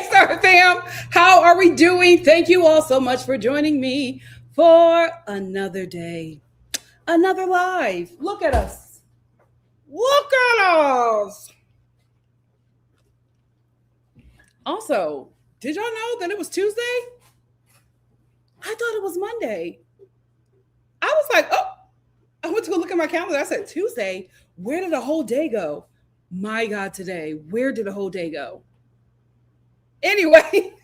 Star fam, how are we doing? Thank you all so much for joining me for another day, another live. Look at us. Look at us. Also, did y'all know that it was Tuesday? I thought it was Monday. I was like, oh, I went to go look at my calendar. I said, Tuesday? Where did the whole day go? My God, today, where did the whole day go? Anyway,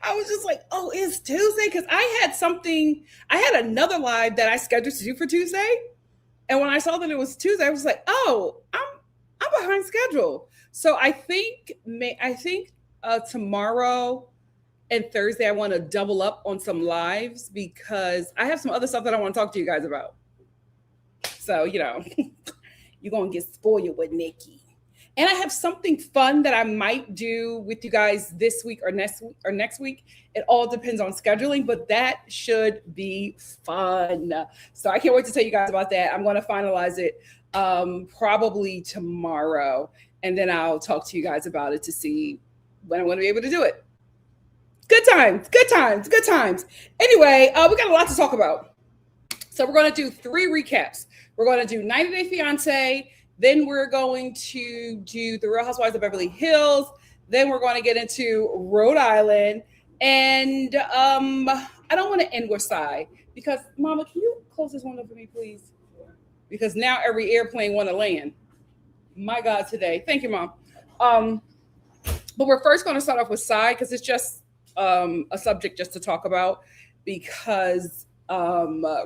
I was just like, oh, it's Tuesday? Because I had another live that I scheduled to do for Tuesday. And when I saw that it was Tuesday, I was like, oh, I'm behind schedule. So I think tomorrow and Thursday, I want to double up on some lives because I have some other stuff that I want to talk to you guys about. So, you're going to get spoiled with Nikki. And I have something fun that I might do with you guys this week or next week. It all depends on scheduling, but that should be fun. So I can't wait to tell you guys about that. I'm going to finalize it probably tomorrow. And then I'll talk to you guys about it to see when I'm going to be able to do it. Good times. Anyway, we got a lot to talk about. So we're going to do 3 recaps. We're going to do 90 Day Fiance. Then we're going to do The Real Housewives of Beverly Hills. Then we're going to get into Rhode Island. And I don't want to end with Sai because, Mama, can you close this window for me, please? Because now every airplane want to land. My God, today. Thank you, Mom. But we're first going to start off with Sai because it's just a subject just to talk about because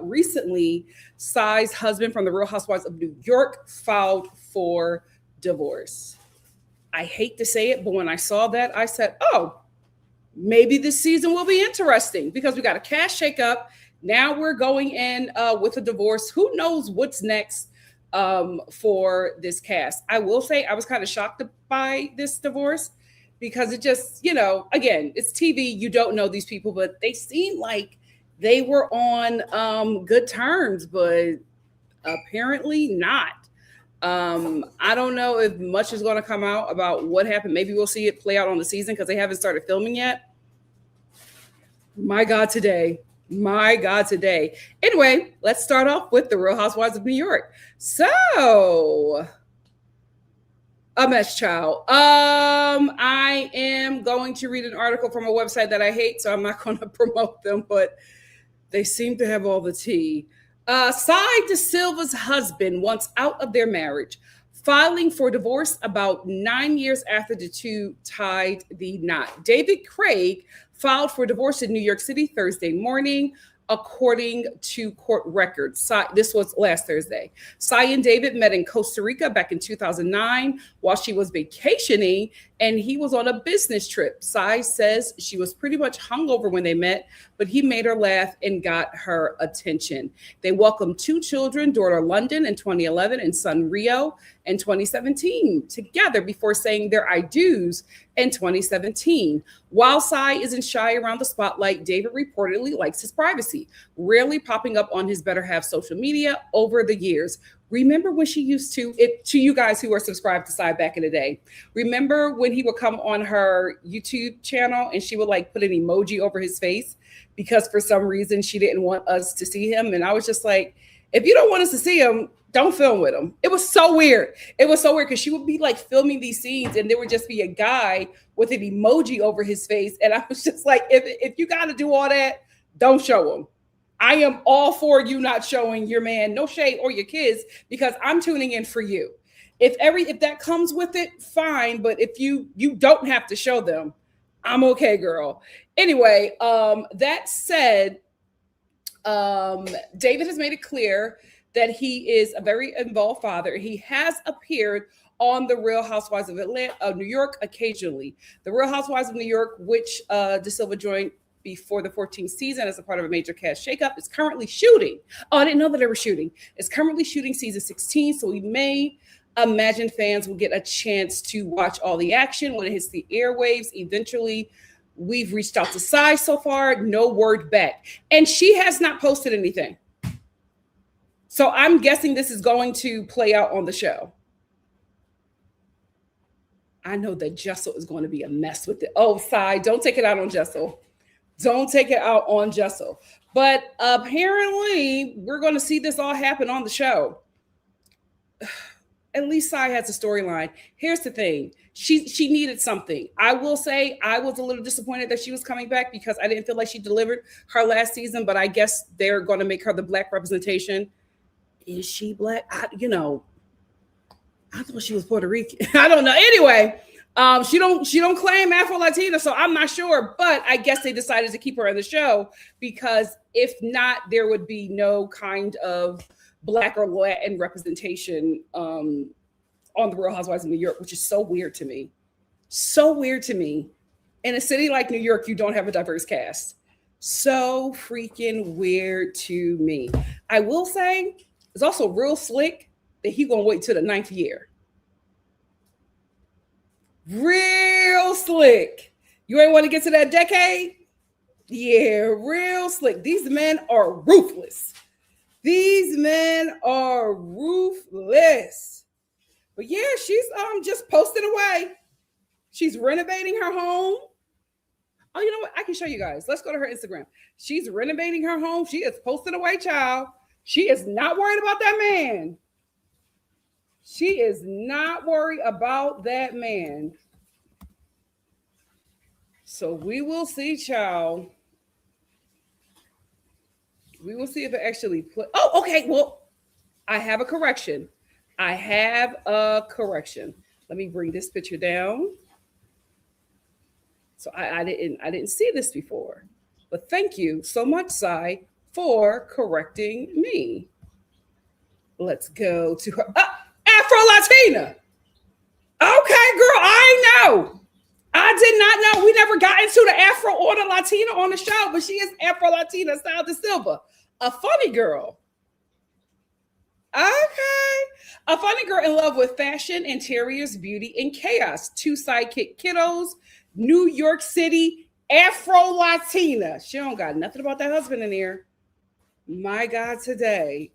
recently Sai's husband from the Real Housewives of New York filed for divorce. I hate to say it, but when I saw that, I said, oh, maybe this season will be interesting because we got a cash shakeup. Now we're going in with a divorce. Who knows what's next for this cast? I will say I was kind of shocked by this divorce because it just, again, it's TV. You don't know these people, but they seem like they were on good terms, but apparently not. I don't know if much is going to come out about what happened. Maybe we'll see it play out on the season because they haven't started filming yet. My God, today. My God, today. Anyway, let's start off with the Real Housewives of New York. So, a mess, child. I am going to read an article from a website that I hate, so I'm not going to promote them, but they seem to have all the tea. Sai De Silva's husband wants out of their marriage, filing for divorce about 9 years after the two tied the knot. David Craig filed for divorce in New York City Thursday morning, according to court records. This was last Thursday. Sai and David met in Costa Rica back in 2009 while she was vacationing, and he was on a business trip. Sai says she was pretty much hungover when they met, but he made her laugh and got her attention. They welcomed two children, daughter London in 2011 and son Rio in 2017, together before saying their I do's in 2017. While Sai isn't shy around the spotlight, David reportedly likes his privacy, rarely popping up on his Better Half social media over the years. Remember when she used to, you guys who are subscribed to Sai back in the day, remember when he would come on her YouTube channel and she would like put an emoji over his face because for some reason she didn't want us to see him. And I was just like, if you don't want us to see him, don't film with him. It was so weird. It was so weird because she would be like filming these scenes and there would just be a guy with an emoji over his face. And I was just like, if you got to do all that, don't show him. I am all for you not showing your man, no shade, or your kids, because I'm tuning in for you. If that comes with it, fine. But if you don't have to show them, I'm okay, girl. Anyway, that said, David has made it clear that he is a very involved father. He has appeared on The Real Housewives of New York occasionally. The Real Housewives of New York, which De Silva joined before the 14th season as a part of a major cast shakeup, is currently shooting. Oh, I didn't know that they were shooting. It's currently shooting season 16, so we may imagine fans will get a chance to watch all the action when it hits the airwaves eventually. We've reached out to Sai so far, no word back. And she has not posted anything. So I'm guessing this is going to play out on the show. I know that Jessel is going to be a mess with it. Oh, Sai, don't take it out on Jessel. Don't take it out on Jessel. But apparently, we're going to see this all happen on the show. At least Sai has a storyline. Here's the thing. She needed something. I will say I was a little disappointed that she was coming back because I didn't feel like she delivered her last season, but I guess they're going to make her the Black representation. Is she Black? I thought she was Puerto Rican. I don't know. Anyway, she don't claim Afro-Latina, so I'm not sure. But I guess they decided to keep her in the show because if not, there would be no kind of Black or Latin representation on The Real Housewives of New York, which is so weird to me. So weird to me. In a city like New York, you don't have a diverse cast. So freaking weird to me. I will say it's also real slick that he gonna wait till the 9th year. Real slick. You ain't want to get to that decade? Yeah, real slick. These men are ruthless. These men are ruthless. But yeah, she's just posting away. She's renovating her home. Oh, you know what? I can show you guys. Let's go to her Instagram. She's renovating her home. She is posting away, child. She is not worried about that man. She is not worried about that man. So we will see, child. We will see if it actually play. Oh, okay. Well, I have a correction. Let me bring this picture down. So I didn't see this before. But thank you so much, Sai, for correcting me. Let's go to her. Afro-Latina. Okay, girl, I know. I did not know. We never got into the Afro or the Latina on the show, but she is Afro-Latina, Sai De Silva. A funny girl. Okay. A funny girl in love with fashion, interiors, beauty, and chaos. Two sidekick kiddos, New York City Afro Latina. She don't got nothing about that husband in here. My God, today.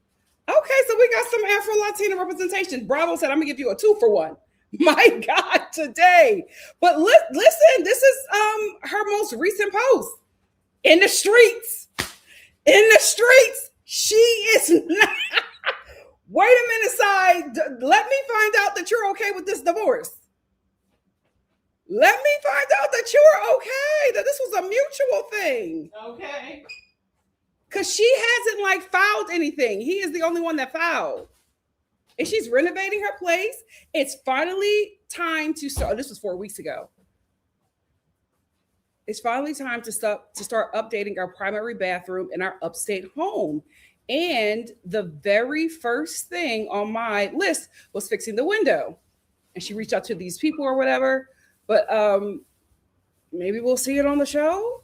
Okay, so we got some Afro Latina representation. Bravo said, I'm gonna give you a 2-for-1. My God, today. But listen, this is her most recent post. In the streets. In the streets. She is not. Wait a minute, side. Let me find out that you're okay with this divorce. Let me find out that you are okay, that this was a mutual thing. Okay. Because she hasn't like filed anything. He is the only one that filed. And she's renovating her place. It's finally time to start. This was 4 weeks ago. It's finally time to start updating our primary bathroom in our upstate home. And the very first thing on my list was fixing the window. And she reached out to these people or whatever. But maybe we'll see it on the show.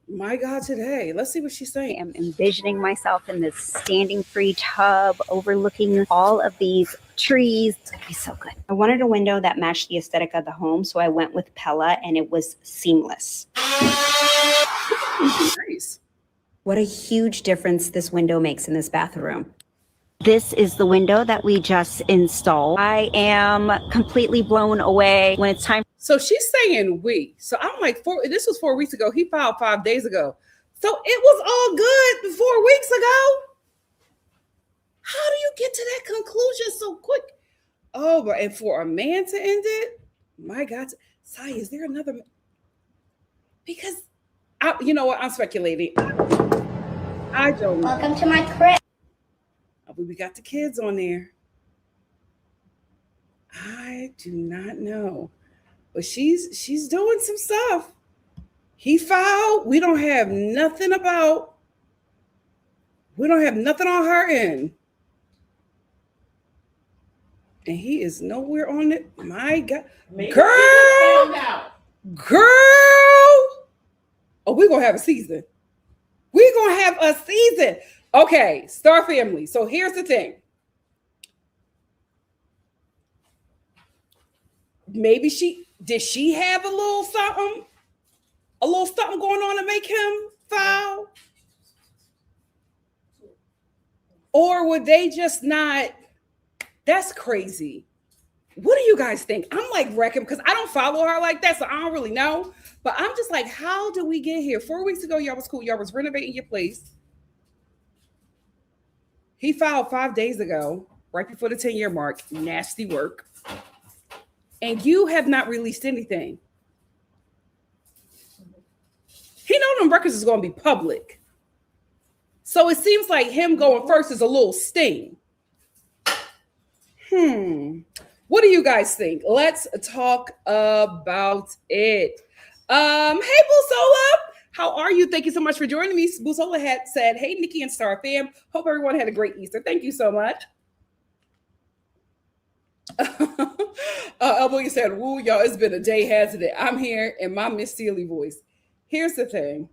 My God, today. Let's see what she's saying. I am envisioning myself in this standing free tub overlooking all of these trees. It's going to be so good. I wanted a window that matched the aesthetic of the home, so I went with Pella, and it was seamless. Nice. What a huge difference this window makes in this bathroom. This is the window that we just installed. I am completely blown away when it's time. So she's saying we. So I'm like, this was 4 weeks ago. He filed 5 days ago. So it was all good 4 weeks ago. How do you get to that conclusion so quick? Oh, but and for a man to end it, my God. Sai, is there another? Because, you know what? I'm speculating. I don't know. Welcome to my crib. We got the kids on there. I do not know. But she's doing some stuff. He filed. We don't have nothing on her end. And he is nowhere on it. My God. Maybe Girl. Oh, we're going to have a season. We're going to have a season. Okay, Star Family. So here's the thing. Maybe did she have a little something going on to make him file? Or would they just not? That's crazy. What do you guys think? I'm like wrecking because I don't follow her like that, so I don't really know. But I'm just like, how did we get here? 4 weeks ago, y'all was cool. Y'all was renovating your place. He filed 5 days ago, right before the 10-year mark. Nasty work. And you have not released anything. He know them records is going to be public. So it seems like him going first is a little sting. What do you guys think? Let's talk about it. Hey, Busola. How are you? Thank you so much for joining me. Busola had said, hey, Nikki and Star fam. Hope everyone had a great Easter. Thank you so much. Elbow said, woo, y'all, it's been a day, hasn't it? I'm here in my Miss Sealy voice. Here's the thing.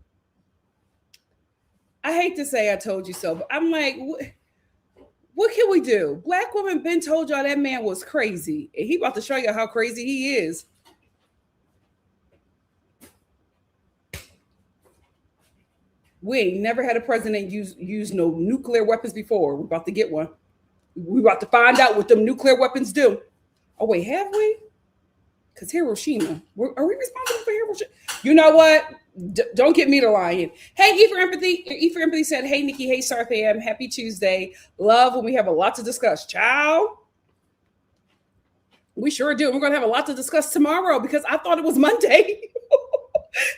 I hate to say I told you so, but I'm like, what can we do? Black women been told y'all that man was crazy. And he about to show you how crazy he is. We ain't never had a president use no nuclear weapons before. We're about to get one. We're about to find out what them nuclear weapons do. Oh, wait, have we? Because Hiroshima. Are we responsible for Hiroshima? You know what? Don't get me to lying. Hey, E for Empathy. E for Empathy said, hey, Nikki. Hey, Star fam. Happy Tuesday. Love when we have a lot to discuss. Ciao. We sure do. We're going to have a lot to discuss tomorrow because I thought it was Monday.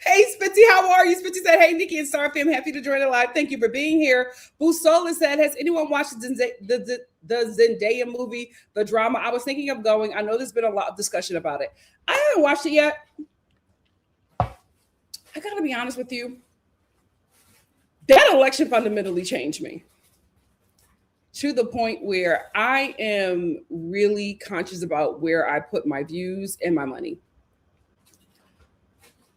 Hey, Spitzy, how are you? Spitzy said, hey, Nikki and Star fam. Happy to join the live. Thank you for being here. Busola said, has anyone watched the Zendaya movie, The Drama? I was thinking of going. I know there's been a lot of discussion about it. I haven't watched it yet. I got to be honest with you. That election fundamentally changed me to the point where I am really conscious about where I put my views and my money.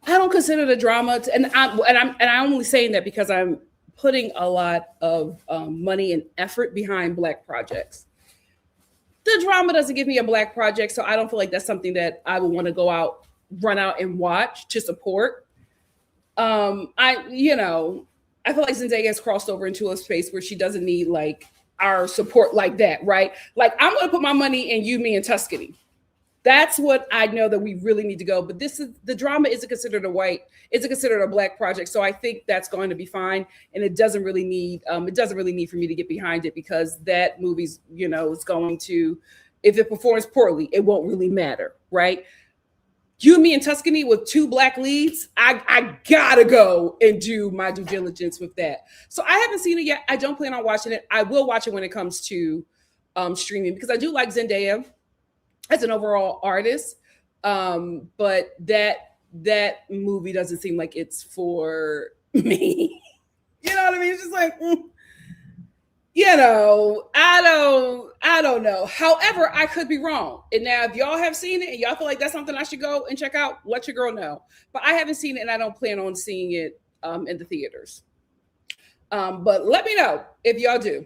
I don't consider the drama, and I'm only saying that because I'm putting a lot of money and effort behind Black projects. The drama doesn't give me a Black project, so I don't feel like that's something that I would want to go out run out and watch to support. I feel like Zendaya has crossed over into a space where she doesn't need like our support like that, right? Like I'm gonna put my money in you, me, and Tuscany. That's what I know that we really need to go. But this is the drama isn't considered isn't considered a black project. So I think that's going to be fine. And it doesn't really need for me to get behind it because that movie's, is going to, if it performs poorly, it won't really matter, right? You, me, and Tuscany with 2 black leads, I gotta go and do my due diligence with that. So I haven't seen it yet. I don't plan on watching it. I will watch it when it comes to streaming because I do like Zendaya as an overall artist. But that movie doesn't seem like it's for me. You know what I mean? It's just like, I don't know. However, I could be wrong. And now if y'all have seen it and y'all feel like that's something I should go and check out, let your girl know. But I haven't seen it and I don't plan on seeing it in the theaters. But let me know if y'all do,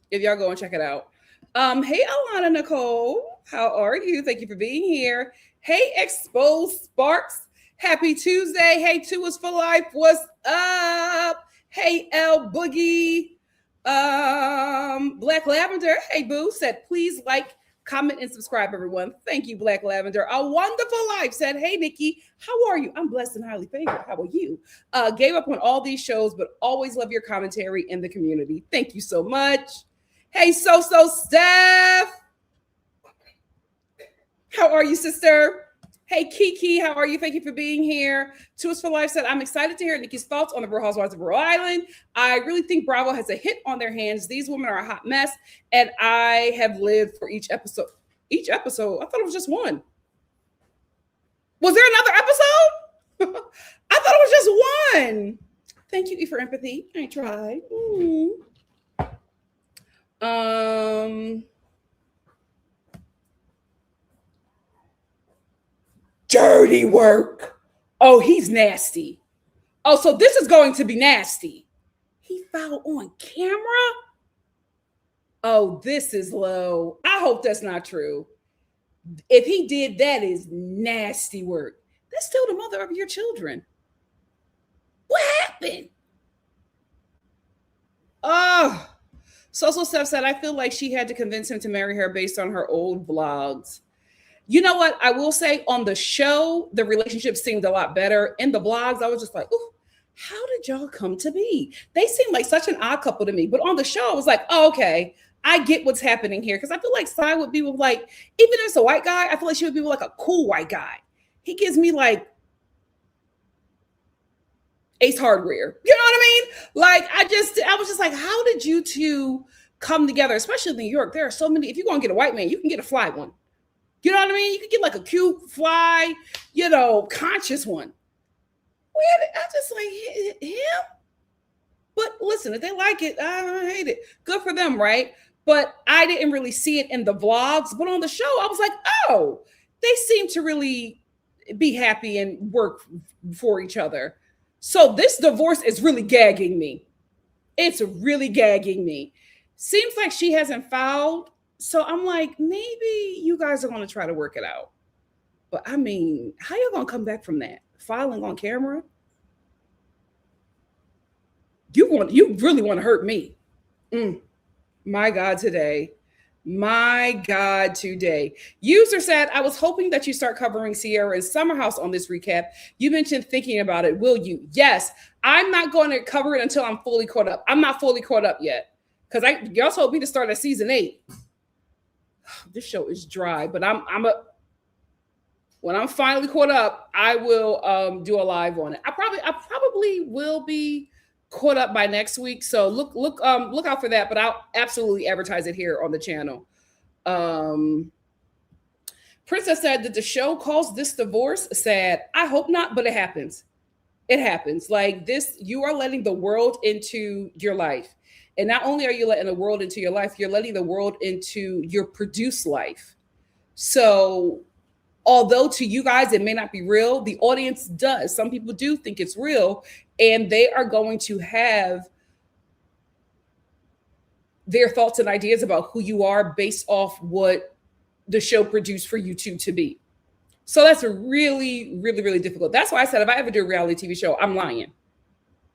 if y'all go and check it out. Hey, Alana Nicole, how are you? Thank you for being here. Hey, Exposed Sparks, happy Tuesday. Hey, 2 is for life. What's up? Hey, L Boogie. Black Lavender, hey boo, said please like, comment, and subscribe, everyone. Thank you, Black Lavender. A Wonderful Life said, hey Nikki, how are you? I'm blessed and highly favored. How are you? Gave up on all these shows, but always love your commentary in the community. Thank you so much. Hey, So Steph, how are you, sister? Hey, Kiki, how are you? Thank you for being here. 2 is for Life said, I'm excited to hear Nikki's thoughts on the Real Housewives of Rhode Island. I really think Bravo has a hit on their hands. These women are a hot mess, and I have lived for each episode. Each episode? I thought it was just one. Was there another episode? I thought it was just one. Thank you, E, for empathy. I tried. Dirty work. Oh, he's nasty. Oh, so this is going to be nasty. He fouled on camera? Oh, this is low. I hope that's not true. If he did, that is nasty work. That's still the mother of your children. What happened? Oh, So Steph said, I feel like she had to convince him to marry her based on her old vlogs. You know what? I will say on the show, the relationship seemed a lot better. In the blogs, I was just like, ooh, how did y'all come to be? They seem like such an odd couple to me. But on the show, I was like, oh, okay, I get what's happening here. Because I feel like Sai would be with like, even if it's a white guy, I feel like she would be with like a cool white guy. He gives me like Ace Hardware. You know what I mean? Like, I was just like, how did you two come together? Especially in New York, there are so many. If you're going to get a white man, you can get a fly one. You know what I mean? You can get like a cute, fly, conscious one. I just like him. But listen, if they like it, I don't hate it. Good for them, right? But I didn't really see it in the vlogs. But on the show, I was like, oh, they seem to really be happy and work for each other. So this divorce is really gagging me. It's really gagging me. Seems like she hasn't filed. So I'm like, maybe you guys are going to try to work it out. But I mean, how you going to come back from that? Filing on camera? You really want to hurt me. My God, today. My God, today. User said, I was hoping that you start covering Sierra and Summer House on this recap. You mentioned thinking about it. Will you? Yes. I'm not going to cover it until I'm fully caught up. I'm not fully caught up yet. Because y'all told me to start at season 8. This show is dry, but when I'm finally caught up, I will do a live on it. I probably will be caught up by next week. So look out for that, but I'll absolutely advertise it here on the channel. Princess said that the show calls this divorce sad. I hope not, but it happens. It happens. Like this, you are letting the world into your life. And not only are you letting the world into your life, you're letting the world into your produced life. So although to you guys, it may not be real, the audience does. Some people do think it's real, and they are going to have their thoughts and ideas about who you are based off what the show produced for you two to be. So that's really, really, really difficult. That's why I said if I ever do a reality TV show, I'm lying.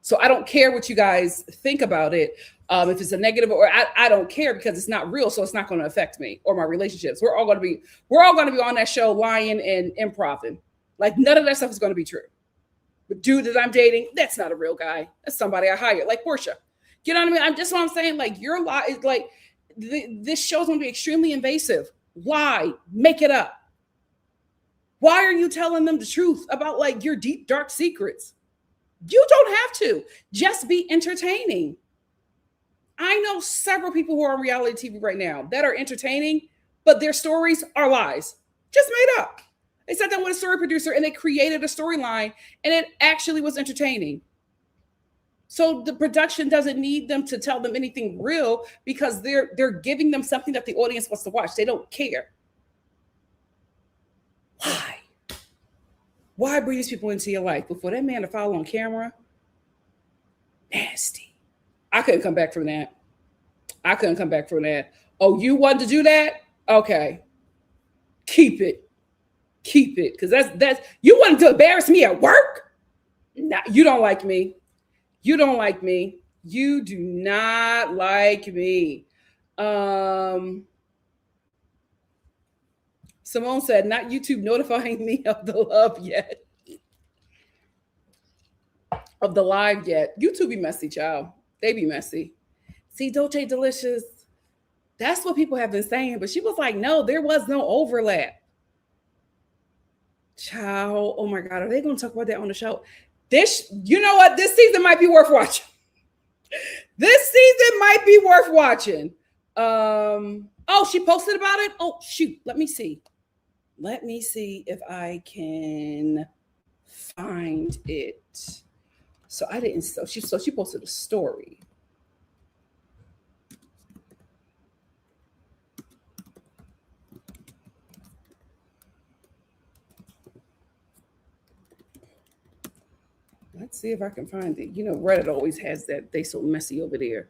So I don't care what you guys think about it. If it's a negative or I don't care because it's not real, so it's not going to affect me or my relationships. We're all going to be on that show lying and improving. Like none of that stuff is going to be true. The dude that I'm dating, that's not a real guy. That's somebody I hired, like Portia. You know what I mean? I'm just what I'm saying. Like your lie is like this show's going to be extremely invasive. Lie, make it up. Why are you telling them the truth about like your deep, dark secrets? You don't have to. Just be entertaining. I know several people who are on reality TV right now that are entertaining, but their stories are lies. Just made up. They sat down with a story producer and they created a storyline and it actually was entertaining. So the production doesn't need them to tell them anything real because they're giving them something that the audience wants to watch. They don't care. Why? Why bring these people into your life? Before that man to follow on camera? Nasty. I couldn't come back from that. Oh, you wanted to do that? Okay. Keep it. Because that's you wanted to embarrass me at work? Nah, you don't like me. You do not like me. Simone said, not YouTube notifying me of the love yet. Of the live yet. YouTube be messy, child. They be messy. See, Dolce Delicious, that's what people have been saying. But she was like, no, there was no overlap. Child, oh my God, are they going to talk about that on the show? You know what? This season might be worth watching. Oh, she posted about it? Oh, shoot. Let me see if I can find it. So she posted a story. Let's see if I can find it. You know, Reddit always has that. They so messy over there.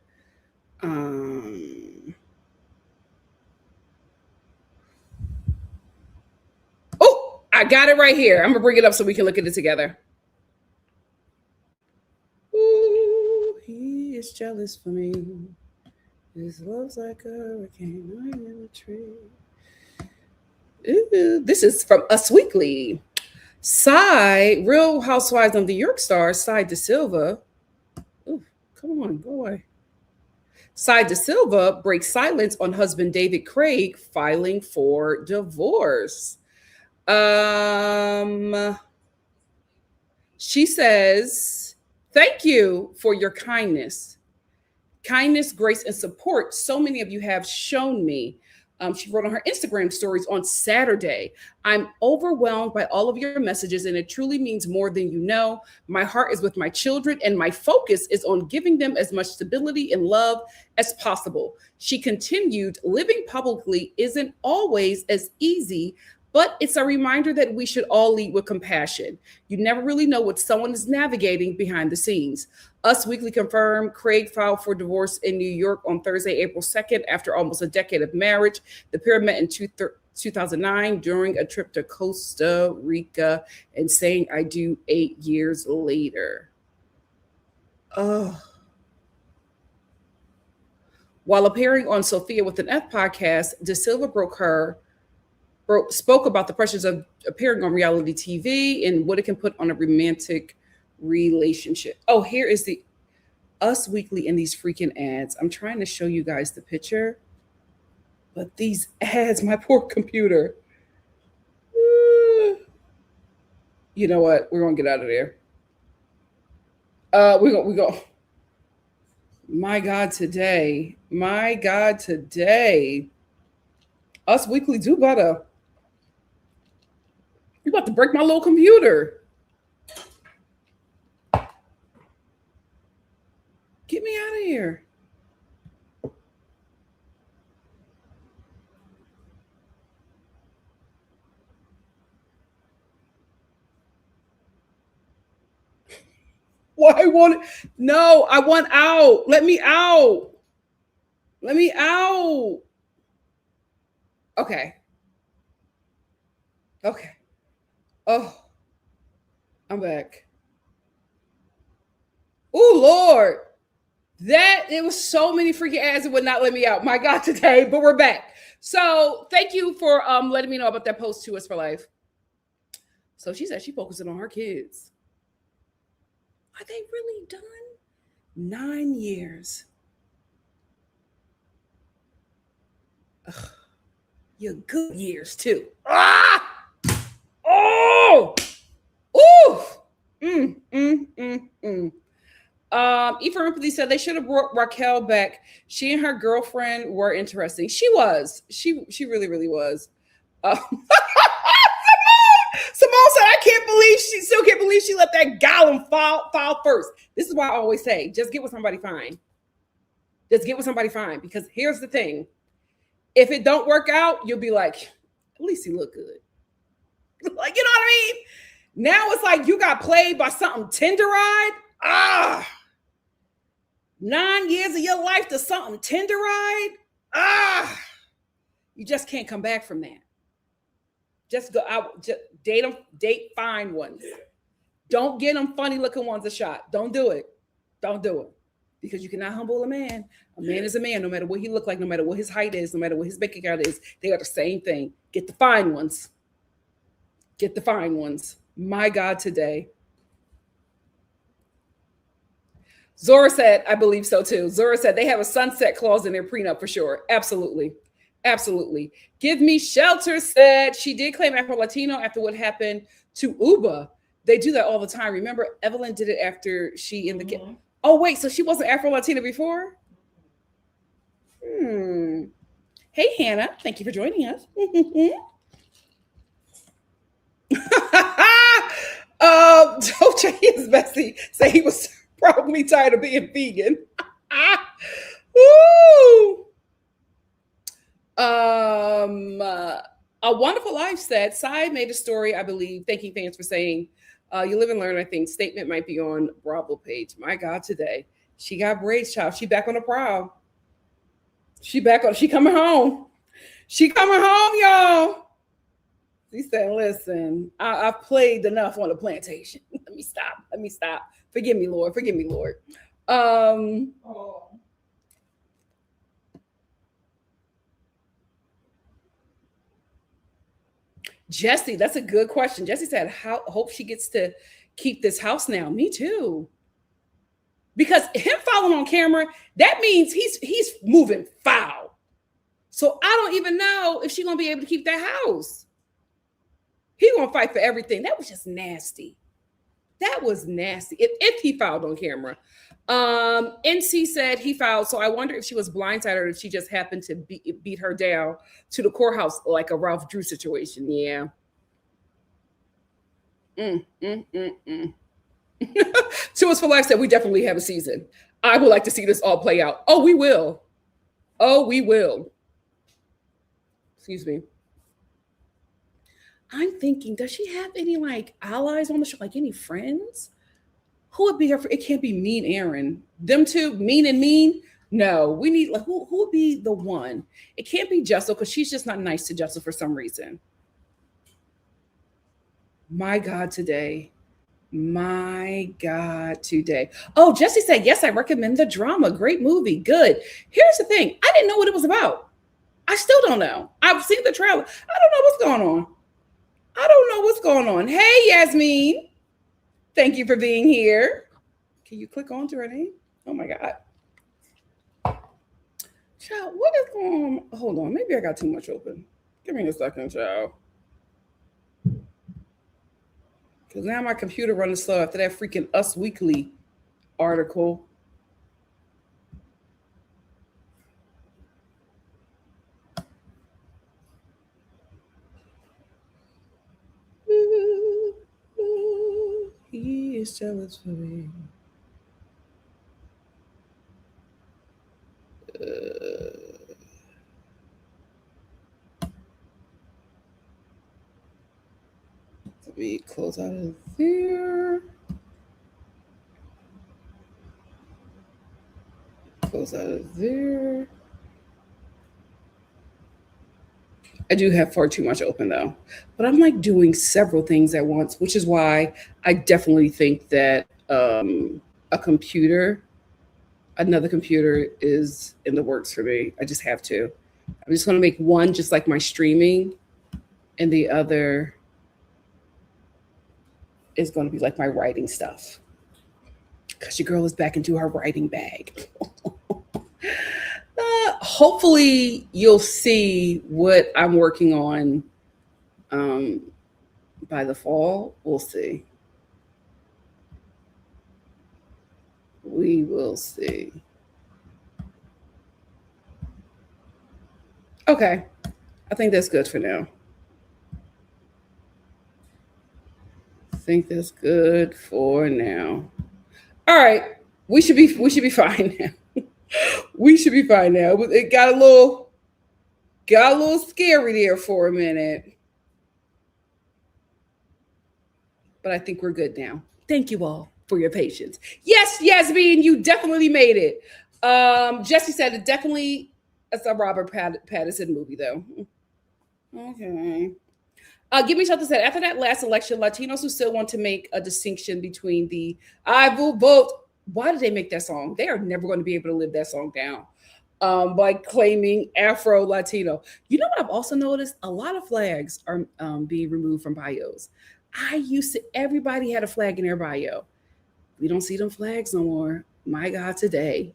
Oh, I got it right here. I'm gonna bring it up so we can look at it together. Ooh, he is jealous for me. His love's like a hurricane in a tree. Ooh, this is from Us Weekly. Real Housewives of New York star Sai De Silva. Ooh, come on, go away. Sai De Silva breaks silence on husband David Craig filing for divorce. She says, thank you for your kindness, grace, and support so many of you have shown me. She wrote on her Instagram stories on Saturday. I'm overwhelmed by all of your messages, and it truly means more than you know. My heart is with my children, and my focus is on giving them as much stability and love as possible. She continued, living publicly isn't always as easy, but it's a reminder that we should all lead with compassion. You never really know what someone is navigating behind the scenes. Us Weekly confirmed Craig filed for divorce in New York on Thursday, April 2nd, after almost a decade of marriage. The pair met in 2009 during a trip to Costa Rica and saying I do 8 years later. Oh. While appearing on Sophia with an F podcast, De Silva spoke about the pressures of appearing on reality TV and what it can put on a romantic relationship. Oh, here is the Us Weekly in these freaking ads. I'm trying to show you guys the picture, but these ads, my poor computer. You know what? We're gonna get out of there. We go. My God, today. Us Weekly do better. You about to break my little computer. Get me out of here. Why won't it? No, I want out. Let me out. Okay. Oh, I'm back. Oh Lord. That it was so many freaking ads that would not let me out. My God, today, but we're back. So thank you for letting me know about that post to us for life. So she said she focusing on her kids. Are they really done? 9 years. Ugh, your good years too. Ah! Oh! Ooh! Mm. Ethan Ripley said they should have brought Raquel back. She and her girlfriend were interesting. She was. She really, really was. Simone said, I can't believe she still can't believe she let that Gollum fall first. This is why I always say, just get with somebody fine. Just get with somebody fine. Because here's the thing. If it don't work out, you'll be like, at least he look good. Like, you know what I mean? Now it's like you got played by something tender-eyed. 9 years of your life to something tender-eyed. You just can't come back from that. Just go out, just date them, date fine ones. Don't get them funny looking ones a shot. Don't do it. Don't do it. Because you cannot humble a man. A man is a man, no matter what he look like, no matter what his height is, no matter what his bank account is. They are the same thing. Get the fine ones. Get the fine ones. My God, today. Zora said, I believe so too. Zora said they have a sunset clause in their prenup for sure. Absolutely. Absolutely. Give me shelter said she did claim Afro-Latino after what happened to Uba. They do that all the time. Remember, Evelyn did it after she in the mm-hmm. Oh, wait, so she wasn't Afro-Latina before? Hey, Hannah. Thank you for joining us. Doja is Bessie say he was probably tired of being vegan. Woo! A Wonderful Life said, Sai made a story, I believe, thanking fans for saying, you live and learn, I think. Statement might be on Bravo page. My God, today. She got braids chopped. She back on the prowl. She coming home. She coming home, y'all. She said, listen, I've played enough on the plantation. Let me stop. Forgive me, Lord. Jesse, that's a good question. Jesse said, hope she gets to keep this house now. Me too. Because him following on camera, that means he's moving foul. So I don't even know if she's going to be able to keep that house. He's going to fight for everything. That was just nasty. That was nasty. If he fouled on camera. NC said he fouled. So I wonder if she was blindsided or if she just happened to beat her down to the courthouse like a Ralph Drew situation. Yeah. To Us for Life said we definitely have a season. I would like to see this all play out. Oh, we will. Excuse me. I'm thinking, does she have any like allies on the show? Like any friends? Who would be her? It can't be Mean Aaron. Them two, Mean and Mean. No, we need like who would be the one? It can't be Jessel because she's just not nice to Jessel for some reason. My God, today. Oh, Jesse said, yes, I recommend the drama. Great movie. Good. Here's the thing. I didn't know what it was about. I still don't know. I've seen the trailer. I don't know what's going on. Hey, Yasmin. Thank you for being here. Can you click on to her name? Oh my God. Child, what is going on? Hold on. Maybe I got too much open. Give me a second, child. Because now my computer running slow after that freaking Us Weekly article. He is jealous for me. Let me close out of there. Close out of there. I do have far too much open though. But I'm like doing several things at once, which is why I definitely think that a computer, another computer is in the works for me. I just have to. I'm just going to make one just like my streaming, and the other is going to be like my writing stuff. Because your girl is back into her writing bag. Hopefully, you'll see what I'm working on um, by the fall. We'll see. We will see. Okay. I think that's good for now. I think that's good for now. All right. We should be fine now. We should be fine now. It got a little scary there for a minute. But I think we're good now. Thank you all for your patience. Yes, Yasmin, you definitely made it. Jesse said it's a Robert Pattinson movie though. Okay. Give me something said. After that last election, Latinos who still want to make a distinction between the I will vote. Why did they make that song? They are never going to be able to live that song down by claiming Afro Latino. You know what I've also noticed? A lot of flags are being removed from bios. Everybody had a flag in their bio. We don't see them flags no more. My God, today.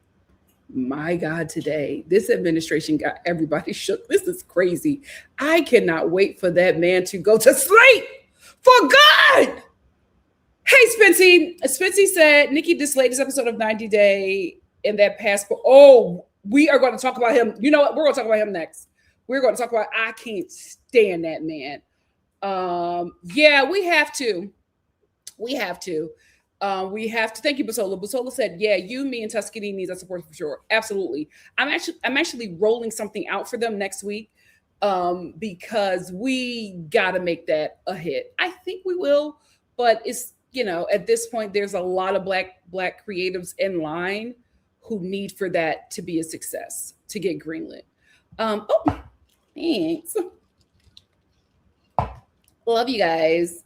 This administration got everybody shook. This is crazy. I cannot wait for that man to go to sleep. For God. Hey, Spency said, Nikki, this latest episode of 90 Day and that passport. Oh, we are going to talk about him. You know what? We're going to talk about him next. We're going to talk about, I can't stand that man. Yeah, we have to. We have to. Thank you, Basola. Basola said, yeah, you, me, and Tuscany needs our support for sure. Absolutely. I'm actually rolling something out for them next week because we got to make that a hit. I think we will, but it's, at this point, there's a lot of black creatives in line who need for that to be a success, to get greenlit. Thanks. Love you guys.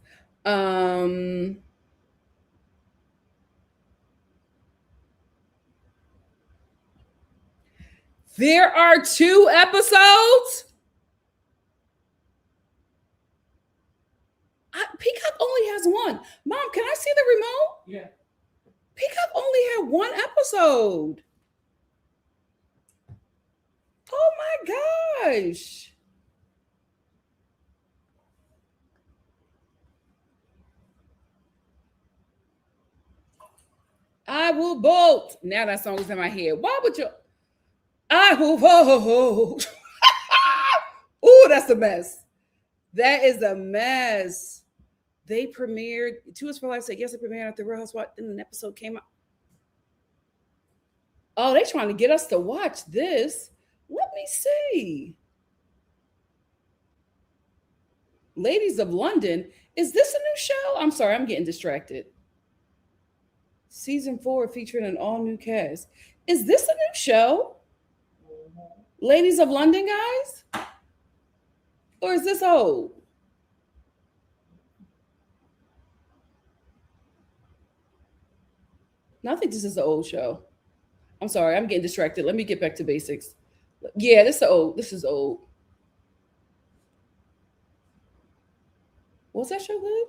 There are 2 episodes. Peacock only has 1. Mom, can I see the remote? Yeah. Peacock only had 1 episode. Oh my gosh. I will vote. Now that song is in my head. Why would you? I will vote. Oh, that's a mess. That is a mess. They premiered. 2 is for Life said, yes, it premiered at the Real Housewives. Then an episode came out. Oh, they're trying to get us to watch this. Let me see. Ladies of London. Is this a new show? I'm sorry, I'm getting distracted. Season 4 featuring an all-new cast. Is this a new show? Ladies of London, guys? Or is this old? No, I think this is the old show. I'm sorry, I'm getting distracted. Let me get back to basics. Yeah, this is old. Was that show good?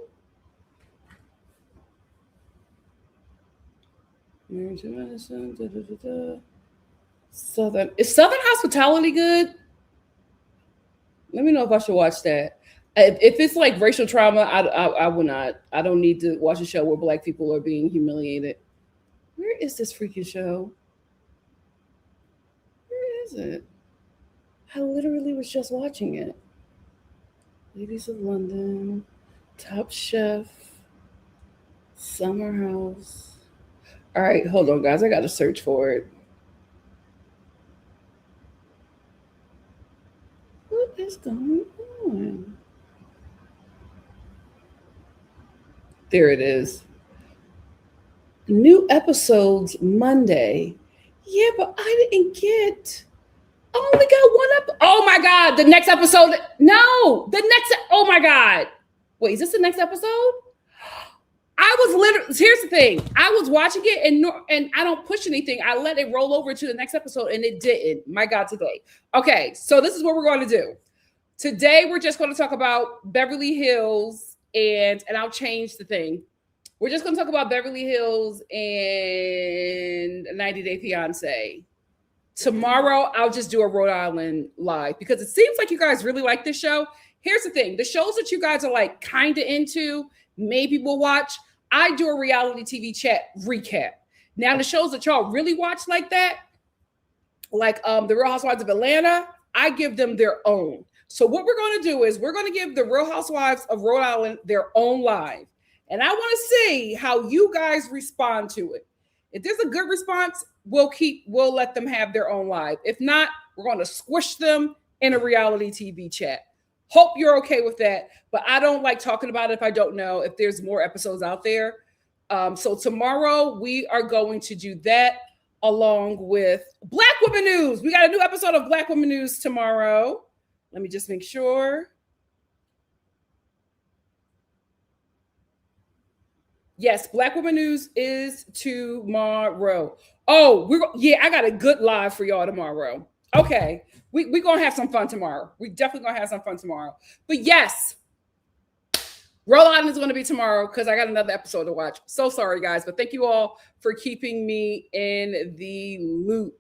Southern. Is Southern Hospitality good? Let me know if I should watch that. If it's like racial trauma, I will not. I don't need to watch a show where Black people are being humiliated. Where is this freaking show? Where is it? I literally was just watching it. Ladies of London, Top Chef, Summer House. All right, hold on, guys. I got to search for it. What is going on? There it is. New episodes Monday. Yeah, but I didn't get Only got one up. Oh my God. The next episode. No, the next. Oh my God. Wait, is this the next episode? I was literally, here's the thing. I was watching it and I don't push anything. I let it roll over to the next episode and it didn't. My God, today. Okay, so this is what we're going to do. Today, we're just going to talk about Beverly Hills and I'll change the thing. We're just going to talk about Beverly Hills and 90 Day Fiance. Tomorrow, I'll just do a Rhode Island live because it seems like you guys really like this show. Here's the thing. The shows that you guys are like kind of into, maybe we'll watch. I do a reality TV chat recap. Now, the shows that y'all really watch like that, like the Real Housewives of Atlanta, I give them their own. So what we're going to do is we're going to give the Real Housewives of Rhode Island their own live. And I want to see how you guys respond to it. If there's a good response, we'll let them have their own live. If not, we're going to squish them in a reality TV chat. Hope you're okay with that. But I don't like talking about it if I don't know if there's more episodes out there. So tomorrow we are going to do that along with Black Women News. We got a new episode of Black Women News tomorrow. Let me just make sure. Yes, Black Women News is tomorrow. Oh, I got a good live for y'all tomorrow. Okay, we're going to have some fun tomorrow. We definitely going to have some fun tomorrow. But yes, Rhode Island is going to be tomorrow because I got another episode to watch. So sorry, guys, but thank you all for keeping me in the loop.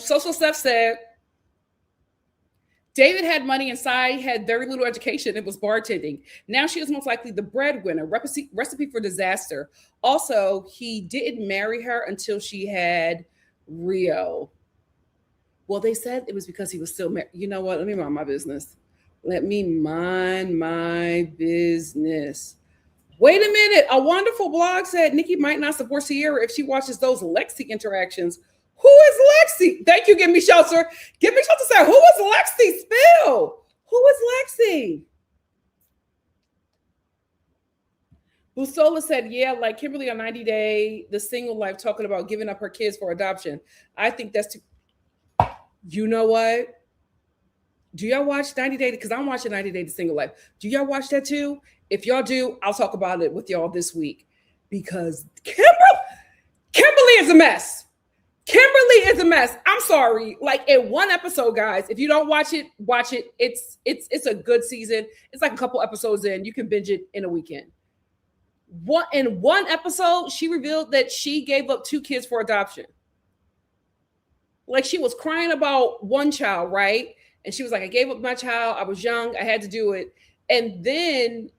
Social Steph said, David had money and Sai had very little education. It was bartending. Now she is most likely the breadwinner. Recipe for disaster. Also, he didn't marry her until she had Rio. Well, they said it was because he was still married. You know what? Let me mind my business. Let me mind my business. Wait a minute. A wonderful blog said Nikki might not support Sierra if she watches those Lexi interactions. Who is Lexi? Thank you. Give me shelter. Give me shelter. Say, who is Lexi? Spill. Who is Lexi? Busola said, yeah, like Kimberly on 90 Day, the single life, talking about giving up her kids for adoption. I think that's too. You know what? Do y'all watch 90 Day? Because I'm watching 90 Day, the single life. Do y'all watch that too? If y'all do, I'll talk about it with y'all this week. Because Kimberly is a mess. Kimberly is a mess. I'm sorry. Like in one episode, guys, if you don't watch it, watch it. It's a good season. It's like a couple episodes in. You can binge it in a weekend. In one episode, she revealed that she gave up 2 kids for adoption. Like she was crying about one child, right? And she was like, I gave up my child. I was young. I had to do it. And then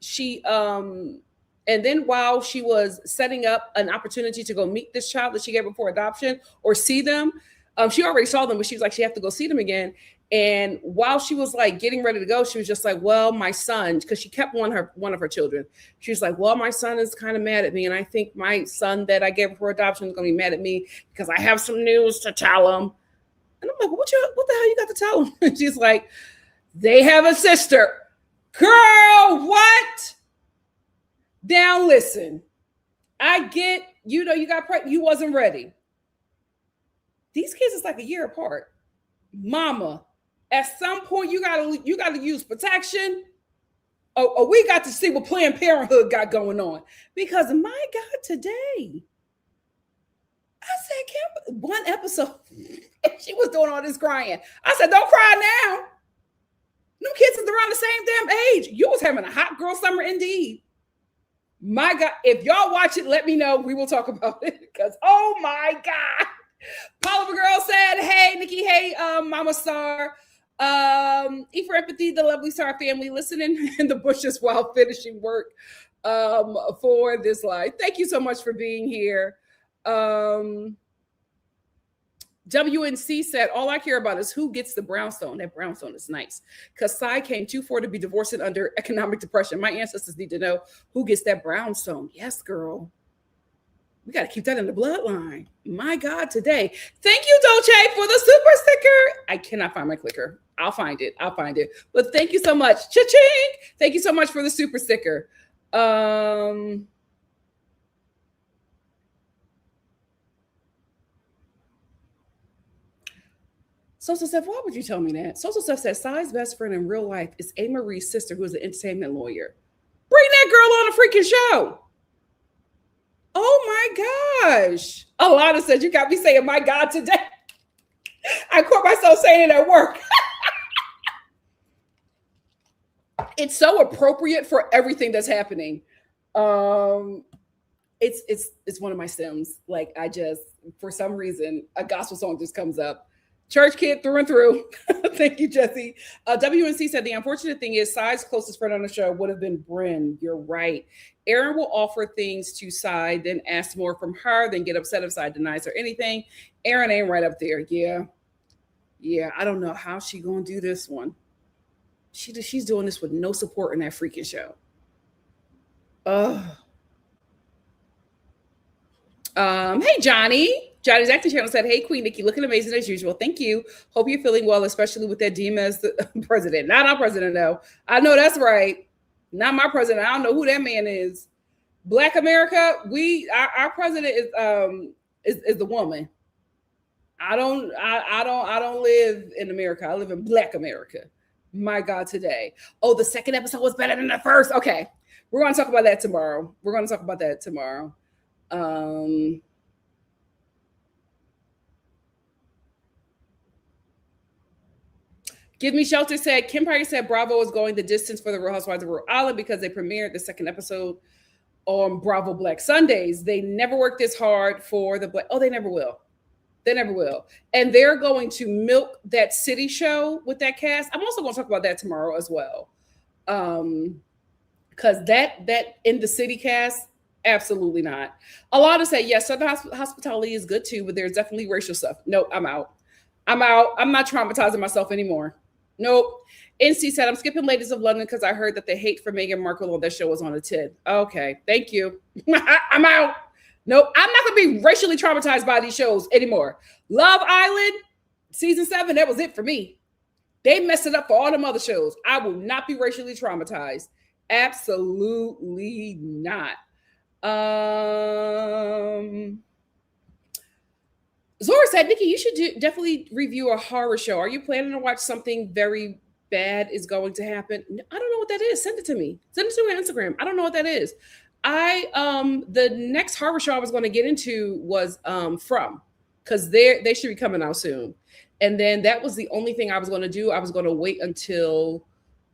while she was setting up an opportunity to go meet this child that she gave up for adoption or see them, she already saw them, but she was like, she have to go see them again. And while she was like getting ready to go, she was just like, well, my son, because she kept one of her children. She was like, well, my son is kind of mad at me. And I think my son that I gave up for adoption is going to be mad at me because I have some news to tell him. And I'm like, what the hell you got to tell him? And she's like, they have a sister. Girl, what? Now listen, I get, you got pregnant, you wasn't ready. These kids is like a year apart. Mama, at some point you gotta use protection. Or we got to see what Planned Parenthood got going on. Because my God, today, I said, one episode, and she was doing all this crying. I said, don't cry now. Them kids is around the same damn age. You was having a hot girl summer indeed. My God, if y'all watch it, let me know. We will talk about it because, oh my God. Oliver Girl said, hey, Nikki, hey, Mama Star. E for Empathy, the Lovely Star family, listening in the bushes while finishing work for this live. Thank you so much for being here. WNC said, all I care about is who gets the brownstone. That brownstone is nice. Because Sai came too far to be divorcing under economic depression. My ancestors need to know who gets that brownstone. Yes, girl. We got to keep that in the bloodline. My God, today. Thank you, Dolce, for the super sticker. I cannot find my clicker. I'll find it. But thank you so much. Cha-ching. Thank you so much for the super sticker. Social Steph, why would you tell me that? Social Steph says SAI'S best friend in real life is A. Marie's sister, who is an entertainment lawyer. Bring that girl on a freaking show. Oh my gosh. Alana said, you got me saying my God today. I caught myself saying it at work. It's so appropriate for everything that's happening. It's one of my stems. Like I just, for some reason, a gospel song just comes up. Church kid through and through. Thank you, Jesse. WNC said the unfortunate thing is SAI'S closest friend on the show would have been Bryn. You're right. Aaron will offer things to SAI, then ask more from her, then get upset if SAI denies her anything. Aaron ain't right up there. Yeah. I don't know how she gonna do this one. She's doing this with no support in that freaking show. Hey, Johnny. Johnny's acting channel said, hey, Queen Nikki, looking amazing as usual. Thank you. Hope you're feeling well, especially with that Dima as the president. Not our president, though. I know that's right. Not my president. I don't know who that man is. Black America, our president is the woman. I don't live in America. I live in Black America. My God, today. Oh, the second episode was better than the first. Okay. We're going to talk about that tomorrow. Give Me Shelter said, Kim Parry said Bravo is going the distance for the Real Housewives of Rhode Island because they premiered the second episode on Bravo Black Sundays. They never worked this hard for the Black. Oh, they never will. And they're going to milk that city show with that cast. I'm also going to talk about that tomorrow as well. Because that in the city cast, absolutely not. A lot of say, yes, Southern hospitality is good too, but there's definitely racial stuff. Nope, I'm out. I'm not traumatizing myself anymore. Nope. NC said, I'm skipping Ladies of London because I heard that the hate for Meghan Markle on that show was on a 10. Okay, thank you. I'm out. Nope, I'm not going to be racially traumatized by these shows anymore. Love Island, season 7, that was it for me. They messed it up for all them other shows. I will not be racially traumatized. Absolutely not. Zora said, Nikki, you should definitely review a horror show. Are you planning to watch something very bad is going to happen? I don't know what that is. Send it to me. Send it to me on Instagram. I don't know what that is. The next horror show I was going to get into was From, because they should be coming out soon. And then that was the only thing I was going to do. I was going to wait until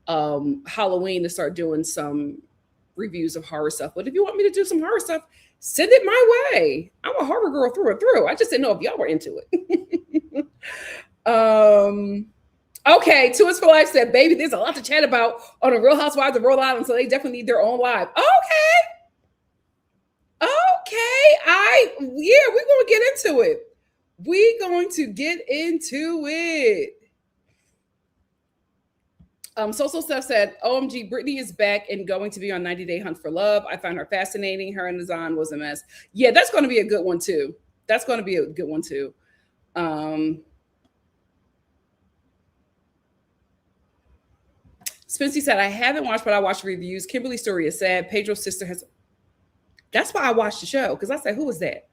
Halloween to start doing some reviews of horror stuff. But if you want me to do some horror stuff, send it my way. I'm a horror girl through and through. I just didn't know if y'all were into it. Okay, Two is for Life said, baby, there's a lot to chat about on the Real Housewives of Rhode Island, so they definitely need their own live. Okay, we're going to get into it. Social Stuff said, OMG, Brittany is back and going to be on 90 Day Hunt for Love. I find her fascinating. Her and Nazan was a mess. Yeah, that's going to be a good one too. Spency said, I haven't watched, but I watched reviews. Kimberly's story is sad. Pedro's sister has... That's why I watched the show, because I said, who was that?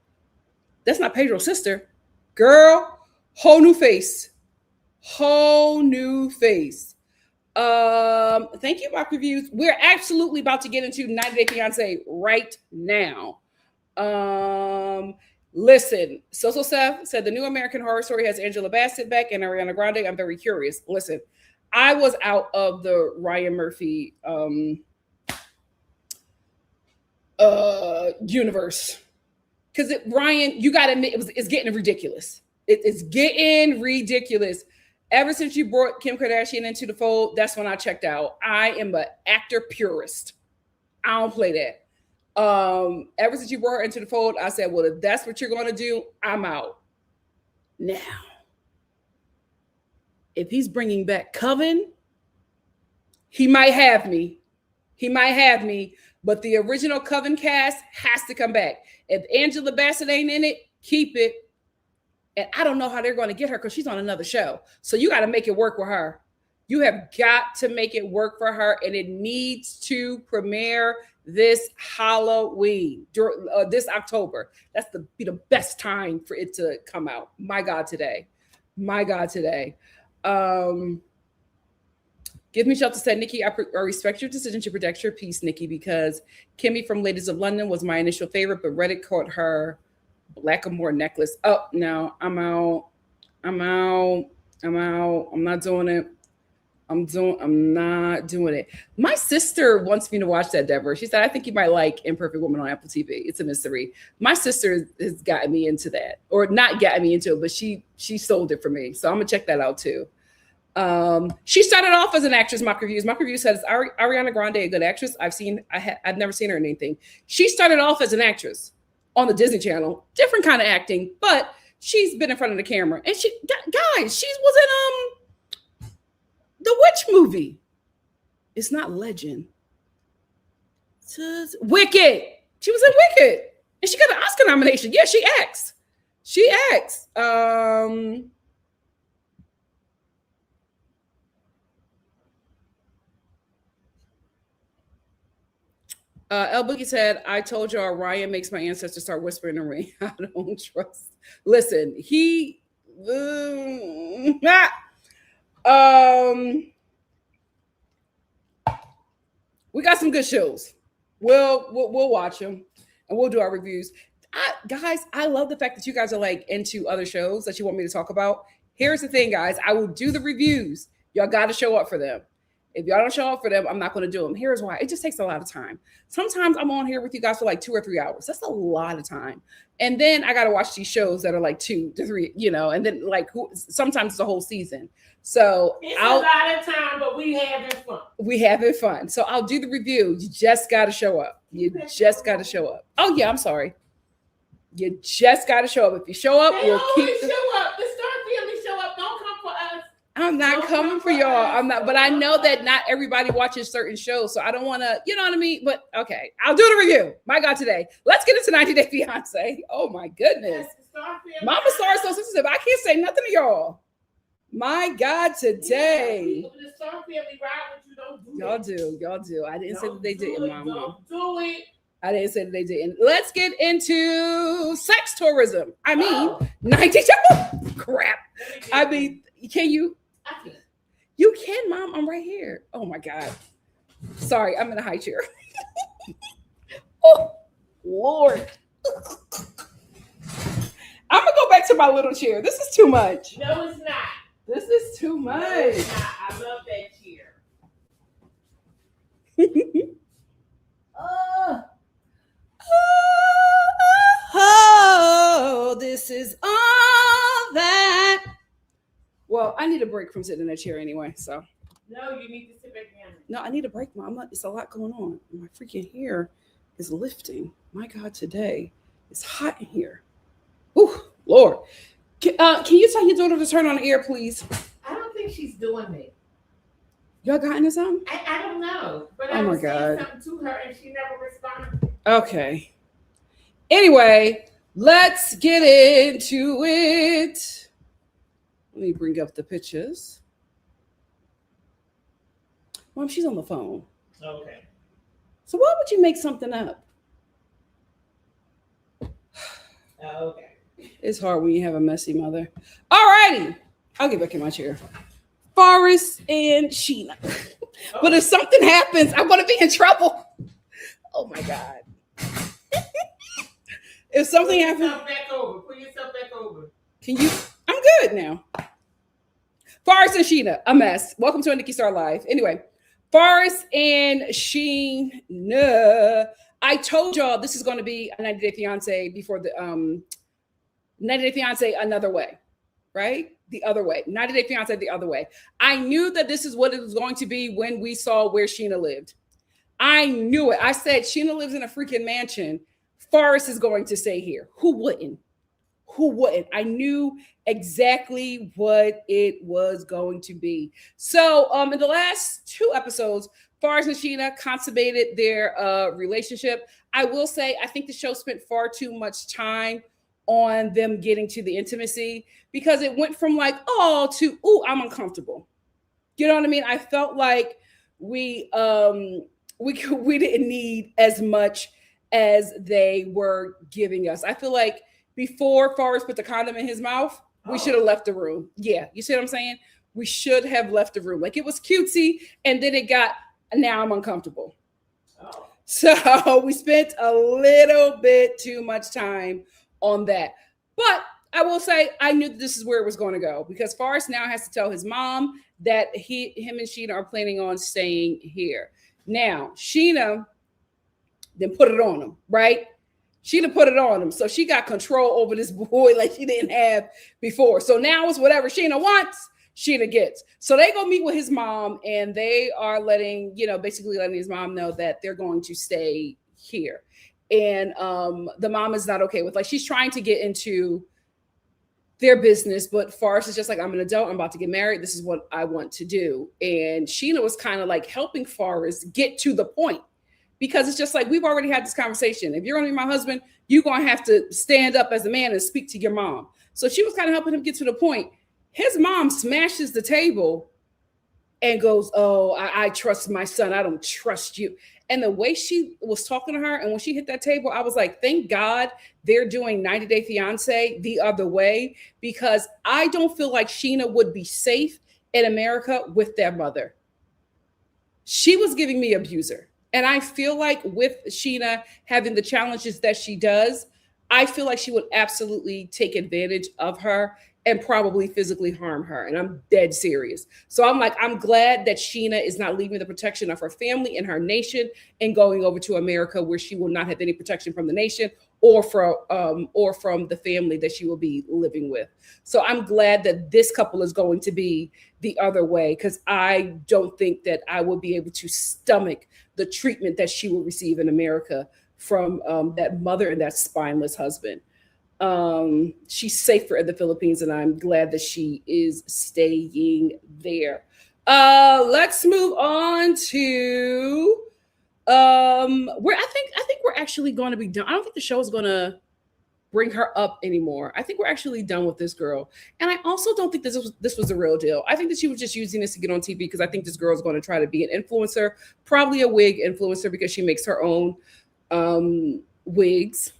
That's not Pedro's sister. Girl, whole new face. Thank you, Rock Reviews. We're absolutely about to get into 90 Day Fiance right now. Listen, Social Seth said the new American Horror Story has Angela Bassett back and Ariana Grande. I'm very curious. Listen, I was out of the Ryan Murphy universe, because Ryan, you got to admit, it's getting ridiculous. It's getting ridiculous. Ever since you brought Kim Kardashian into the fold, that's when I checked out. I am an actor purist. I don't play that. Ever since you brought her into the fold, I said, well, if that's what you're going to do, I'm out. Now, if he's bringing back Coven, he might have me. But the original Coven cast has to come back. If Angela Bassett ain't in it, keep it. And I don't know how they're going to get her because she's on another show. So you got to make it work with her. You have got to make it work for her. And it needs to premiere this Halloween, this October. That's be the best time for it to come out. My God, today. My God, today. Give me shelter said, Nikki, I respect your decision to protect your peace, Nikki, because Kimmy from Ladies of London was my initial favorite, but Reddit caught her Blackamoor necklace. Oh, no, I'm out. I'm out. I'm out. I'm not doing it. I'm not doing it. My sister wants me to watch that, Deborah. She said, I think you might like Imperfect Woman on Apple TV. It's a mystery. My sister has gotten me into that. Or not gotten me into it, but she sold it for me. So I'm gonna check that out too. She started off as an actress. Mock Reviews says Ariana Grande a good actress. I've never seen her in anything. She started off as an actress on the Disney Channel, different kind of acting, but she's been in front of the camera. And she was in the witch movie. It's not Legend. It's Wicked. She was in Wicked, and she got an Oscar nomination. Yeah, she acts. El Boogie said, I told y'all Ryan makes my ancestors start whispering in the ring. I don't trust. Listen, we got some good shows. We'll watch them and we'll do our reviews. Guys, I love the fact that you guys are like into other shows that you want me to talk about. Here's the thing, guys. I will do the reviews. Y'all got to show up for them. If y'all don't show up for them, I'm not going to do them. Here's why. It just takes a lot of time. Sometimes I'm on here with you guys for like 2 or 3 hours. That's a lot of time. And then I got to watch these shows that are like 2 to 3, and then like sometimes it's a whole season. So it's a lot of time, but we having fun. So I'll do the review. You just got to show up. You just got to show up. Oh yeah, I'm sorry. You just got to show up. If you show up, we'll keep show up. The Star family show up. Don't come for us. I'm not coming for y'all. I'm not, but I know that not everybody watches certain shows, so I don't want to, you know what I mean? But okay, I'll do the review. My God, today. Let's get into 90 Day Fiance. Oh my goodness. Mama Star is so sensitive. I can't say nothing to y'all. My God, today. The Star family ride with you. Don't do Y'all do. I didn't say that they didn't, Mama. Don't do it. I didn't say that they didn't. Let's get into sex tourism. 90 Day. Crap. I mean, can you? You can, Mom. I'm right here. Oh my God. Sorry, I'm in a high chair. Oh, Lord. I'm gonna go back to my little chair. This is too much. No, it's not. This is too much. No, it's not. I love that chair. Oh, this is all that. Well, I need a break from sitting in that chair anyway. So. No, you need to sit back down. No, I need a break, Mama. It's a lot going on. My freaking hair is lifting. My God, today it's hot in here. Ooh, Lord. Can you tell your daughter to turn on the air, please? I don't think she's doing it. Y'all got into something? I don't know. But I was saying something to her and she never responded. Okay. Anyway, let's get into it. Let me bring up the pictures. Mom, she's on the phone. Okay. So why would you make something up? Okay. It's hard when you have a messy mother. All righty. I'll get back in my chair. Forrest and Sheena. Oh. But if something happens, I'm going to be in trouble. Oh, my God. If something happens. Put yourself back over. Can you? I'm good now. Forrest and Sheena, a mess. Welcome to a NikkiStar Live. Anyway, Forrest and Sheena. I told y'all this is going to be a 90 Day Fiance before the 90 Day Fiance another way, right? The other way. 90 Day Fiance the other way. I knew that this is what it was going to be when we saw where Sheena lived. I knew it. I said, Sheena lives in a freaking mansion. Forrest is going to stay here. Who wouldn't? Who wouldn't? I knew exactly what it was going to be. So in the last 2 episodes, Forrest and Sheena consummated their relationship. I will say, I think the show spent far too much time on them getting to the intimacy because it went from like, oh, to, oh, I'm uncomfortable. You know what I mean? I felt like we didn't need as much as they were giving us. I feel like before Forrest put the condom in his mouth, we should have left the room. Yeah, you see what I'm saying? We should have left the room. Like it was cutesy, and then it got, now I'm uncomfortable. Oh. So we spent a little bit too much time on that. But I will say I knew that this is where it was going to go, because Forrest now has to tell his mom that him and Sheena are planning on staying here. Now, Sheena then put it on him, right? Sheena put it on him. So she got control over this boy like she didn't have before. So now it's whatever Sheena wants, Sheena gets. So they go meet with his mom, and they are basically letting his mom know that they're going to stay here. And the mom is not okay with, like, she's trying to get into their business, but Forrest is just like, I'm an adult, I'm about to get married, this is what I want to do. And Sheena was kind of like helping Forrest get to the point, because it's just like, we've already had this conversation. If you're going to be my husband, you're going to have to stand up as a man and speak to your mom. So she was kind of helping him get to the point. His mom smashes the table and goes, oh, I trust my son, I don't trust you. And the way she was talking to her, and when she hit that table, I was like, thank God they're doing 90 Day Fiance the other way, because I don't feel like Sheena would be safe in America with their mother. She was giving me abuser. And I feel like with Sheena having the challenges that she does, I feel like she would absolutely take advantage of her and probably physically harm her. And I'm dead serious. So I'm like, I'm glad that Sheena is not leaving the protection of her family and her nation and going over to America, where she will not have any protection from the nation or from the family that she will be living with. So I'm glad that this couple is going to be the other way, because I don't think that I will be able to stomach the treatment that she will receive in America from that mother and that spineless husband. She's safer in the Philippines, and I'm glad that she is staying there. Let's move on to where I think we're actually going to be done. I don't think the show is going to bring her up anymore. I think we're actually done with this girl. And I also don't think this was a real deal. I think that she was just using this to get on TV, because I think this girl is going to try to be an influencer, probably a wig influencer, because she makes her own wigs.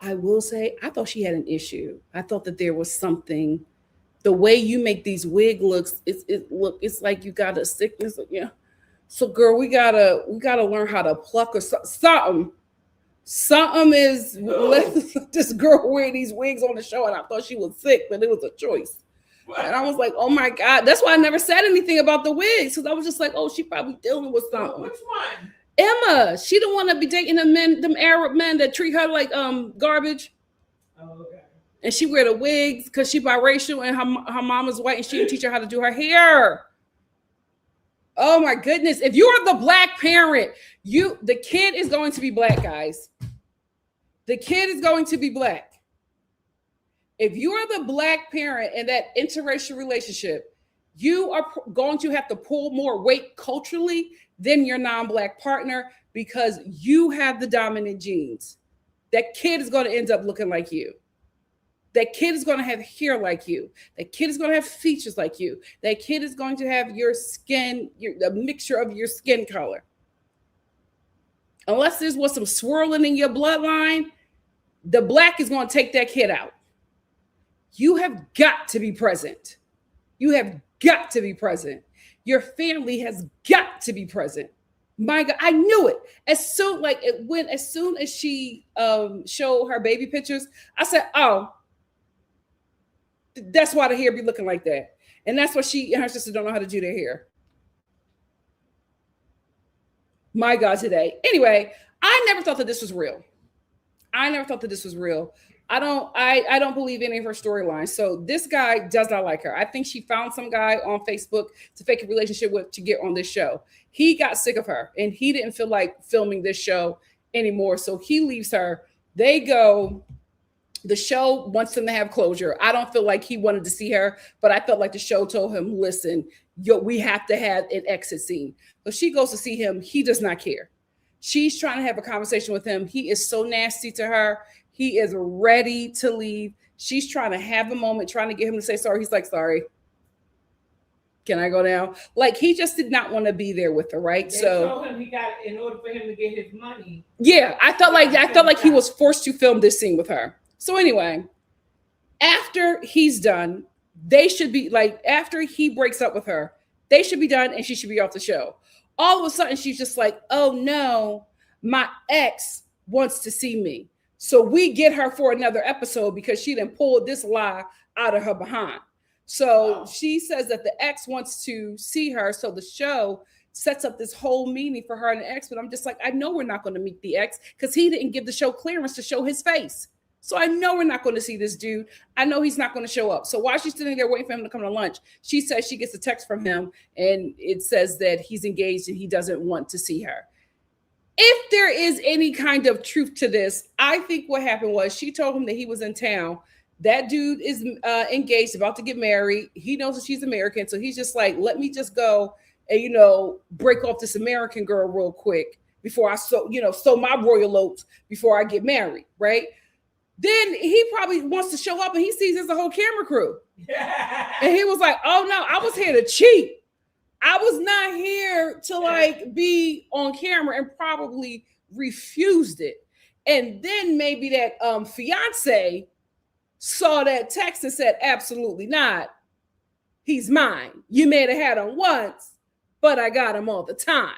I will say, I thought she had an issue. I thought that there was something. The way you make these wig looks, it's like you got a sickness. Yeah. So, girl, we gotta learn how to pluck or something. Something is let this girl wear these wigs on the show, and I thought she was sick, but it was a choice. And I was like, oh my God. That's why I never said anything about the wigs, because I was just like, oh, she probably dealing with something. Which one? Emma, she don't want to be dating them Arab men that treat her like garbage. Oh, okay. And she wear the wigs because she biracial, and her mama's white, and she didn't teach her how to do her hair. Oh my goodness. If you are the black parent, the kid is going to be black, guys. The kid is going to be black. If you are the black parent in that interracial relationship, you are going to have to pull more weight culturally than your non-black partner, because you have the dominant genes. That kid is going to end up looking like you. That kid is going to have hair like you. That kid is going to have features like you. That kid is going to have your skin, a mixture of your skin color. Unless there's some swirling in your bloodline, the black is going to take that kid out. You have got to be present. You have got to be present. Your family has got to be present. My God, I knew it. As soon as she showed her baby pictures, I said, oh, that's why the hair be looking like that. And that's why she and her sister don't know how to do their hair. My God, today. Anyway, I never thought that this was real. I don't believe any of her storylines. So this guy does not like her. I think she found some guy on Facebook to fake a relationship with to get on this show. He got sick of her, and he didn't feel like filming this show anymore. So he leaves her. They go. The show wants him to have closure. I don't feel like he wanted to see her, but I felt like the show told him, listen, we have to have an exit scene. So she goes to see him. He does not care. She's trying to have a conversation with him. He is so nasty to her. He is ready to leave. She's trying to have a moment, trying to get him to say sorry. He's like, sorry. Can I go now? Like, he just did not want to be there with her, right? They told him he got, in order for him to get his money. Yeah, I felt like he was forced to film this scene with her. So anyway, After he's done, they should be like, after he breaks up with her, they should be done and she should be off the show. All of a sudden, she's just like, oh no, my ex wants to see me. So we get her for another episode because she done pulled this lie out of her behind. So she says that the ex wants to see her. So the show sets up this whole meeting for her and the ex. But I'm just like, I know we're not going to meet the ex because he didn't give the show clearance to show his face. So I know we're not going to see this dude. I know he's not going to show up. So while she's sitting there waiting for him to come to lunch, she says she gets a text from him and it says that he's engaged and he doesn't want to see her. If there is any kind of truth to this, I think what happened was she told him that he was in town. That dude is engaged, about to get married. He knows that she's American. So he's just like, let me just go and, break off this American girl real quick before I sow my royal oats before I get married, right? Then he probably wants to show up and he sees there's a whole camera crew. And he was like, oh no, I was here to cheat. I was not here to be on camera, and probably refused it. And then maybe that fiance saw that text and said, absolutely not. He's mine. You may have had him once, but I got him all the time.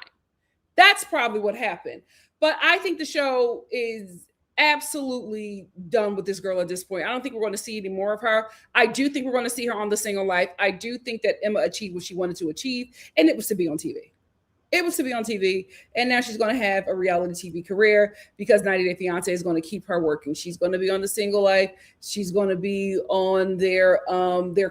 That's probably what happened. But I think the show is absolutely done with this girl at this point. I don't think we're going to see any more of her. I do think we're going to see her on The Single Life. I do think that Emma achieved what she wanted to achieve, and it was to be on TV. It was to be on TV, and now she's going to have a reality TV career because 90 Day Fiance is going to keep her working. She's going to be on The Single Life. She's going to be on their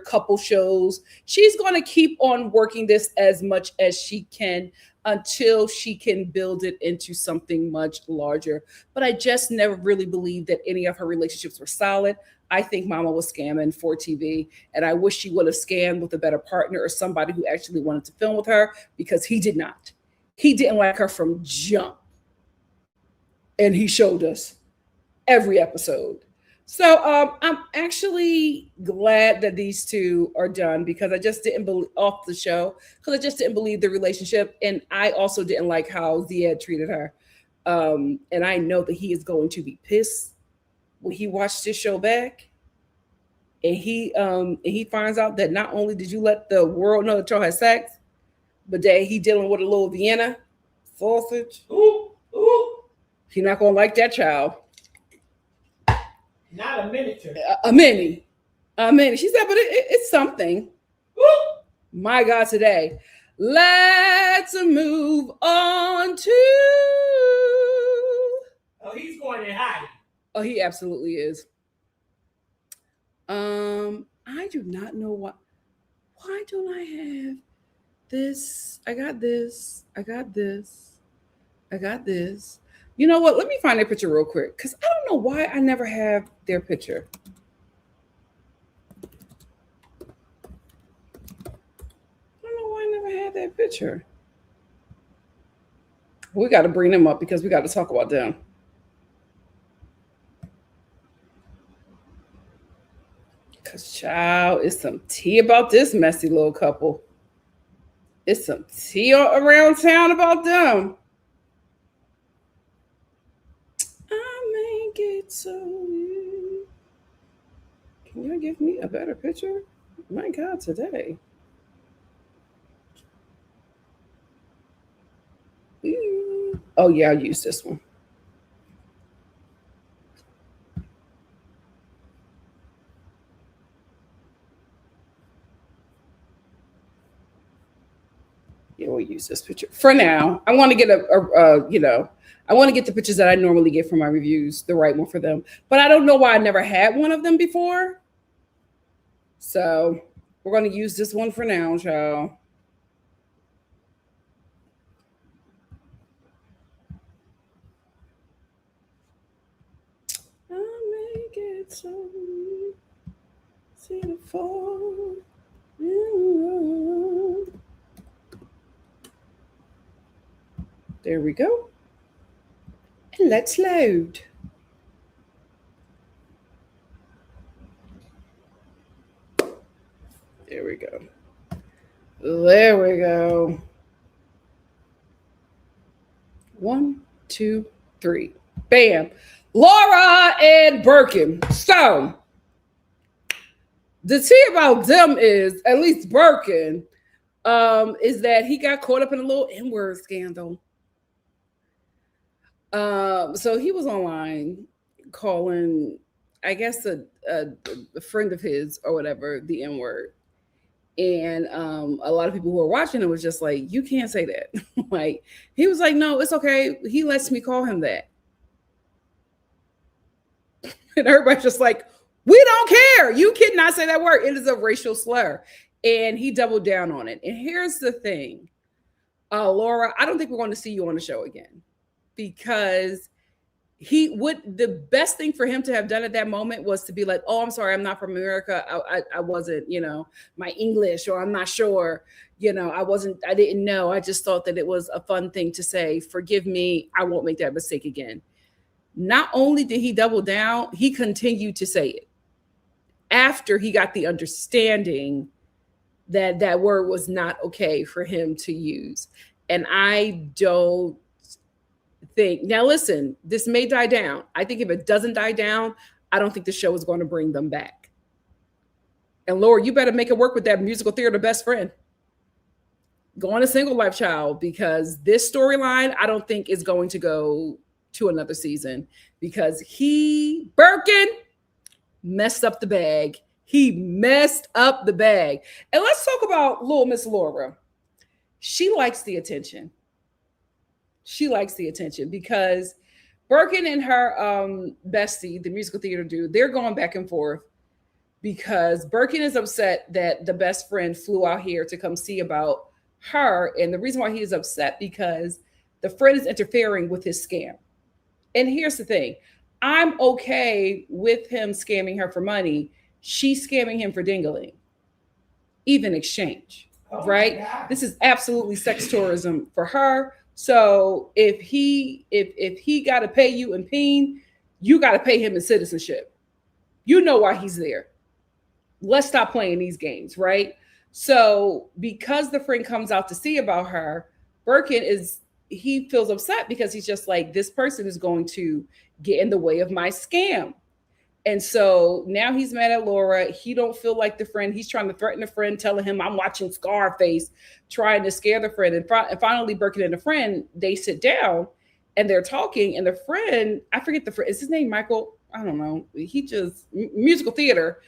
couple shows. She's going to keep on working this as much as she can until she can build it into something much larger. But I just never really believed that any of her relationships were solid. I think Mama was scamming for TV, and I wish she would have scammed with a better partner or somebody who actually wanted to film with her, because he did not. He didn't like her from jump. And he showed us every episode. So I'm actually glad that these two are done, because I just didn't believe off the show, because I just didn't believe the relationship. And I also didn't like how Ziad treated her. And I know that he is going to be pissed when he watched this show back. And he finds out that not only did you let the world know that y'all had sex, but that he dealing with a little Vienna sausage. Ooh. He's not going to like that child. Not a miniature. A mini. She said, but it's something. Ooh. My God, today. Let's move on to. Oh, he's going in high. Oh, he absolutely is. I do not know why. Why don't I have this? I got this. You know what? Let me find their picture real quick, because I don't know why I never have their picture. I don't know why I never had that picture. We got to bring them up because we got to talk about them. Because, child, it's some tea about this messy little couple. It's some tea around town about them. I make it so. Can you give me a better picture? My God, today. Oh, yeah, I'll use this one. Yeah, we'll use this picture for now. I want to get I want to get the pictures that I normally get for my reviews, the right one for them. But I don't know why I never had one of them before. So we're going to use this one for now, child. I make it so see the fall. There we go. And let's load. There we go. There we go. 1, 2, 3. Bam. Laura and Birkin. So The tea about them is, at least Birkin, is that he got caught up in a little N-word scandal. So he was online calling, I guess, a friend of his or whatever, the N-word. And a lot of people who were watching it was just like, you can't say that. Like, he was like, no, it's okay. He lets me call him that. And everybody's just like, we don't care. You cannot say that word. It is a racial slur. And he doubled down on it. And here's the thing. Laura, I don't think we're going to see you on the show again, because the best thing for him to have done at that moment was to be like, oh, I'm sorry, I'm not from America. I wasn't, my English, or I'm not sure, I didn't know. I just thought that it was a fun thing to say. Forgive me. I won't make that mistake again. Not only did he double down, he continued to say it after he got the understanding that that word was not okay for him to use. And I don't think, now listen, this may die down. I think if it doesn't die down, I don't think the show is going to bring them back. And Laura, you better make it work with that musical theater best friend. Go on a single life, child, because this storyline, I don't think is going to go to another season, because Birkin, messed up the bag. He messed up the bag. And let's talk about little Miss Laura. She likes the attention. She likes the attention because Birkin and her bestie, the musical theater dude, they're going back and forth because Birkin is upset that the best friend flew out here to come see about her. And the reason why he is upset, because the friend is interfering with his scam. And here's the thing. I'm okay with him scamming her for money. She's scamming him for dingling. Even exchange, right? This is absolutely sex tourism for her. So if he got to pay you in peen, you got to pay him in citizenship. You know why he's there. Let's stop playing these games, right? So because the friend comes out to see about her, Birkin he feels upset because he's just like, this person is going to get in the way of my scam. And so now he's mad at Laura. He don't feel like the friend. He's trying to threaten the friend, telling him, I'm watching Scarface, trying to scare the friend. And finally, Birkin and the friend, they sit down and they're talking. And the friend, I forget the friend, is his name Michael? I don't know. He just, musical theater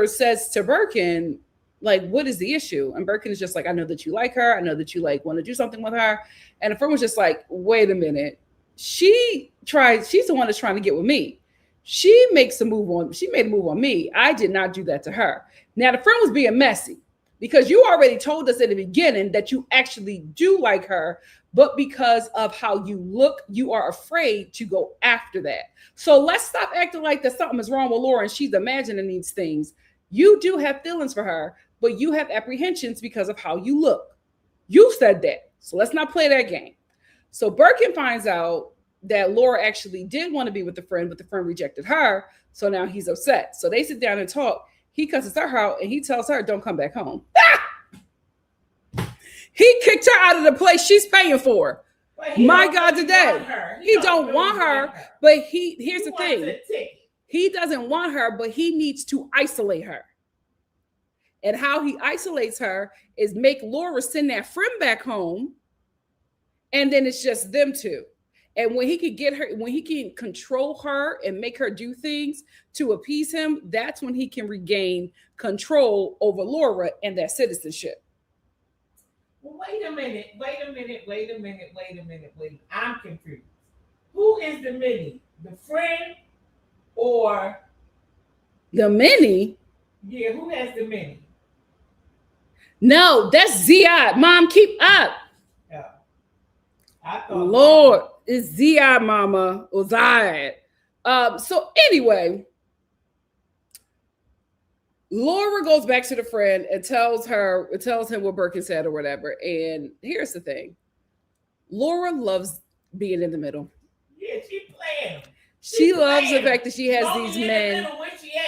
says to Birkin, like, what is the issue? And Birkin is just like, I know that you like her. I know that you like want to do something with her. And the friend was just like, wait a minute. She's the one that's trying to get with me. She made a move on me. I did not do that to her. Now the friend was being messy because you already told us at the beginning that you actually do like her, but because of how you look, you are afraid to go after that. So let's stop acting like that something is wrong with Laura and she's imagining these things. You do have feelings for her, but you have apprehensions because of how you look. You said that. So let's not play that game. So Birkin finds out that Laura actually did want to be with the friend, but the friend rejected her. So now he's upset. So they sit down and talk. He cusses her out and he tells her, don't come back home. He kicked her out of the place she's paying for. My God, today. He don't want her, but here's the thing. He doesn't want her, but he needs to isolate her. And how he isolates her is make Laura send that friend back home. And then it's just them two. And when he can get her, when he can control her and make her do things to appease him, that's when he can regain control over Laura and that citizenship. Well, wait a minute. I'm confused. Who is the mini? The friend or the mini? Yeah, who has the mini? No, that's Ziad. Mom, keep up. Yeah. Lord, it's Ziad, mama, or Ziad. So anyway, Laura goes back to the friend and tells him what Birkin said or whatever. And here's the thing. Laura loves being in the middle. Yeah, she playing. She loves the fact that she has these men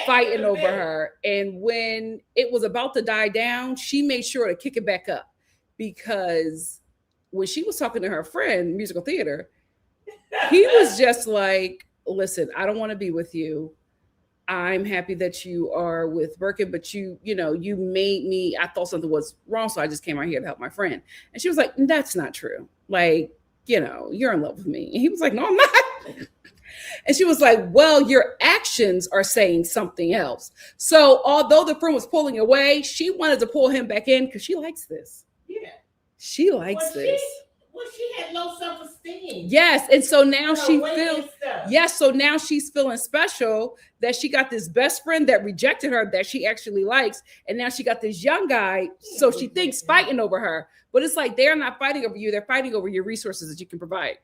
fighting over her. And when it was about to die down, she made sure to kick it back up. Because when she was talking to her friend, musical theater, he was just like, listen, I don't want to be with you. I'm happy that you are with Birkin, but you made me, I thought something was wrong. So I just came out here to help my friend. And she was like, that's not true. Like, you're in love with me. And he was like, no, I'm not. And she was like, well, your actions are saying something else. So although the friend was pulling away, she wanted to pull him back in because she likes this. Yeah. She likes this. She had low self-esteem. Yes. And so now she feels, yes. So now she's feeling special that she got this best friend that rejected her that she actually likes. And now she got this young guy. So she thinks fighting over her. But it's like, they're not fighting over you. They're fighting over your resources that you can provide.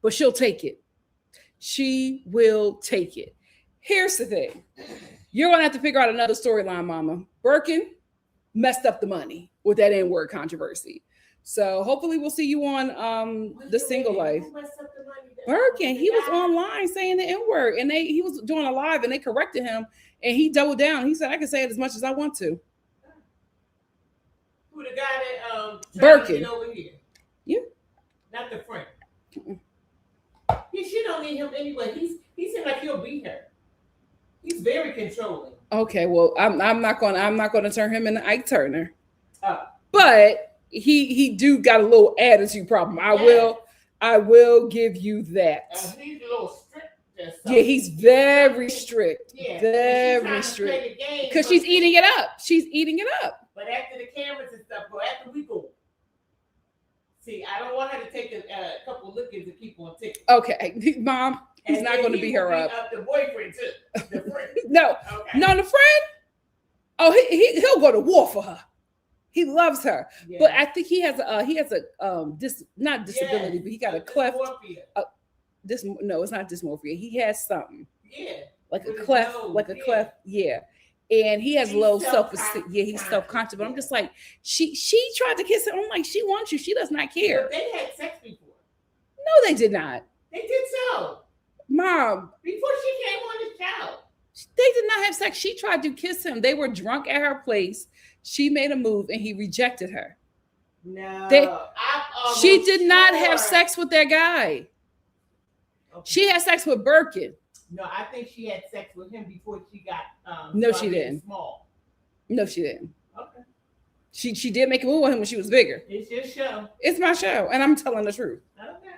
But she'll take it. She will take it. Here's the thing. You're going to have to figure out another storyline, mama. Birkin messed up the money with that N-word controversy. So hopefully we'll see you on The Single Life. Birkin, he was online saying the N-word, and he was doing a live, and they corrected him, and he doubled down. He said, I can say it as much as I want to. Who, the guy that Birkin over here? Yeah. Not the friend. She don't need him anyway. He seems like he'll beat her. He's very controlling. Okay, well, I'm not gonna turn him into Ike Turner. Oh. But he do got a little attitude problem. I will give you that. He's a little strict. Yeah, he's very strict. Yeah, very strict. Because she's eating it up. She's eating it up. But after the cameras and stuff, after we go. See, I don't want her to take a couple look-ins and keep on ticking. Okay, Mom, he's not going to beat her up. The boyfriend too. The friend. No, okay. No, the friend. Oh, he'll go to war for her. He loves her, yeah. But I think he has a not disability, but he got a cleft. No, it's not dysmorphia. He has something. Yeah. Like a cleft, cleft. Yeah. And he has low self-esteem. Yeah, he's self-conscious. But I'm just like, she tried to kiss him. I'm like, she wants you. She does not care. But they had sex before. No, they did not. They did so. Mom. Before she came on the show. They did not have sex. She tried to kiss him. They were drunk at her place. She made a move and he rejected her. No. She did not have sex with that guy. Okay. She had sex with Birkin. No, I think she had sex with him before she got no, she didn't. Small. No, she didn't. Okay. She did make a move with him when she was bigger. It's your show. It's my show, and I'm telling the truth. Okay.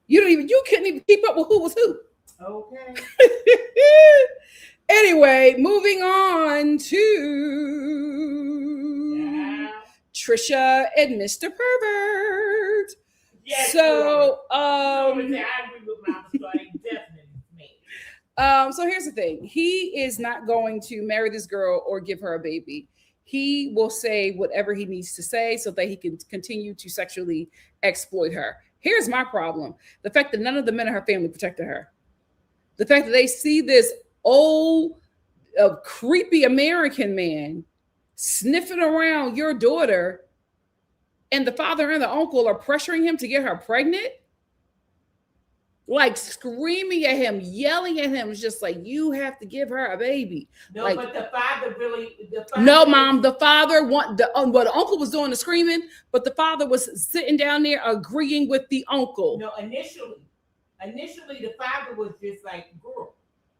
You couldn't even keep up with who was who. Okay. Anyway, moving on to Trisha and Mr. Pervert. Yes, so I agree with Mama, so I definitely. So here's the thing. He is not going to marry this girl or give her a baby. He will say whatever he needs to say so that he can continue to sexually exploit her. Here's my problem. The fact that none of the men in her family protected her. The fact that they see this old, creepy American man sniffing around your daughter and the father and the uncle are pressuring him to get her pregnant. Like screaming at him, yelling at him. It's just like, you have to give her a baby. No, like, but the father no, Mom. The father the uncle was doing the screaming, but the father was sitting down there agreeing with the uncle. No, initially the father was just like, girl,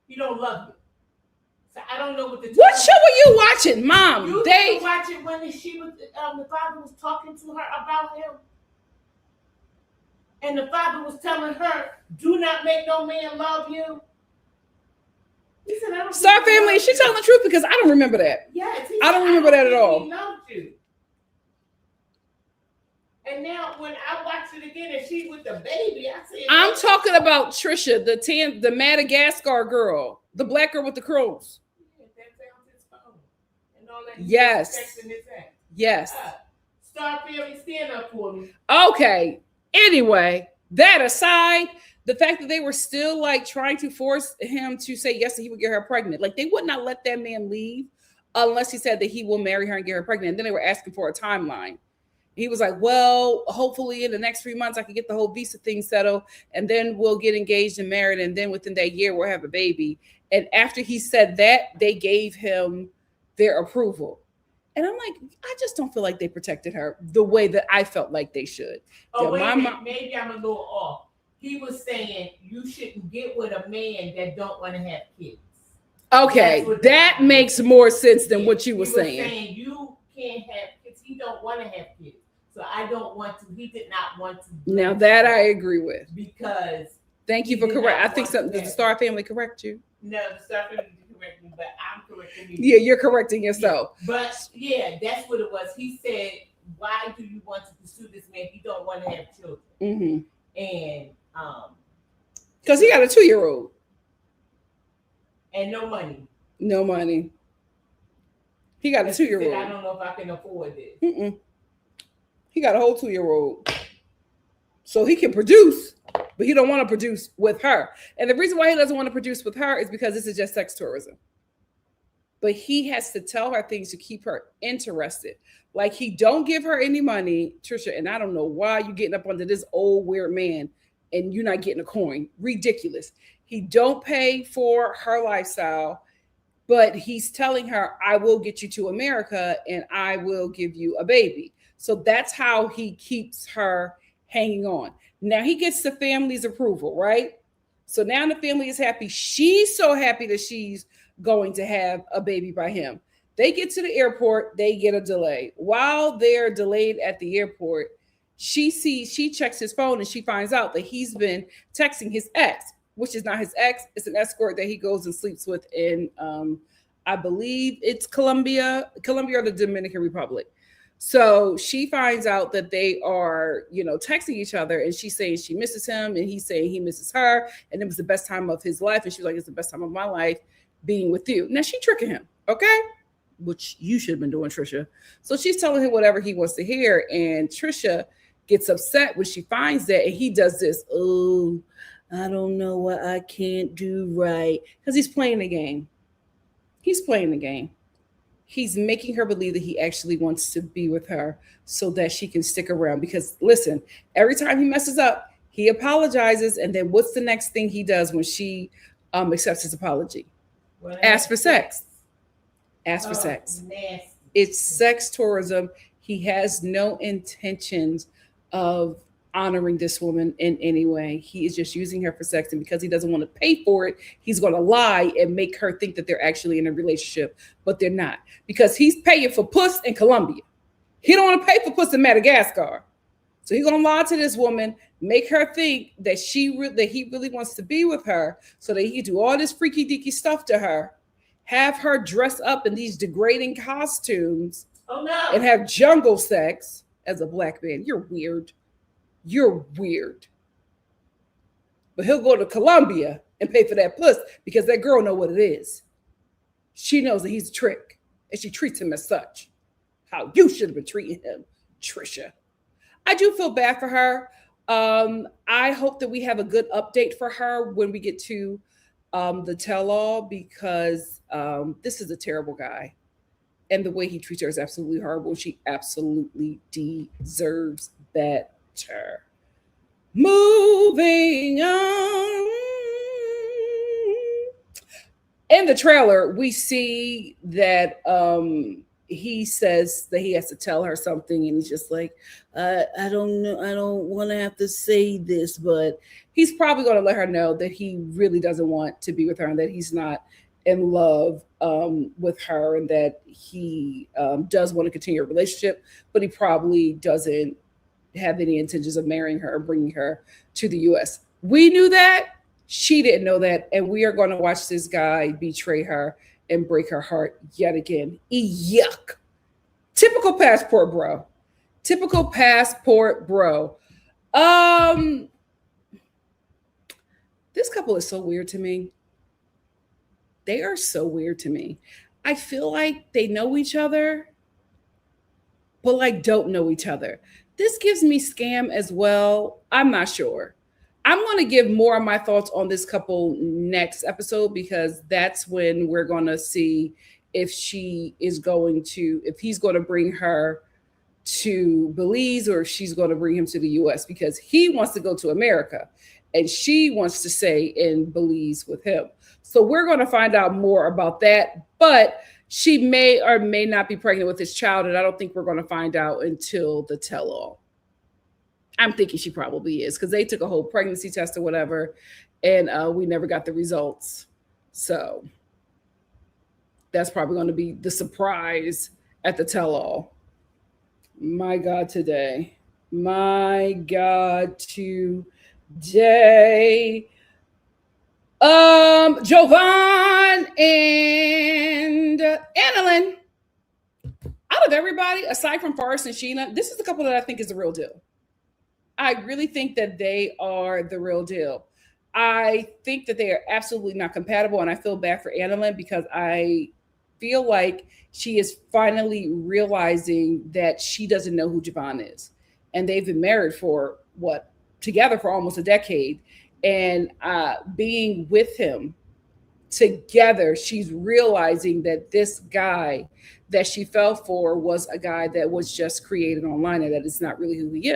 he don't love you. So I don't know what the. What show were you watching, Mom? You were watching when the father was talking to her about him. And the father was telling her, do not make no man love you. He said, Star Family, is she telling the truth? Because I don't remember that. Yes. I don't remember that at all. He loved you. And now when I watched it again and she with the baby, I said, I'm talking about Trisha, the Madagascar girl, the black girl with the curls. Yeah, that found his phone. And all that. Yes. Yes. Star Family, stand up for me. Okay. Anyway, that aside, the fact that they were still like trying to force him to say yes, that he would get her pregnant. Like they would not let that man leave unless he said that he will marry her and get her pregnant. And then they were asking for a timeline. He was like, well, hopefully in the next 3 months, I can get the whole visa thing settled and then we'll get engaged and married. And then within that year, we'll have a baby. And after he said that, they gave him their approval. And I'm like, I just don't feel like they protected her the way that I felt like they should. Oh, wait a minute. Maybe I'm a little off. He was saying you shouldn't get with a man that don't want to have kids. Okay, that makes more sense than what you were saying. You can't have kids. He don't want to have kids. So I don't want to. He did not want to. Now that I agree with. Because. Thank you for correct. I think something. Did the Star family correct you? No, the Star family didn't correct me, but I'm correcting you. Yeah, you're correcting yourself. Yeah. But yeah, that's what it was. He said, "Why do you want to pursue this man? You don't want to have children." Mm-hmm. And because he got a 2-year-old. And no money. No money. He got a 2-year-old. I don't know if I can afford this. Mm-mm. He got a whole 2-year-old. So he can produce, but he don't want to produce with her. And the reason why he doesn't want to produce with her is because this is just sex tourism. But he has to tell her things to keep her interested. Like he don't give her any money, Trisha, and I don't know why you're getting up under this old weird man and you're not getting a coin. Ridiculous. He don't pay for her lifestyle, but he's telling her, I will get you to America and I will give you a baby. So that's how he keeps her hanging on. Now he gets the family's approval, right? So now the family is happy. She's so happy that she's going to have a baby by him. They get to the airport, they get a delay. While they're delayed at the airport, she checks his phone and she finds out that he's been texting his ex, which is not his ex. It's an escort that he goes and sleeps with in, I believe it's Colombia or the Dominican Republic. So she finds out that they are, texting each other, and she's saying she misses him and he's saying he misses her. And it was the best time of his life. And she's like, it's the best time of my life being with you. Now she tricking him. Okay. Which you should have been doing, Trisha. So she's telling him whatever he wants to hear. And Trisha gets upset when she finds that. And he does this, oh, I don't know what I can't do right. Because he's playing the game. He's playing the game. He's making her believe that he actually wants to be with her so that she can stick around. Because listen, every time he messes up, he apologizes. And then what's the next thing he does when she accepts his apology? Ask for sex. Ask for sex. Nasty. It's sex tourism. He has no intentions of honoring this woman in any way. He is just using her for sex. And because he doesn't want to pay for it, he's going to lie and make her think that they're actually in a relationship, but they're not. Because he's paying for puss in Colombia. He don't want to pay for puss in Madagascar. So he's going to lie to this woman, make her think that that he really wants to be with her so that he can do all this freaky deaky stuff to her, have her dress up in these degrading costumes, and have jungle sex as a black man. You're weird. You're weird. But he'll go to Colombia and pay for that puss because that girl know what it is. She knows that he's a trick and she treats him as such. How you should have been treating him, Trisha. I do feel bad for her. I hope that we have a good update for her when we get to the tell-all, because this is a terrible guy. And the way he treats her is absolutely horrible. She absolutely deserves better. Moving on. In the trailer, we see that he says that he has to tell her something, and he's just like, I don't know, I don't want to have to say this, but he's probably going to let her know that he really doesn't want to be with her and that he's not in love with her, and that he does want to continue a relationship, but he probably doesn't have any intentions of marrying her or bringing her to the U.S. We knew that. She didn't know that. And we are going to watch this guy betray her and break her heart yet again. Yuck. Typical passport bro. Typical passport bro. This couple is so weird to me. They are so weird to me. I feel like they know each other, but like don't know each other. This gives me scam as well. I'm not sure. I'm going to give more of my thoughts on this couple next episode, because that's when we're going to see if he's going to bring her to Belize or if she's going to bring him to the US, because he wants to go to America and she wants to stay in Belize with him. So we're going to find out more about that, but she may or may not be pregnant with his child, and I don't think we're going to find out until the tell-all. I'm thinking she probably is, because they took a whole pregnancy test or whatever, and we never got the results. So That's probably going to be the surprise at the tell-all. My God, today. My God, today. Jovan and Annalyn. Out of everybody, aside from Forrest and Sheena, this is the couple that I think is the real deal. I really think that they are the real deal. I think that they are absolutely not compatible, and I feel bad for Annalyn because I feel like she is finally realizing that she doesn't know who Jovan is. And they've been married for together for almost a decade. And being with him together, she's realizing that this guy that she fell for was a guy that was just created online, and that it's not really who he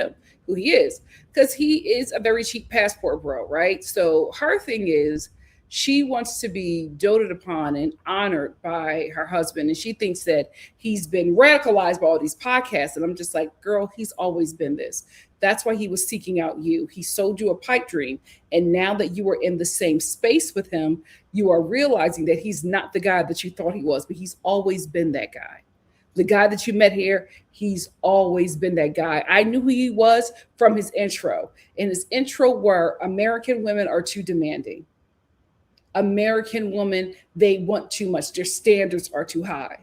is, because he is a very cheap passport bro, right? So her thing is she wants to be doted upon and honored by her husband, and she thinks that he's been radicalized by all these podcasts. And I'm just like, girl, he's always been this. That's why he was seeking out you. He sold you a pipe dream. And now that you are in the same space with him, you are realizing that he's not the guy that you thought he was, but he's always been that guy. The guy that you met here, he's always been that guy. I knew who he was from his intro. And his intro were American women are too demanding. American women, they want too much. Their standards are too high.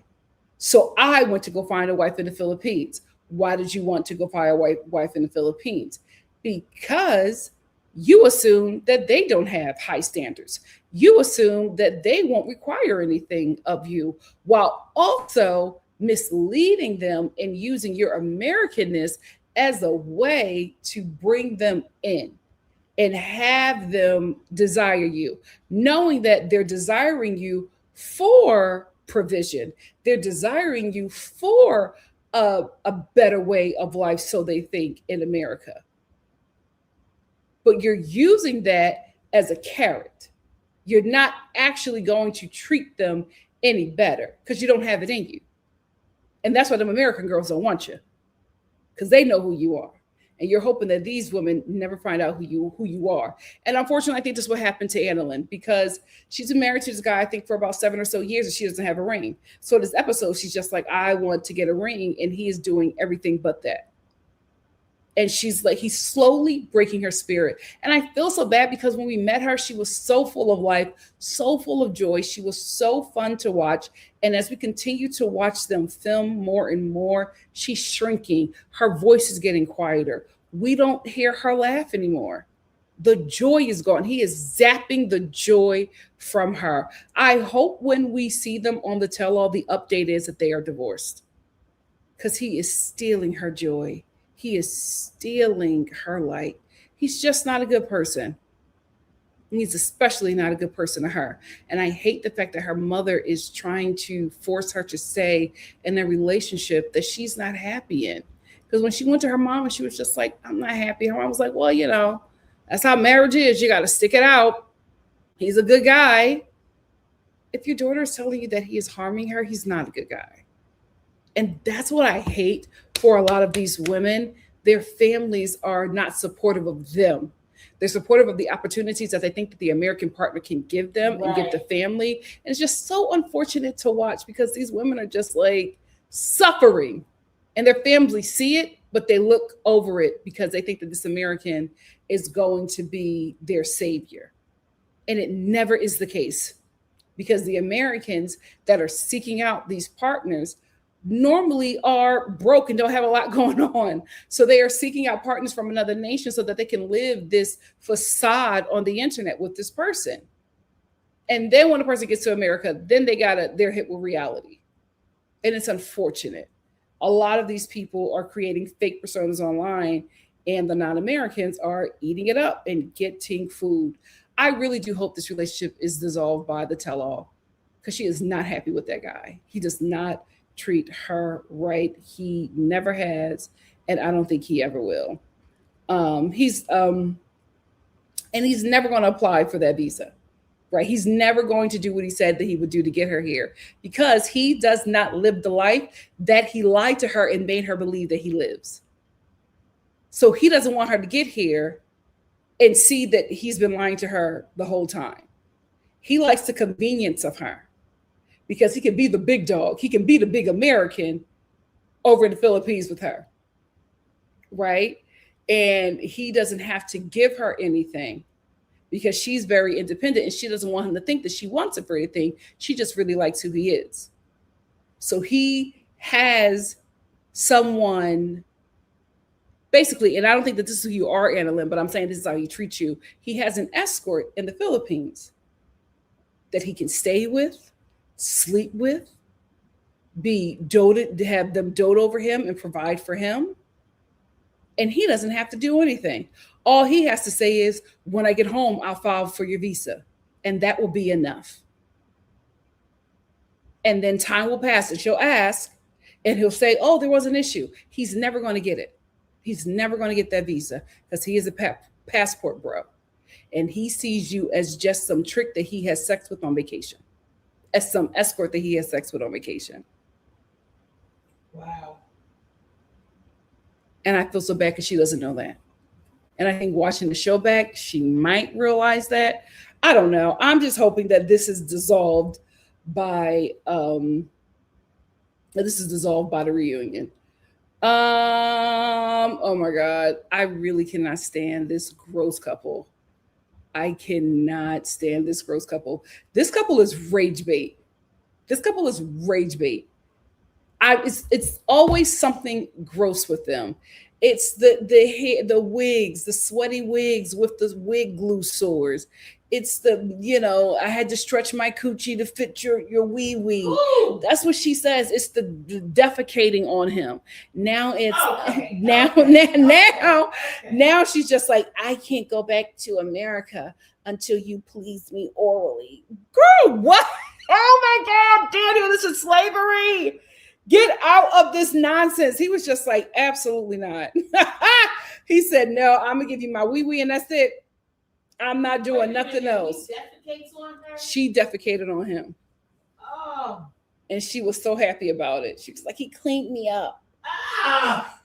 So I went to go find a wife in the Philippines. Why did you want to go find a wife in the Philippines? Because you assume that they don't have high standards. You assume that they won't require anything of you, while also misleading them and using your Americanness as a way to bring them in and have them desire you, knowing that they're desiring you for provision. They're desiring you for a better way of life, so they think, in America. But you're using that as a carrot. You're not actually going to treat them any better because you don't have it in you. And that's why them American girls don't want you, because they know who you are. And you're hoping that these women never find out who you are. And unfortunately, I think this is what happened to Annalyn, because she's been married to this guy, I think, for about 7 or so years, and she doesn't have a ring. So this episode, she's just like, I want to get a ring, and he is doing everything but that. And she's like, he's slowly breaking her spirit. And I feel so bad because when we met her, she was so full of life, so full of joy. She was so fun to watch. And as we continue to watch them film more and more, she's shrinking. Her voice is getting quieter. We don't hear her laugh anymore. The joy is gone. He is zapping the joy from her. I hope when we see them on the tell-all, the update is that they are divorced, because he is stealing her joy. He is stealing her light. He's just not a good person. He's especially not a good person to her. And I hate the fact that her mother is trying to force her to stay in a relationship that she's not happy in. Because when she went to her mom and she was just like, I'm not happy. Her mom was like, well, you know, that's how marriage is. You got to stick it out. He's a good guy. If your daughter is telling you that he is harming her, he's not a good guy. And that's what I hate for a lot of these women. Their families are not supportive of them. They're supportive of the opportunities that they think that the American partner can give them and give the family. And it's just so unfortunate to watch, because these women are just like suffering, and their families see it, but they look over it because they think that this American is going to be their savior. And it never is the case, because the Americans that are seeking out these partners normally are broke and don't have a lot going on. So they are seeking out partners from another nation so that they can live this facade on the internet with this person. And then when a person gets to America, then they're hit with reality. And it's unfortunate. A lot of these people are creating fake personas online, and the non-Americans are eating it up and getting food. I really do hope this relationship is dissolved by the tell-all, because she is not happy with that guy. He does not treat her right. He never has, and I don't think he ever will. He's never going to apply for that visa, right? He's never going to do what he said that he would do to get her here, because he does not live the life that he lied to her and made her believe that he lives. So he doesn't want her to get here and see that he's been lying to her the whole time. He likes the convenience of her. because he can be the big dog. He can be the big American over in the Philippines with her. Right? And he doesn't have to give her anything because she's very independent and she doesn't want him to think that she wants him for anything. She just really likes who he is. So he has someone basically, and I don't think that this is who you are, Annalyn, but I'm saying this is how he treats you. He has an escort in the Philippines that he can stay with, sleep with, be doted, have them dote over him and provide for him. And he doesn't have to do anything. All he has to say is, when I get home, I'll file for your visa. And that will be enough. And then time will pass and she'll ask and he'll say, oh, there was an issue. He's never going to get it. He's never going to get that visa because he is a passport bro. And he sees you as just some trick that he has sex with on vacation, as some escort that he has sex with on vacation. Wow. And I feel so bad because she doesn't know that. And I think watching the show back, she might realize that. I don't know. I'm just hoping that this is dissolved by the reunion. Oh my God. I really cannot stand this gross couple. I cannot stand this gross couple. This couple is rage bait. It's always something gross with them. It's the wigs, the sweaty wigs with the wig glue sores. It's I had to stretch my coochie to fit your wee wee. Ooh. That's what she says. It's the defecating on him. Now it's now she's just like, I can't go back to America until you please me orally. Girl, what? Oh my God, Daniel, this is slavery. Get out of this nonsense. He was just like, absolutely not. He said, no, I'm gonna give you my wee-wee and that's it. I'm not doing nothing else. He defecates on her? She defecated on him. Oh. And she was so happy about it. She was like, he cleaned me up. Ah.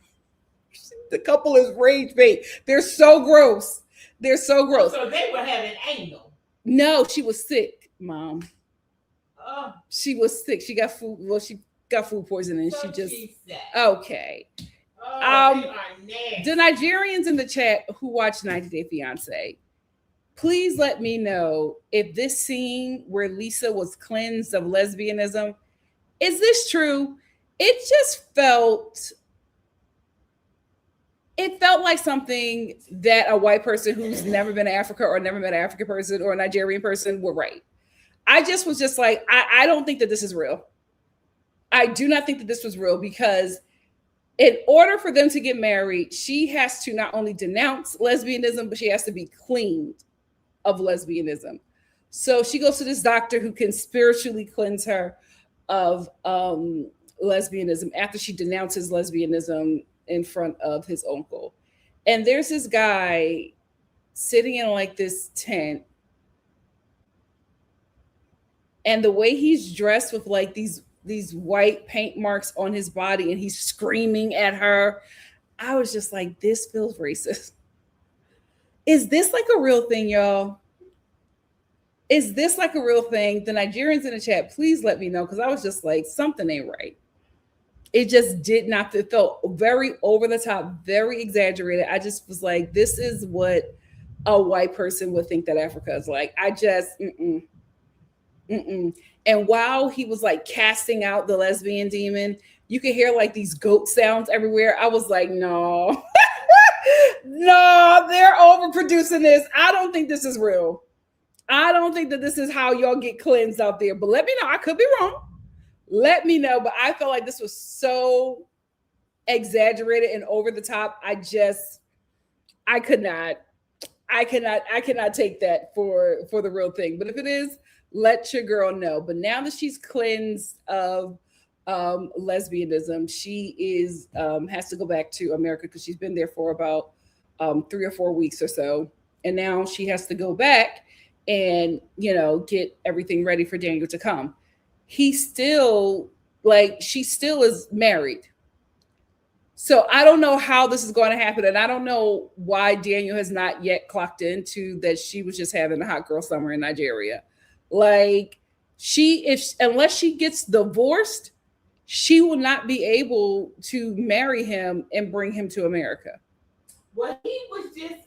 The couple is rage bait. They're so gross. So they were having anal. No, she was sick, Mom. Oh. She was sick. She got food. Well, she got food poisoning. So she just said. okay. Oh, they are nasty. The Nigerians in the chat who watch 90 Day Fiance, please let me know if this scene where Lisa was cleansed of lesbianism, is this true? It just felt like something that a white person who's never been to Africa or never met an African person or a Nigerian person would write. I just was just like, I don't think that this is real. I do not think that this was real because in order for them to get married, she has to not only denounce lesbianism, but she has to be cleaned of lesbianism. So she goes to this doctor who can spiritually cleanse her of lesbianism after she denounces lesbianism in front of his uncle. And there's this guy sitting in like this tent. And the way he's dressed with like these white paint marks on his body and he's screaming at her, I was just like, this feels racist. Is this like a real thing, y'all? Is this like a real thing? The Nigerians in the chat, please let me know, because I was just like, something ain't right. It just did not, it felt very over the top, very exaggerated. I just was like, this is what a white person would think that Africa is like. I just, And while he was like casting out the lesbian demon, you could hear like these goat sounds everywhere. I was like, no, no, they're overproducing this. I don't think this is real. I don't think that this is how y'all get cleansed out there. But let me know. I could be wrong. Let me know. But I felt like this was so exaggerated and over the top. I cannot take that for the real thing. But if it is, let your girl know. But now that she's cleansed of lesbianism, she is has to go back to America because she's been there for about 3 or 4 weeks or so. And now she has to go back and, get everything ready for Daniel to come. She still is married. So I don't know how this is going to happen. And I don't know why Daniel has not yet clocked into that she was just having a hot girl summer in Nigeria. Like, unless she gets divorced, she will not be able to marry him and bring him to America. Well, he was just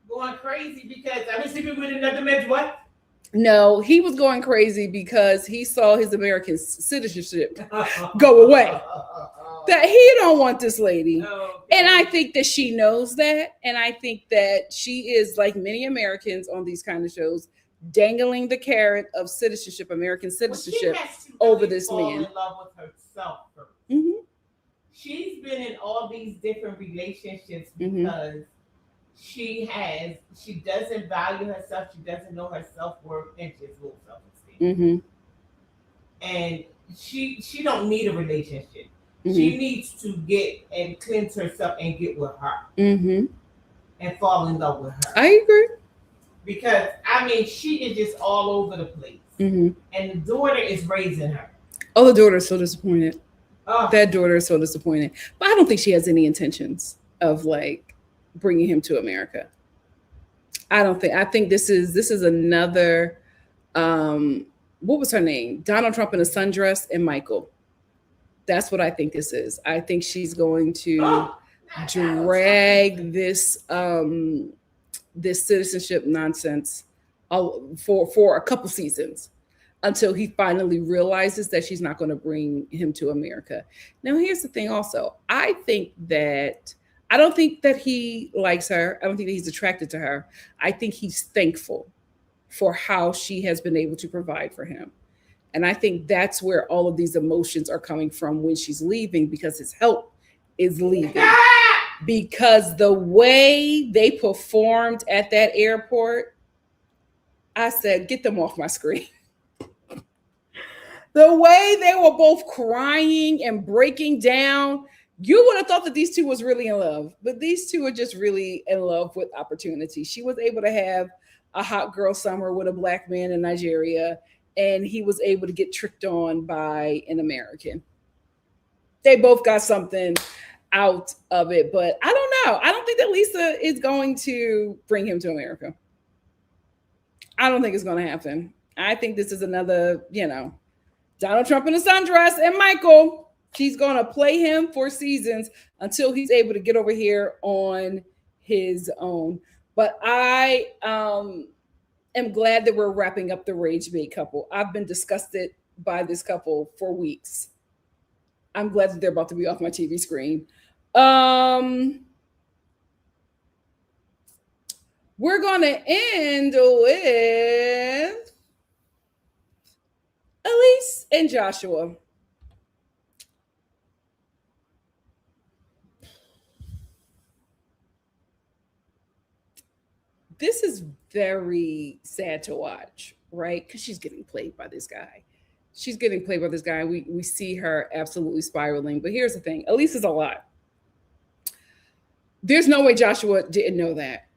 going crazy because I was sleeping with another man's wife. No, he was going crazy because he saw his American citizenship go away. That he don't want this lady. Okay. And I think that she knows that. And I think that she is, like many Americans on these kind of shows, dangling the carrot of citizenship, American citizenship, over this man. In love with herself first. Mm-hmm. She's been in all these different relationships because she doesn't value herself, she doesn't know her self-worth, and just low self-esteem. And she don't need a relationship. She needs to get and cleanse herself and get with her and fall in love with her. I agree. Because I mean, she is just all over the place, and the daughter is raising her. Oh, the daughter is so disappointed. Oh. That daughter is so disappointed. But I don't think she has any intentions of like bringing him to America. I think this is another what was her name? Donald Trump in a sundress and Michael. That's what I think this is. I think she's going to drag this this citizenship nonsense for a couple seasons until he finally realizes that she's not going to bring him to America. Now, here's the thing also. I don't think that he likes her. I don't think that he's attracted to her. I think he's thankful for how she has been able to provide for him. And I think that's where all of these emotions are coming from when she's leaving, because his help is leaving. Because the way they performed at that airport, I said, get them off my screen. The way they were both crying and breaking down, you would have thought that these two was really in love, but these two are just really in love with opportunity. She was able to have a hot girl summer with a black man in Nigeria, and he was able to get tricked on by an American. They both got something out of it, but I don't know. I don't think that Lisa is going to bring him to America. I don't think it's going to happen. I think this is another, Donald Trump in a sundress and Michael. She's going to play him for seasons until he's able to get over here on his own. But I am glad that we're wrapping up the rage bait couple. I've been disgusted by this couple for weeks. I'm glad that they're about to be off my TV screen. We're going to end with Elise and Joshua. This is very sad to watch, right? Because she's getting played by this guy. We see her absolutely spiraling. But here's the thing. Elise is a lot. There's no way Joshua didn't know that,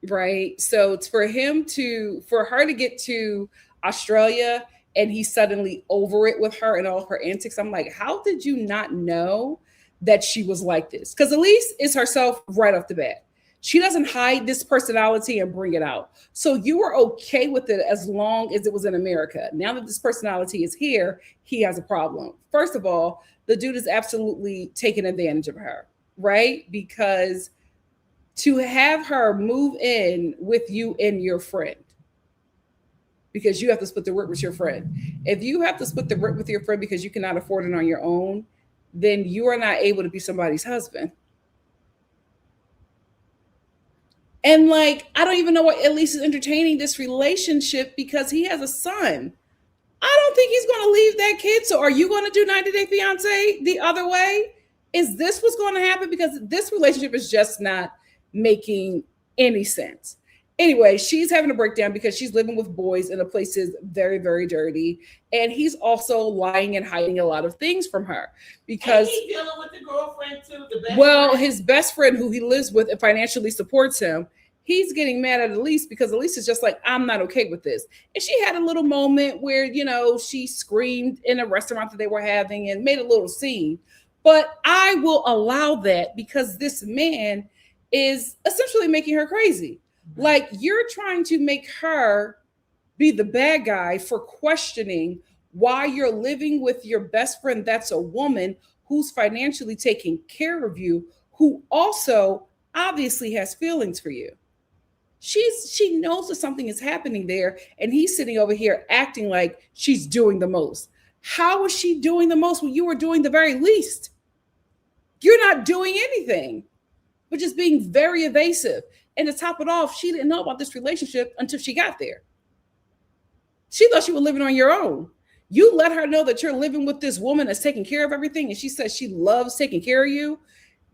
right? So it's for her to get to Australia and he's suddenly over it with her and all of her antics. I'm like, how did you not know that she was like this? Because Elise is herself right off the bat. She doesn't hide this personality and bring it out. So you were okay with it as long as it was in America. Now that this personality is here, he has a problem. First of all, the dude is absolutely taking advantage of her, right? Because to have her move in with you and your friend, because you have to split the rent with your friend. If you have to split the rent with your friend because you cannot afford it on your own, then you are not able to be somebody's husband. And like, I don't even know why Elise is entertaining this relationship because he has a son. I don't think he's going to leave that kid. So are you going to do 90 Day Fiance the other way? Is this what's going to happen? Because this relationship is just not making any sense. Anyway, she's having a breakdown because she's living with boys in a place that's very, very dirty. And he's also lying and hiding a lot of things from her. Because he's dealing with the girlfriend too, his best friend who he lives with and financially supports him, he's getting mad at Elise because Elise is just like, I'm not okay with this. And she had a little moment where, she screamed in a restaurant that they were having and made a little scene. But I will allow that because this man is essentially making her crazy. Like, you're trying to make her be the bad guy for questioning why you're living with your best friend that's a woman who's financially taking care of you, who also obviously has feelings for you. She knows that something is happening there, and he's sitting over here acting like she's doing the most. How is she doing the most when you were doing the very least? You're not doing anything, but just being very evasive. And to top it off, she didn't know about this relationship until she got there. She thought you were living on your own. You let her know that you're living with this woman that's taking care of everything, and she says she loves taking care of you.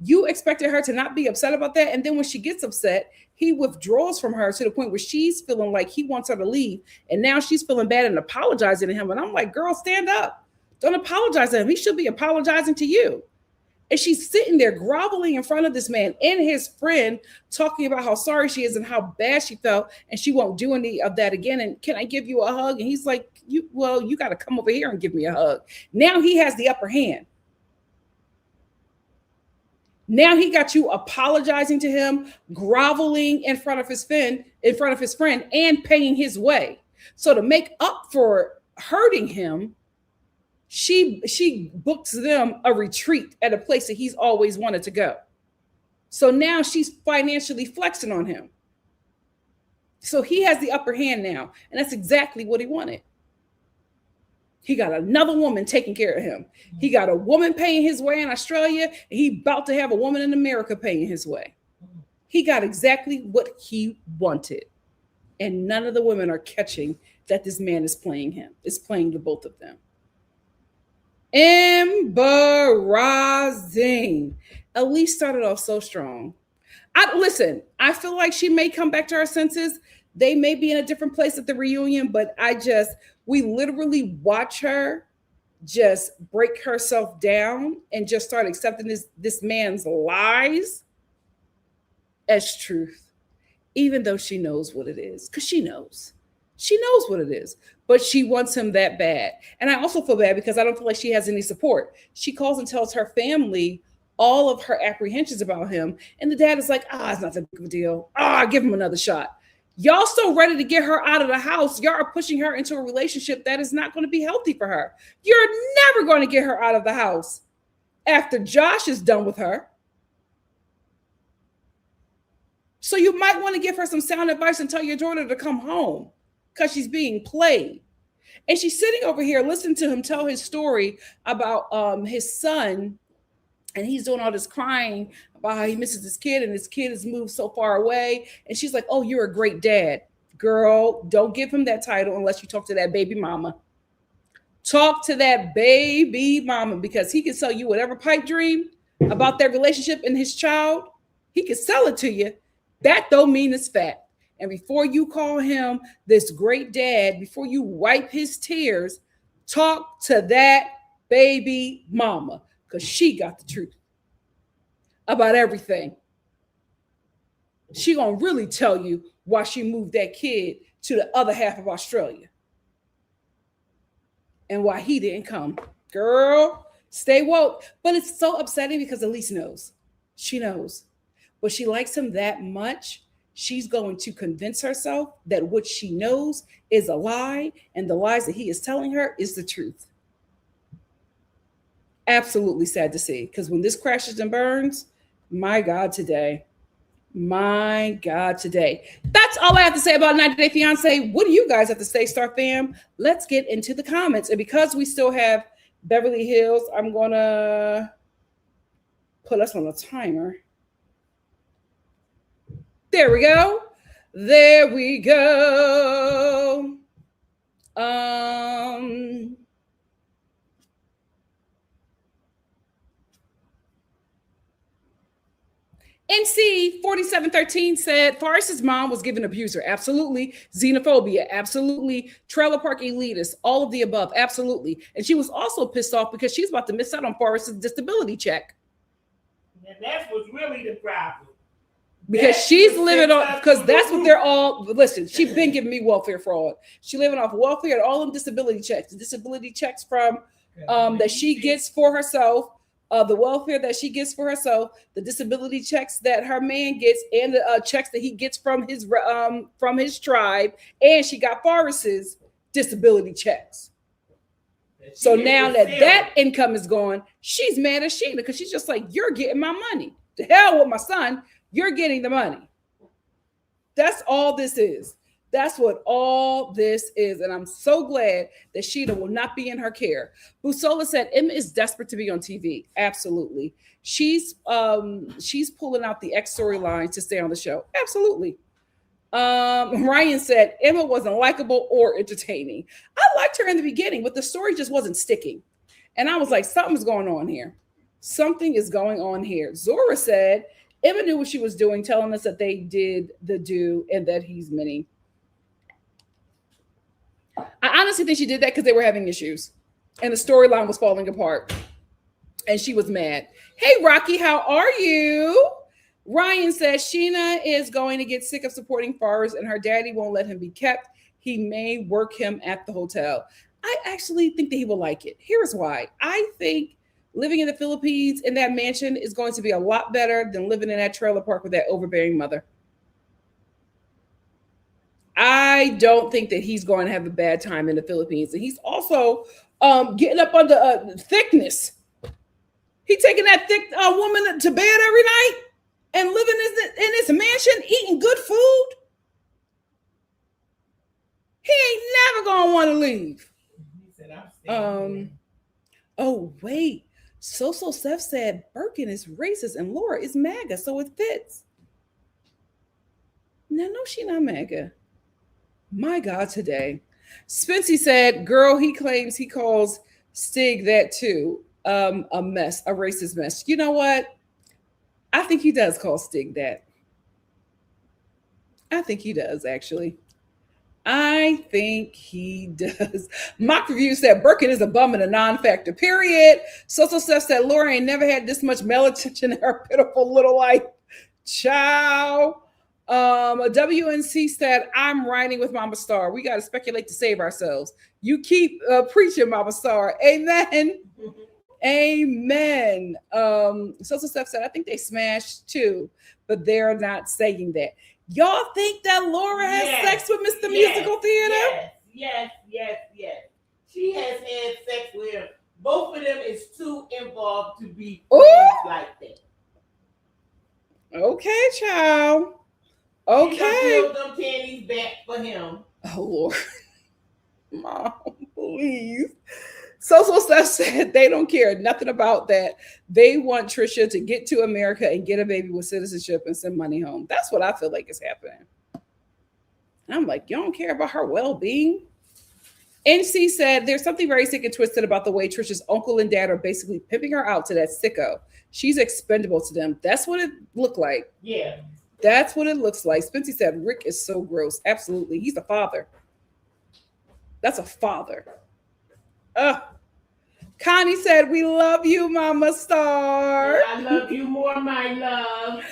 You expected her to not be upset about that. And then when she gets upset, he withdraws from her to the point where she's feeling like he wants her to leave. And now she's feeling bad and apologizing to him. And I'm like, girl, stand up. Don't apologize to him. He should be apologizing to you. And she's sitting there groveling in front of this man and his friend, talking about how sorry she is and how bad she felt. And she won't do any of that again. And can I give you a hug? And he's like, you got to come over here and give me a hug. Now he has the upper hand. Now he got you apologizing to him, groveling in front of his friend, and paying his way. So to make up for hurting him, she books them a retreat at a place that he's always wanted to go. So now she's financially flexing on him. So he has the upper hand now, and that's exactly what he wanted. He got another woman taking care of him. He got a woman paying his way in Australia, and he about to have a woman in America paying his way. He got exactly what he wanted. And none of the women are catching that this man is playing him. It's playing the both of them. Embarrassing. Elise started off so strong. I feel like she may come back to her senses. They may be in a different place at the reunion, but we literally watch her just break herself down and just start accepting this man's lies as truth, even though she knows what it is, because she knows what it is, but she wants him that bad. And I also feel bad because I don't feel like she has any support. She calls and tells her family all of her apprehensions about him. And the dad is like, it's not that big of a deal. Give him another shot. Y'all so ready to get her out of the house. Y'all are pushing her into a relationship that is not going to be healthy for her. You're never going to get her out of the house after Josh is done with her. So you might want to give her some sound advice and tell your daughter to come home because she's being played. And she's sitting over here listening to him tell his story about his son. And he's doing all this crying about how he misses his kid and his kid has moved so far away. And she's like, oh, you're a great dad. Girl, don't give him that title unless you talk to that baby mama. Talk to that baby mama, because he can sell you whatever pipe dream about their relationship and his child. He can sell it to you. That don't mean it's fact. And before you call him this great dad, before you wipe his tears, talk to that baby mama. Because she got the truth about everything. She gonna really tell you why she moved that kid to the other half of Australia and why he didn't come. Girl, stay woke. But it's so upsetting because Elise knows. She knows. But she likes him that much. She's going to convince herself that what she knows is a lie, and the lies that he is telling her is the truth. Absolutely sad to see, because when this crashes and burns, my God, today. That's all I have to say about 90 Day Fiance. What do you guys have to say, Star fam? Let's get into the comments. And because we still have Beverly Hills, I'm going to put us on a timer. There we go. NC 4713 said Forrest's mom was given abuser. Absolutely. Xenophobia. Absolutely. Trailer park elitist. All of the above. Absolutely. And she was also pissed off because she's about to miss out on Forrest's disability check. And that's what's really the problem. Because she's living on, because that's what they're all, listen, she's been giving me welfare fraud. She's living off welfare and all them disability checks from that she gets for herself. the welfare that she gets for herself, the disability checks that her man gets, and the checks that he gets from his tribe, and she got Forrest's disability checks. So now that income is gone, she's mad at Sheena because she's just like, you're getting my money. To hell with my son, you're getting the money. That's all this is. That's what all this is. And I'm so glad that Sheena will not be in her care. Busola said Emma is desperate to be on TV. Absolutely. She's pulling out the X storyline to stay on the show. Absolutely. Ryan said Emma wasn't likable or entertaining. I liked her in the beginning, but the story just wasn't sticking. And I was like, something's going on here. Something is going on here. Zora said Emma knew what she was doing, telling us that they did the do and that he's mini. I honestly think she did that because they were having issues and the storyline was falling apart and she was mad. Hey, Rocky, how are you? Ryan says Sheena is going to get sick of supporting Forrest and her daddy won't let him be kept. He may work him at the hotel. I actually think that he will like it. Here's why. I think living in the Philippines in that mansion is going to be a lot better than living in that trailer park with that overbearing mother. I don't think that he's going to have a bad time in the Philippines. And he's also getting up under thickness. He's taking that thick woman to bed every night and living in his mansion, eating good food. He ain't never going to want to leave. He said, I'm staying oh, wait. So Steph said Birkin is racist and Laura is MAGA, so it fits. No, she not MAGA. My God, today. Spency said, girl, he claims he calls Stig that too. A mess, a racist mess. You know what? I think he does call Stig that. I think he does, actually. I think he does. Mock Review said Birkin is a bum and a non-factor, period. So Steph said Laura ain't never had this much male attention in her pitiful little life. Ciao. WNC said, I'm riding with Mama Star. We got to speculate to save ourselves. You keep preaching, Mama Star. Amen. Amen. So Steph said, I think they smashed too, but they're not saying that. Y'all think that Laura has sex with Mr. Musical Theater? Yes. She has had sex with him. Both of them is too involved to be friends like that. Okay, child. Okay. Build them panties back for him. Oh, Lord. Mom, please. So Steph said they don't care nothing about that. They want Trisha to get to America and get a baby with citizenship and send money home. That's what I feel like is happening. And I'm like, you don't care about her well-being? NC said there's something very sick and twisted about the way Trisha's uncle and dad are basically pimping her out to that sicko. She's expendable to them. That's what it looked like. Yeah. That's what it looks like. Spency said Rick is so gross. Absolutely. He's a father. That's a father. Connie said, we love you, Mama Star. I love you more, my love.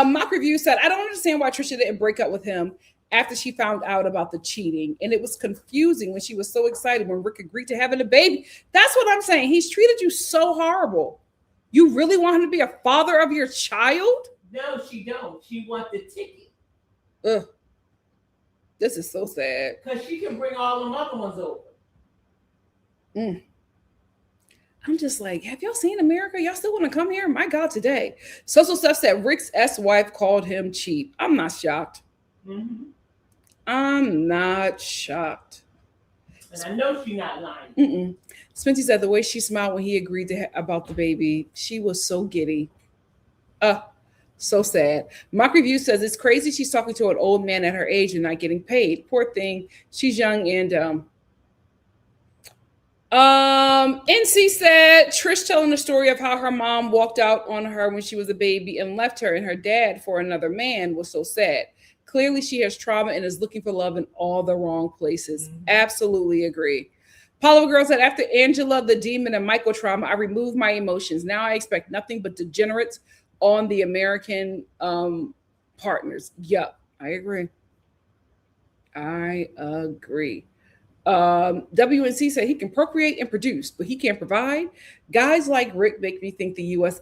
Mock Review said, I don't understand why Trisha didn't break up with him after she found out about the cheating. And it was confusing when she was so excited when Rick agreed to having a baby. That's what I'm saying. He's treated you so horrible. You really want him to be a father of your child? No, she don't. She wants the ticket. Ugh. This is so sad. Because she can bring all them other ones over. I'm just like, have y'all seen America? Y'all still want to come here? My God, today. Social Stuff said Rick's ex-wife called him cheap. I'm not shocked. Mm-hmm. I'm not shocked. And I know she's not lying. Spency said the way she smiled when he agreed about the baby, she was so giddy. So sad. Mock Review says it's crazy she's talking to an old man at her age and not getting paid. Poor thing. She's young and dumb. NC said Trish telling the story of how her mom walked out on her when she was a baby and left her and her dad for another man was so sad. Clearly she has trauma and is looking for love in all the wrong places. Absolutely agree. Paula Girl said after Angela, the demon, and Michael trauma, I removed my emotions. Now I expect nothing but degenerates on the American partners. Yep, I agree. WNC said he can procreate and produce, but he can't provide. Guys like Rick make me think the U.S.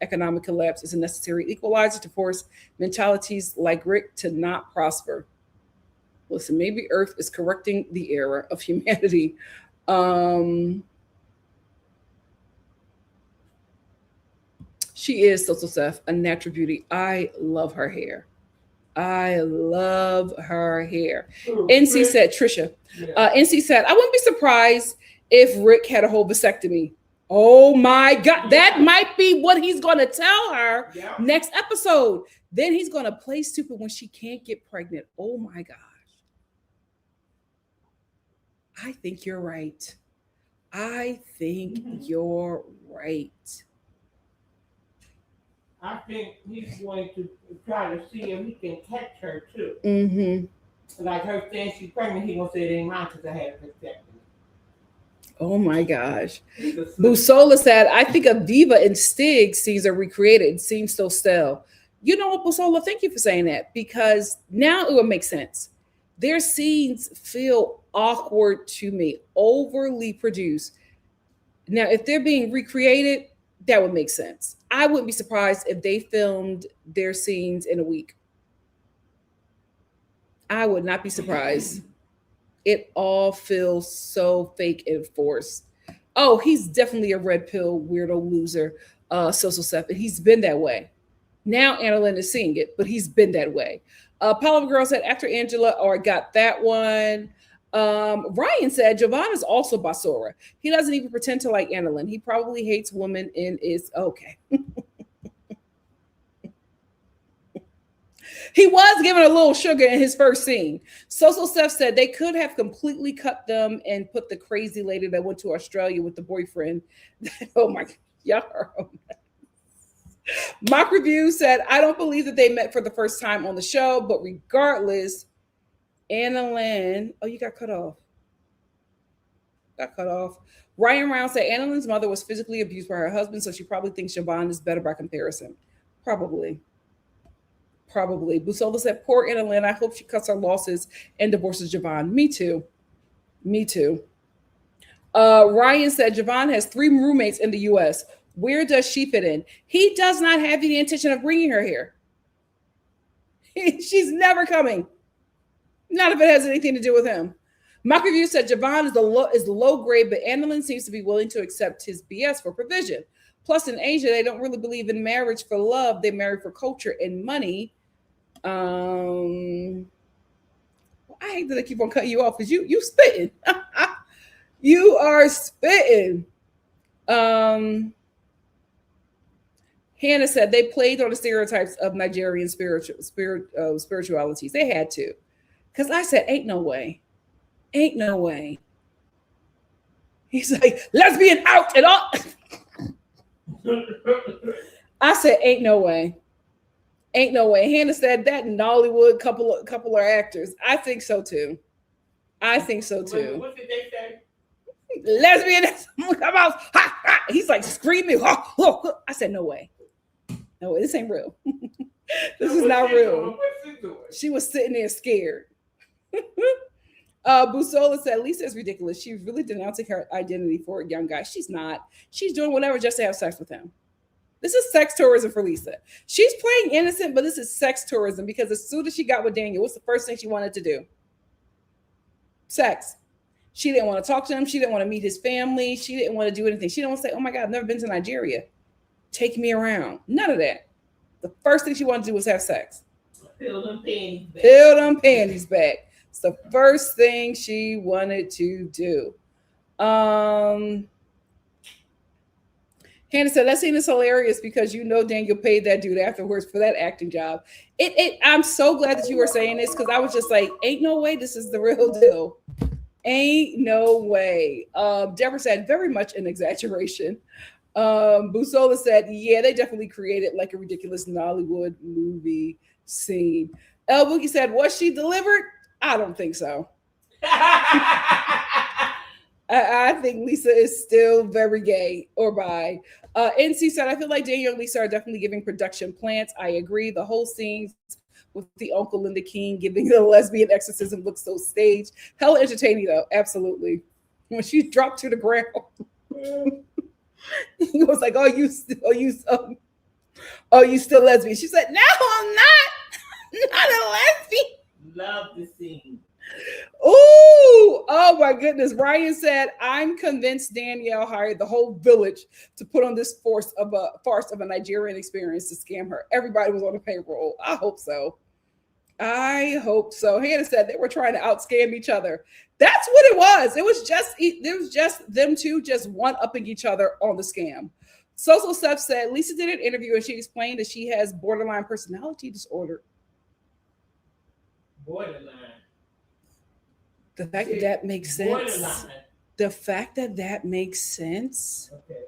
Economic collapse is a necessary equalizer to force mentalities like Rick to not prosper. Listen, maybe Earth is correcting the era of humanity. She is Social Seth, a natural beauty. I love her hair. I love her hair. NC said, Trisha. NC said, I wouldn't be surprised if Rick had a whole vasectomy. Oh my God. That might be what he's going to tell her next episode. Then he's going to play stupid when she can't get pregnant. Oh my gosh. I think you're right. I think you're right. I think he's going to try to see if he can catch her too. Like her saying she's pregnant, he gonna say it ain't mine because I had a vasectomy. Oh my gosh. Busola said, I think Aviva and Stig scenes are recreated. It seems so stale. You know what, Busola? Thank you for saying that, because now it will make sense. Their scenes feel awkward to me, overly produced. Now, if they're being recreated, that would make sense. I wouldn't be surprised if they filmed their scenes in a week. I would not be surprised. It all feels so fake and forced. Oh, he's definitely a red pill weirdo loser, social stuff. And he's been that way. Now Annalyn is seeing it, but he's been that way. Paula Girl said, after Angela, or I got that one. Ryan said, Javon is also Basura. He doesn't even pretend to like Annalyn. He probably hates women and is okay. He was given a little sugar in his first scene. Social Steph said they could have completely cut them and put the crazy lady that went to Australia with the boyfriend. Oh my God. Y'all. Mock Review said, I don't believe that they met for the first time on the show, but regardless, Annalyn, oh, you got cut off. Got cut off. Ryan Round said Annalyn's mother was physically abused by her husband, so she probably thinks Javon is better by comparison. Probably. Busola said, poor Annalyn. I hope she cuts her losses and divorces Javon. Me too. Ryan said Javon has 3 roommates in the U.S. Where does she fit in? He does not have the intention of bringing her here. She's never coming. Not if it has anything to do with him. Mock Review said Javon is low grade, but Annalyn seems to be willing to accept his BS for provision. Plus, in Asia, they don't really believe in marriage for love. They marry for culture and money. I hate that I keep on cutting you off because you spitting. You are spitting. Hannah said they played on the stereotypes of Nigerian spiritualities. They had to. Because I said, ain't no way. Ain't no way. He's like, lesbian out and all. I said, ain't no way. Ain't no way. Hannah said that in Nollywood, couple are actors. I think so too. What did they say? Lesbian. Come out. Ha, ha. He's like screaming. Ha, ha. I said, no way. No way. This ain't real. This is not real. She was sitting there scared. Busola said Lisa is ridiculous. She's really denouncing her identity for a young guy. She's not. She's doing whatever just to have sex with him. This is sex tourism for Lisa. She's playing innocent, but this is sex tourism because as soon as she got with Daniel, what's the first thing she wanted to do? Sex. She didn't want to talk to him. She didn't want to meet his family. She didn't want to do anything. She didn't want to say, oh my God, I've never been to Nigeria. Take me around. None of that. The first thing she wanted to do was have sex. Peel them panties back. Peel them panties back. It's the first thing she wanted to do. Hannah said, that scene is hilarious because you know Daniel paid that dude afterwards for that acting job. I'm so glad that you were saying this because I was just like, ain't no way this is the real deal. Ain't no way. Deborah said, very much an exaggeration. Busola said, yeah, they definitely created like a ridiculous Nollywood movie scene. El Boogie said, was she delivered? I don't think so. I think Lisa is still very gay or bi. NC said, I feel like Daniel and Lisa are definitely giving production plants. I agree. The whole scenes with the Uncle Linda King giving the lesbian exorcism look so staged. Hella entertaining though, absolutely. When she dropped to the ground, he was like, "Oh, you still lesbian?" She said, "No, I'm not a lesbian." Love the scene. Ooh, oh my goodness. Ryan said, "I'm convinced Danielle hired the whole village to put on this farce of a Nigerian experience to scam her. Everybody was on the payroll." I hope so. Hannah said they were trying to outscam each other. That's what it was. It was just them two just one-upping each other on the scam. Social Stuff said Lisa did an interview and she explained that she has borderline personality disorder. Borderline. The fact that makes sense. Borderline. The fact that makes sense. Okay.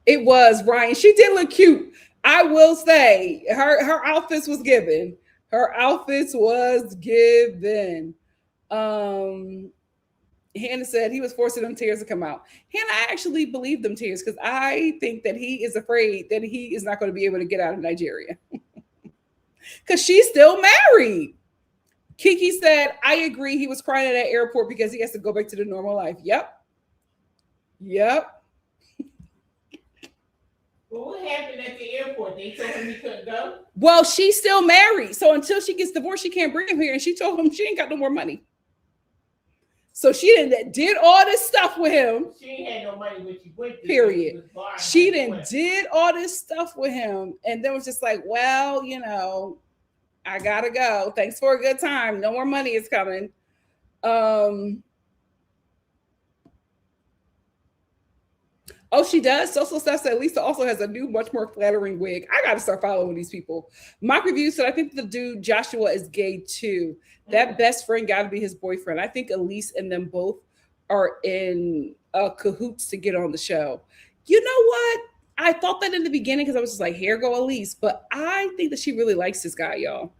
It was, Ryan. She did look cute. I will say her outfits was given. Her outfits was given. Hannah said he was forcing them tears to come out. Hannah, I actually believe them tears because I think that he is afraid that he is not going to be able to get out of Nigeria because she's still married. Kiki said, I agree. He was crying at that airport because he has to go back to the normal life. Yep. Well, what happened at the airport? They told him he couldn't go? Well, she's still married. So until she gets divorced, she can't bring him here. And she told him she ain't got no more money. So she did all this stuff with him. She ain't had no money when she went there. Period. She did all this stuff with him. And then was just like, well, I gotta go. Thanks for a good time. No more money is coming. Oh, she does. Social Stuff said Lisa also has a new, much more flattering wig. I gotta start following these people. Mock Review said I think the dude Joshua is gay too. That best friend got to be his boyfriend. I think Elise and them both are in cahoots to get on the show. You know what? I thought that in the beginning because I was just like, here go Elise. But I think that she really likes this guy, y'all.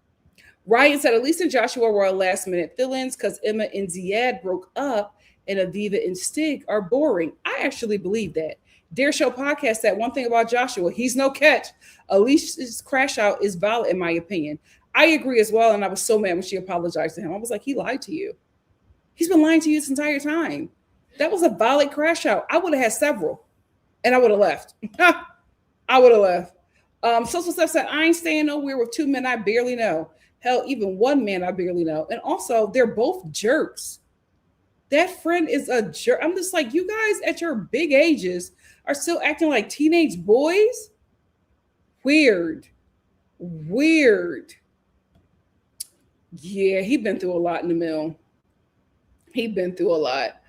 Ryan said Elise and Joshua were last minute fill-ins because Emma and Ziad broke up and Aviva and Stig are boring. I actually believe that. Dare Show Podcast said one thing about Joshua. He's no catch. Elise's crash out is valid in my opinion. I agree as well. And I was so mad when she apologized to him. I was like, he lied to you. He's been lying to you this entire time. That was a valid crash out. I would have had several and I would have left. I would have left. Social Stuff said, I ain't staying nowhere with two men I barely know. Hell, even one man I barely know. And also, they're both jerks. That friend is a jerk. I'm just like, you guys at your big ages are still acting like teenage boys? Weird. Yeah, he's been through a lot in the mill. He's been through a lot.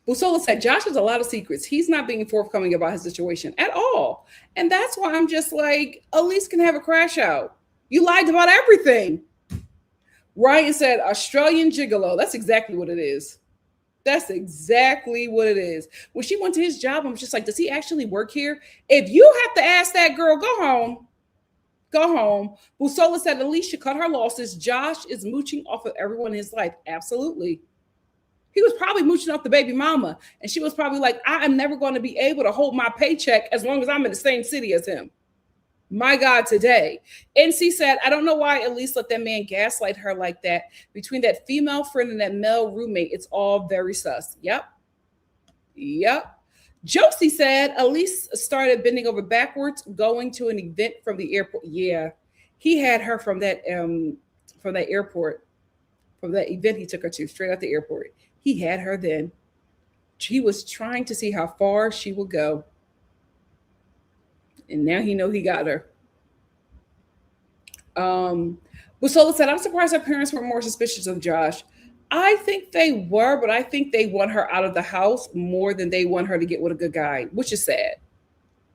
Busola said, Josh has a lot of secrets. He's not being forthcoming about his situation at all. And that's why I'm just like, Elise can have a crash out. You lied about everything. Ryan said, Australian gigolo. That's exactly what it is. That's exactly what it is. When she went to his job, I'm just like, does he actually work here? If you have to ask that girl, go home. Go home. Busola said, Elise should cut her losses. Josh is mooching off of everyone in his life. Absolutely. He was probably mooching off the baby mama. And she was probably like, I am never going to be able to hold my paycheck as long as I'm in the same city as him. My God, today. NC said, I don't know why Elise let that man gaslight her like that. Between that female friend and that male roommate, it's all very sus. Yep. Josie said, Elise started bending over backwards, going to an event from the airport. Yeah. He had her from that airport, from that event he took her to, straight out the airport. He had her then. He was trying to see how far she would go. And now he got her. Busola said, I'm surprised her parents were more suspicious of Josh. I think they were, but I think they want her out of the house more than they want her to get with a good guy, which is sad.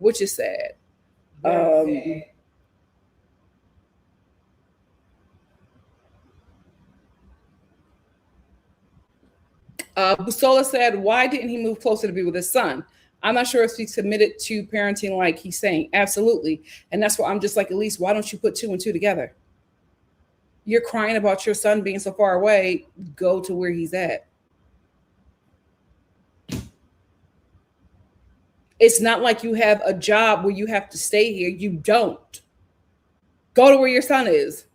Sad. Busola said, why didn't he move closer to be with his son? I'm not sure if he's committed to parenting like he's saying. Absolutely. And that's why I'm just like, Elise, why don't you put 2 and 2 together? You're crying about your son being so far away. Go to where he's at. It's not like you have a job where you have to stay here. You don't. Go to where your son is.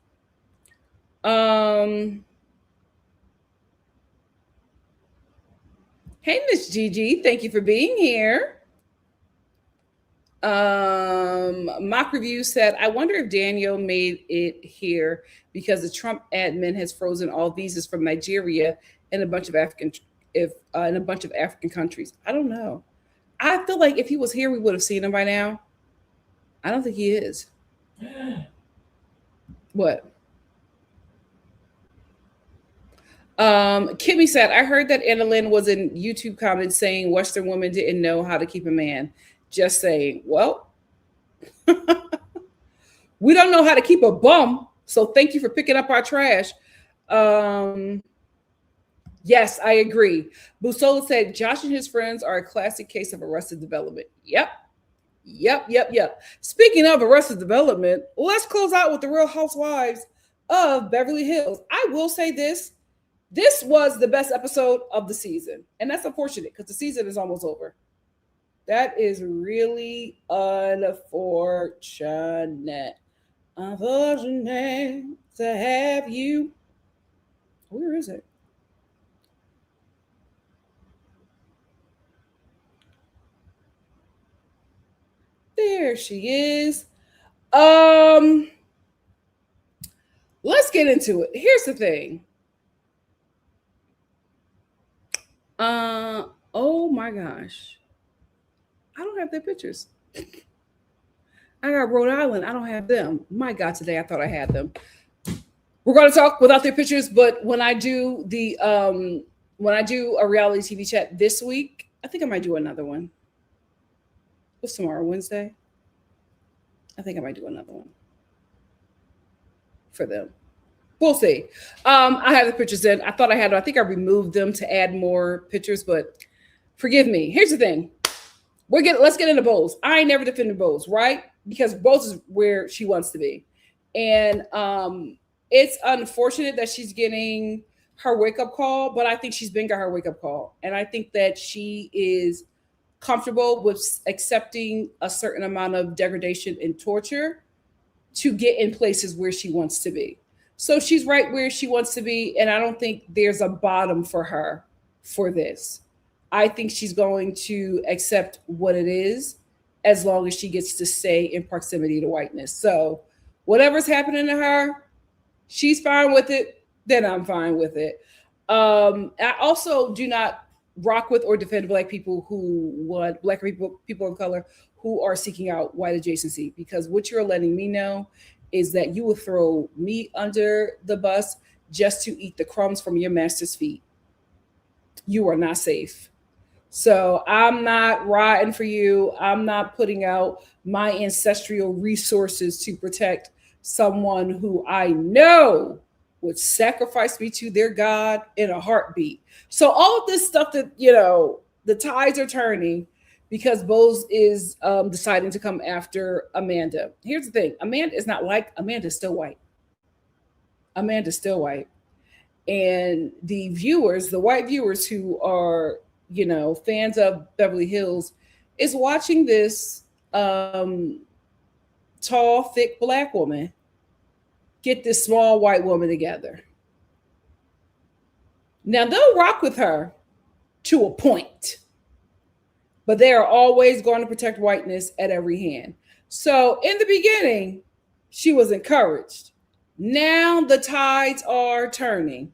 Hey, Miss Gigi, thank you for being here. Mock Review said, I wonder if Daniel made it here because the Trump admin has frozen all visas from Nigeria and a bunch of African countries. I don't know. I feel like if he was here, we would have seen him by now. I don't think he is. What? Kimmy said, I heard that Anna Lynn was in YouTube comments saying Western women didn't know how to keep a man. Just saying, well, we don't know how to keep a bum. So thank you for picking up our trash. Yes, I agree. Busola said, Josh and his friends are a classic case of Arrested Development. Yep. Speaking of Arrested Development, let's close out with the Real Housewives of Beverly Hills. I will say this. This was the best episode of the season. And that's unfortunate because the season is almost over. That is really unfortunate. Unfortunate to have you. Where is it? There she is. Let's get into it. Here's the thing. Oh my gosh. I don't have their pictures. I got Rhode Island. I don't have them. My God, today I thought I had them. We're going to talk without their pictures, but when I do a reality TV chat this week, I think I might do another one. What's tomorrow, Wednesday? I think I might do another one for them. We'll see. I have the pictures in. I thought I had them. I think I removed them to add more pictures, but forgive me. Here's the thing. Let's get into Bowles. I ain't never defended Bowles, right? Because Bowles is where she wants to be. And it's unfortunate that she's getting her wake-up call, but I think she's been got her wake-up call. And I think that she is comfortable with accepting a certain amount of degradation and torture to get in places where she wants to be. So she's right where she wants to be. And I don't think there's a bottom for her for this. I think she's going to accept what it is as long as she gets to stay in proximity to whiteness. So whatever's happening to her, she's fine with it. Then I'm fine with it. I also do not rock with or defend Black people Black people of color who are seeking out white adjacency, because what you're letting me know is that you will throw me under the bus just to eat the crumbs from your master's feet. You are not safe. So I'm not riding for you. I'm not putting out my ancestral resources to protect someone who I know would sacrifice me to their God in a heartbeat. So all of this stuff that, the tides are turning because Bowles is deciding to come after Amanda. Here's the thing. Amanda is not like, Amanda's still white. Amanda's still white. And the white viewers who are, fans of Beverly Hills is watching this tall, thick Black woman get this small white woman together. Now they'll rock with her to a point, but they are always going to protect whiteness at every hand. So in the beginning, she was encouraged. Now the tides are turning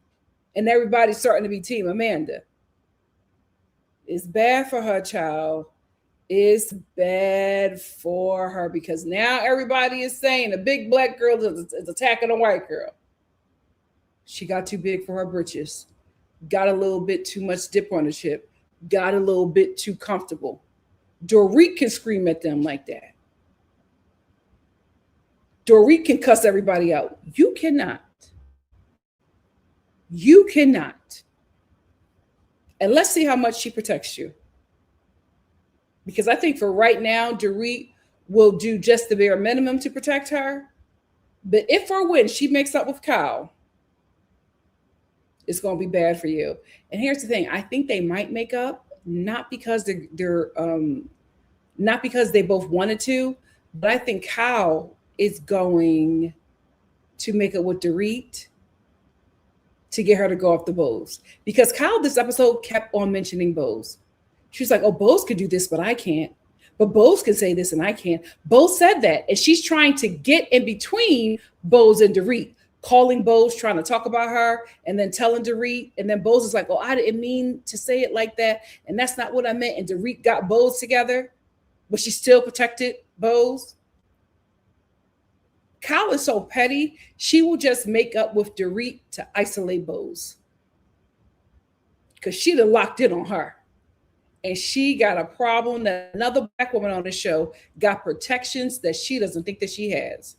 and everybody's starting to be Team Amanda. It's bad for her, child. It's bad for her because now everybody is saying a big Black girl is attacking a white girl. She got too big for her britches. Got a little bit too much dip on the chip. Got a little bit too comfortable. Dorit can scream at them like that. Dorit can cuss everybody out. You cannot. You cannot. And let's see how much she protects you. Because I think for right now, Dorit will do just the bare minimum to protect her. But if or when she makes up with Kyle, it's going to be bad for you. And here's the thing. I think they might make up, not because they're not because they both wanted to, but I think Kyle is going to make it with Dorit to get her to go off the Bose. Because Kyle this episode kept on mentioning Bose. She's like, oh, Bose could do this, but I can't. But Bose can say this and I can't. Bose said that. And she's trying to get in between Bose and Dorit, calling Bose, trying to talk about her, and then telling Dorit. And then Bose is like, oh, I didn't mean to say it like that. And that's not what I meant. And Dorit got Bose together, but she still protected Bose. Kyle is so petty, she will just make up with Dorit to isolate Bose. Because she'd have locked in on her. And she got a problem that another Black woman on the show got protections that she doesn't think that she has.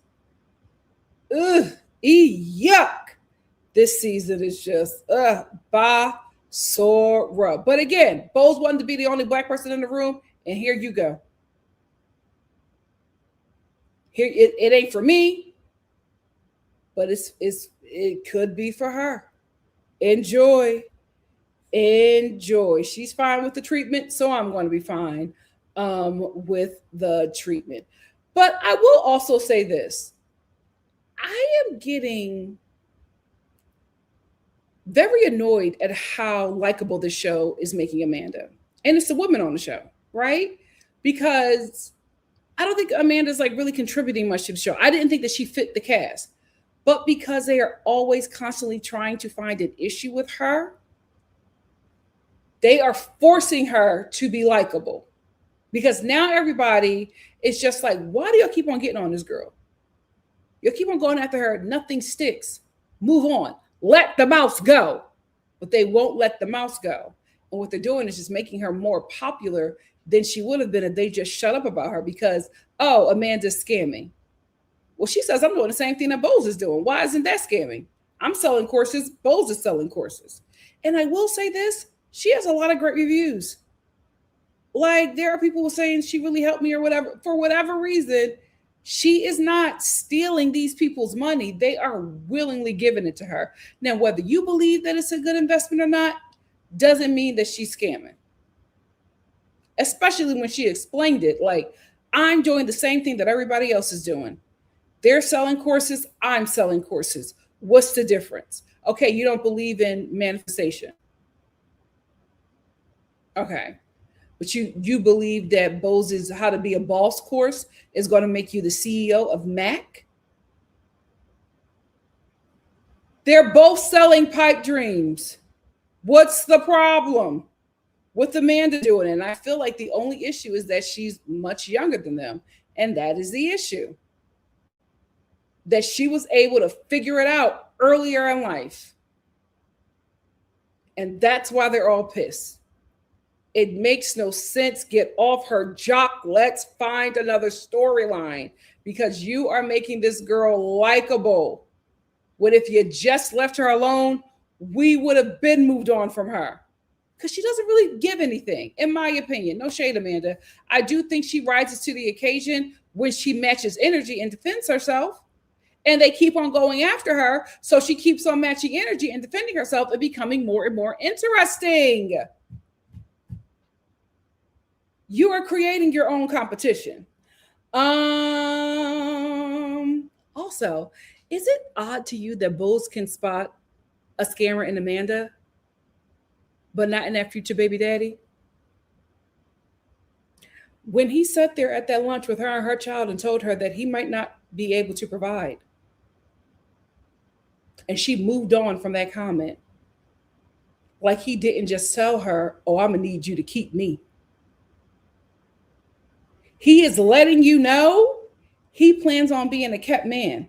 Ugh, yuck. This season is just, basura. But again, Bose wanted to be the only Black person in the room, and here you go. Here, it ain't for me, but it could be for her. Enjoy. She's fine with the treatment, so I'm going to be fine with the treatment. But I will also say this. I am getting very annoyed at how likable the show is making Amanda. And it's the woman on the show, right? Because I don't think Amanda's like really contributing much to the show. I didn't think that she fit the cast. But because they are always constantly trying to find an issue with her, they are forcing her to be likable. Because now everybody is just like, why do y'all keep on getting on this girl? You keep on going after her. Nothing sticks. Move on. Let the mouse go. But they won't let the mouse go. And what they're doing is just making her more popular than she would have been if they just shut up about her because, oh, Amanda's scamming. Well, she says, I'm doing the same thing that Bose is doing. Why isn't that scamming? I'm selling courses. Bose is selling courses. And I will say this, she has a lot of great reviews. Like there are people saying she really helped me or whatever. For whatever reason, she is not stealing these people's money. They are willingly giving it to her. Now, whether you believe that it's a good investment or not, doesn't mean that she's scamming. Especially when she explained it, like, I'm doing the same thing that everybody else is doing. They're selling courses, I'm selling courses. What's the difference? Okay, you don't believe in manifestation. Okay, but you believe that Bose's How to Be a Boss course is going to make you the CEO of MAC? They're both selling pipe dreams. What's the problem with Amanda doing it? And I feel like the only issue is that she's much younger than them. And that is the issue. That she was able to figure it out earlier in life. And that's why they're all pissed. It makes no sense. Get off her jock. Let's find another storyline because you are making this girl likable. What if you just left her alone? We would have been moved on from her because she doesn't really give anything, in my opinion. No shade, Amanda. I do think she rises to the occasion when she matches energy and defends herself. And they keep on going after her. So she keeps on matching energy and defending herself and becoming more and more interesting. You are creating your own competition. Also, is it odd to you that Bose can spot a scammer in Amanda, but not in that future baby daddy? When he sat there at that lunch with her and her child and told her that he might not be able to provide, and she moved on from that comment, like he didn't just tell her, oh, I'm gonna need you to keep me. He is letting you know he plans on being a kept man.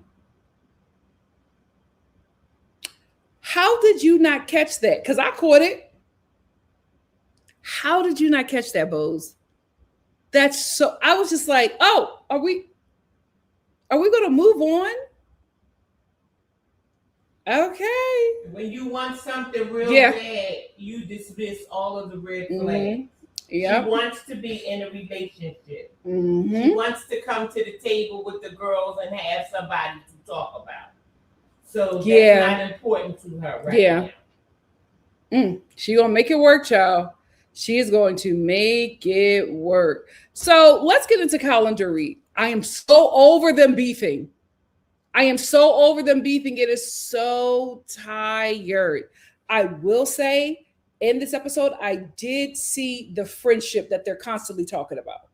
How did you not catch that? Because I caught it. How did you not catch that, Bose? That's so, I was just like, oh, are we going to move on? Okay. When you want something real bad, you dismiss all of the red flags. Yeah. She wants to be in a relationship. She wants to come to the table with the girls and have somebody to talk about. So that's not important to her right now. She gonna make it work, child. She is going to make it work. So let's get into Kyle and Dorit. I am so over them beefing. It is so tired. I will say in this episode, I did see the friendship that they're constantly talking about.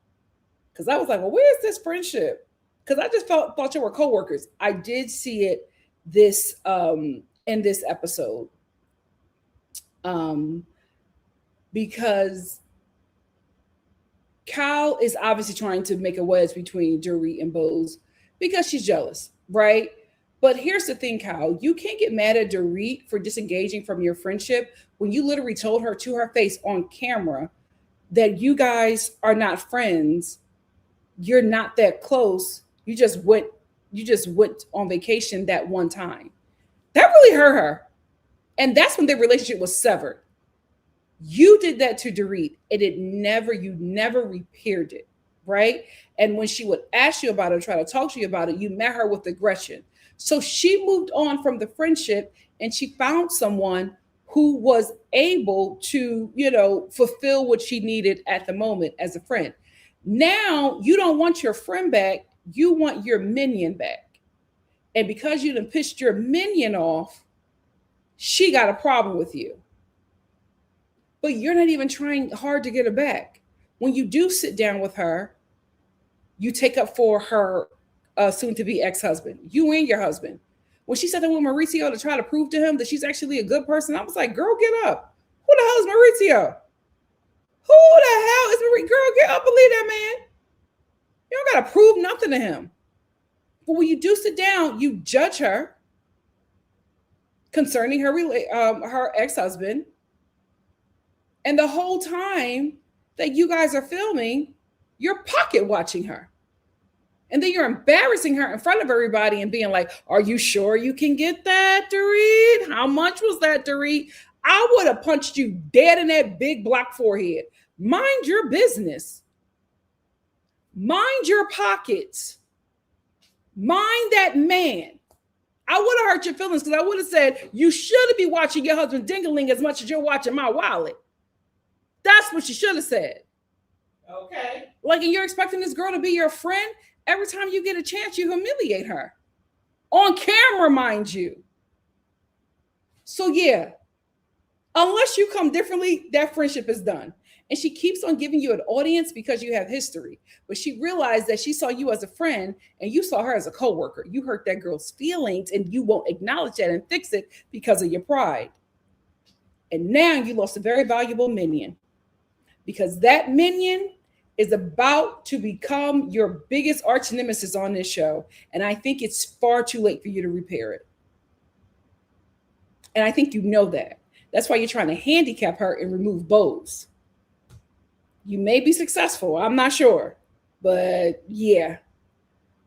Because I was like, well, where's this friendship? Because I just thought you were coworkers. I did see it in this episode. Because Kyle is obviously trying to make a wedge between Dorit and Bose because she's jealous, right? But here's the thing, Kyle, you can't get mad at Dorit for disengaging from your friendship when you literally told her to her face on camera that you guys are not friends. You're not that close. You just went on vacation that one time. That really hurt her. And that's when their relationship was severed. You did that to Dorit, and you never repaired it, right? And when she would ask you about it, try to talk to you about it, you met her with aggression. So she moved on from the friendship, and she found someone who was able to, fulfill what she needed at the moment as a friend. Now you don't want your friend back, you want your minion back. And because you done pissed your minion off, she got a problem with you. But you're not even trying hard to get her back. When you do sit down with her, you take up for her soon-to-be ex-husband, you and your husband. When she said that with Mauricio to try to prove to him that she's actually a good person, I was like, girl, get up. Who the hell is Mauricio? Who the hell is Mauricio? Girl, get up and leave that man. You don't got to prove nothing to him. But when you do sit down, you judge her concerning her ex-husband. And the whole time that you guys are filming, you're pocket watching her. And then you're embarrassing her in front of everybody and being like, are you sure you can get that, Dorit? How much was that, Dorit? I would have punched you dead in that big black forehead. Mind your business. Mind your pockets. Mind that man. I would have hurt your feelings because I would have said, you shouldn't be watching your husband ding-a-ling as much as you're watching my wallet. That's what you should have said. Okay. Like, and you're expecting this girl to be your friend? Every time you get a chance, you humiliate her. On camera, mind you. So yeah, unless you come differently, that friendship is done. And she keeps on giving you an audience because you have history. But she realized that she saw you as a friend and you saw her as a coworker. You hurt that girl's feelings and you won't acknowledge that and fix it because of your pride. And now you lost a very valuable minion. Because that minion is about to become your biggest arch nemesis on this show. And I think it's far too late for you to repair it. And I think you know that. That's why you're trying to handicap her and remove Bose. You may be successful. I'm not sure. But yeah,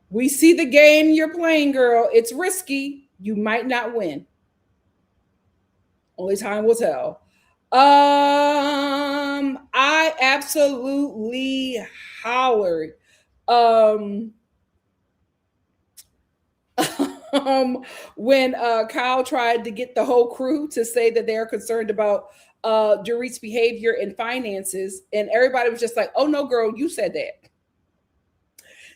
we see the game you're playing, girl. It's risky. You might not win. Only time will tell. I absolutely hollered. When Kyle tried to get the whole crew to say that they're concerned about Dorit's behavior and finances, and everybody was just like, oh no, girl, you said that.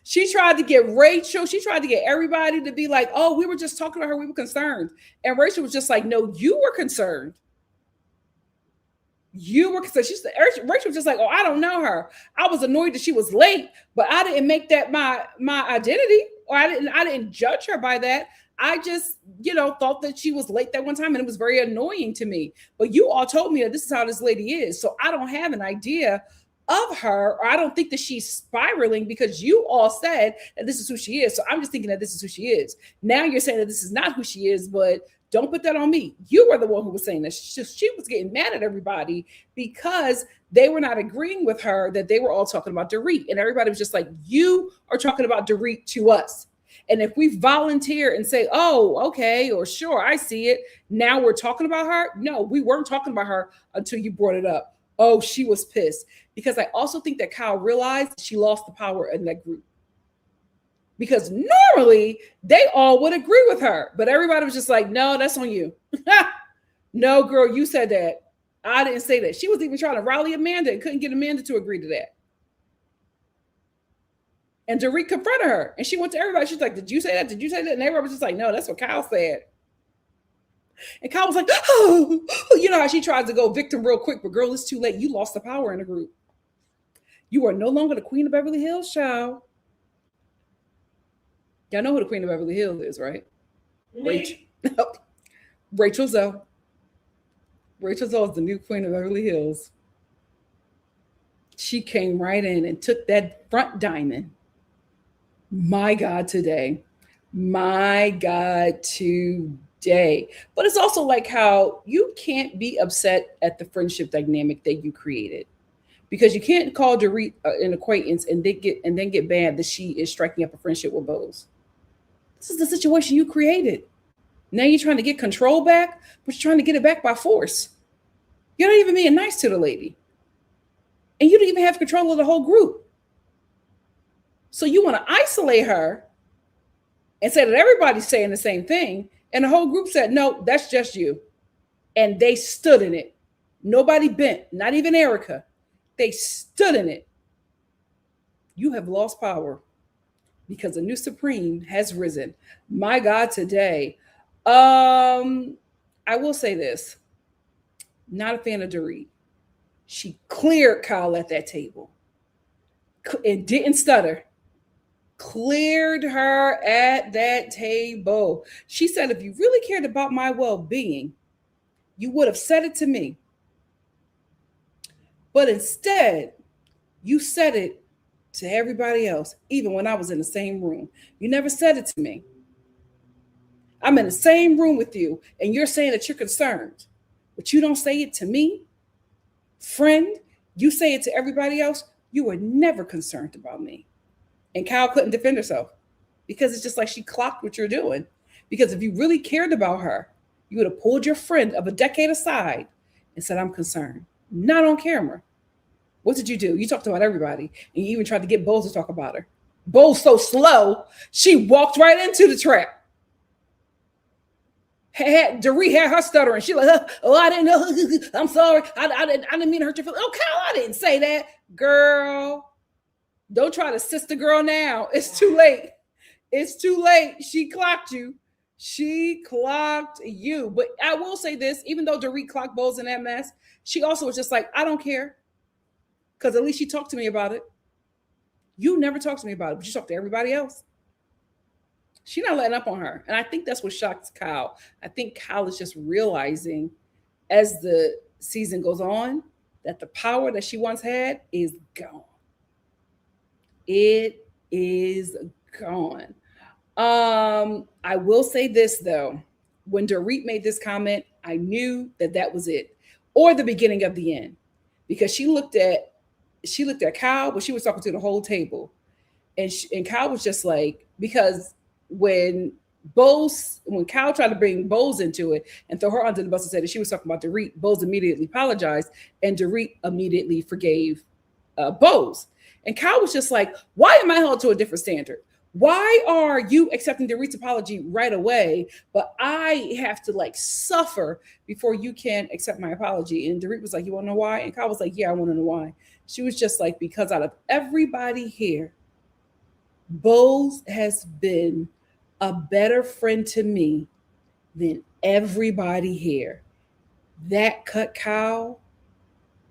She tried to get Rachel, she tried to get everybody to be like, oh, we were just talking about her, we were concerned. And Rachel was just like, no, you were concerned. You were concerned. Rachel was just like, oh, I don't know her. I was annoyed that she was late, but I didn't make that my identity, or I didn't judge her by that. I just, thought that she was late that one time, and it was very annoying to me. But you all told me that this is how this lady is. So I don't have an idea of her, or I don't think that she's spiraling because you all said that this is who she is. So I'm just thinking that this is who she is. Now you're saying that this is not who she is, but don't put that on me. You were the one who was saying that. She was getting mad at everybody because they were not agreeing with her that they were all talking about Dorit. And everybody was just like, you are talking about Dorit to us. And if we volunteer and say, oh, okay, or sure, I see it. Now we're talking about her. No, we weren't talking about her until you brought it up. Oh, she was pissed. Because I also think that Kyle realized she lost the power in that group. Because normally they all would agree with her, but everybody was just like, no, that's on you. No, girl, you said that. I didn't say that. She was even trying to rally Amanda and couldn't get Amanda to agree to that. And Dorit confronted her, and she went to everybody. She's like, "Did you say that? Did you say that?" And everybody was just like, "No, that's what Kyle said." And Kyle was like, "Oh, you know how she tries to go victim real quick, but girl, it's too late. You lost the power in the group. You are no longer the queen of Beverly Hills, child." Y'all know who the queen of Beverly Hills is, right? Rachel. Rachel Zoe. Rachel Zoe is the new queen of Beverly Hills. She came right in and took that front diamond. My God, today. My God, today. But it's also like how you can't be upset at the friendship dynamic that you created, because you can't call Dorit an acquaintance and then get bad that she is striking up a friendship with Bose. This is the situation you created. Now you're trying to get control back, but you're trying to get it back by force. You're not even being nice to the lady. And you don't even have control of the whole group. So you want to isolate her and say that everybody's saying the same thing. And the whole group said, no, that's just you. And they stood in it. Nobody bent, not even Erica. They stood in it. You have lost power because a new supreme has risen. My God, today. I will say this. Not a fan of Dorit. She cleared Kyle at that table and didn't stutter. Cleared her at that table. She said, if you really cared about my well-being, you would have said it to me. But instead, you said it to everybody else, even when I was in the same room. You never said it to me. I'm in the same room with you, and you're saying that you're concerned, but you don't say it to me. Friend, you say it to everybody else. You were never concerned about me. And Kyle couldn't defend herself because it's just like she clocked what you're doing. Because if you really cared about her, you would have pulled your friend of a decade aside and said, I'm concerned. Not on camera. What did you do? You talked about everybody, and you even tried to get Bose to talk about her. Bose so slow, she walked right into the trap. Dorit had her stuttering. She like, oh, I didn't know. I'm sorry. I didn't mean to hurt your feelings. Oh, Kyle, I didn't say that. Girl, don't try to sister girl now. It's too late. It's too late. She clocked you. She clocked you. But I will say this, even though Dorit clocked Bose in that mess, she also was just like, I don't care. Because at least she talked to me about it. You never talked to me about it, but you talked to everybody else. She's not letting up on her. And I think that's what shocks Kyle. I think Kyle is just realizing as the season goes on that the power that she once had is gone. It is gone. I will say this, though. When Dorit made this comment, I knew that was it, or the beginning of the end, because she looked at Kyle, but she was talking to the whole table, and Kyle was just like, because when Kyle tried to bring Bose into it and throw her under the bus and said that she was talking about Dorit, Bose immediately apologized, and Dorit immediately forgave Bose. And Kyle was just like, why am I held to a different standard? Why are you accepting Dorit's apology right away, but I have to like suffer before you can accept my apology? And Dorit was like, you want to know why? And Kyle was like, yeah, I want to know why. She was just like, because out of everybody here, Bose has been a better friend to me than everybody here. That cut Kyle,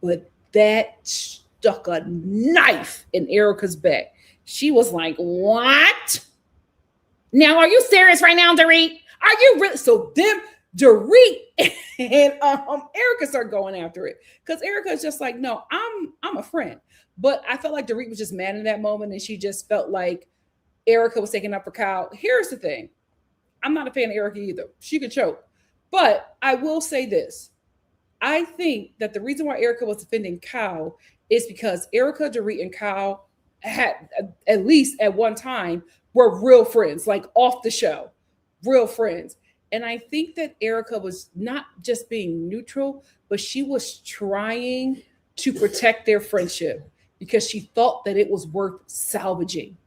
but that stuck a knife in Erica's back. She was like, what? Now, are you serious right now, Dorit? Are you really? So them, Dorit and Erica start going after it. Because Erica's just like, no, I'm a friend. But I felt like Dorit was just mad in that moment, and she just felt like Erica was taking up for Kyle. Here's the thing. I'm not a fan of Erica either. She could choke. But I will say this. I think that the reason why Erica was defending Kyle is because Erica, Dorit, and Kyle had, at least at one time, were real friends, like off the show, real friends. And I think that Erica was not just being neutral, but she was trying to protect their friendship because she thought that it was worth salvaging.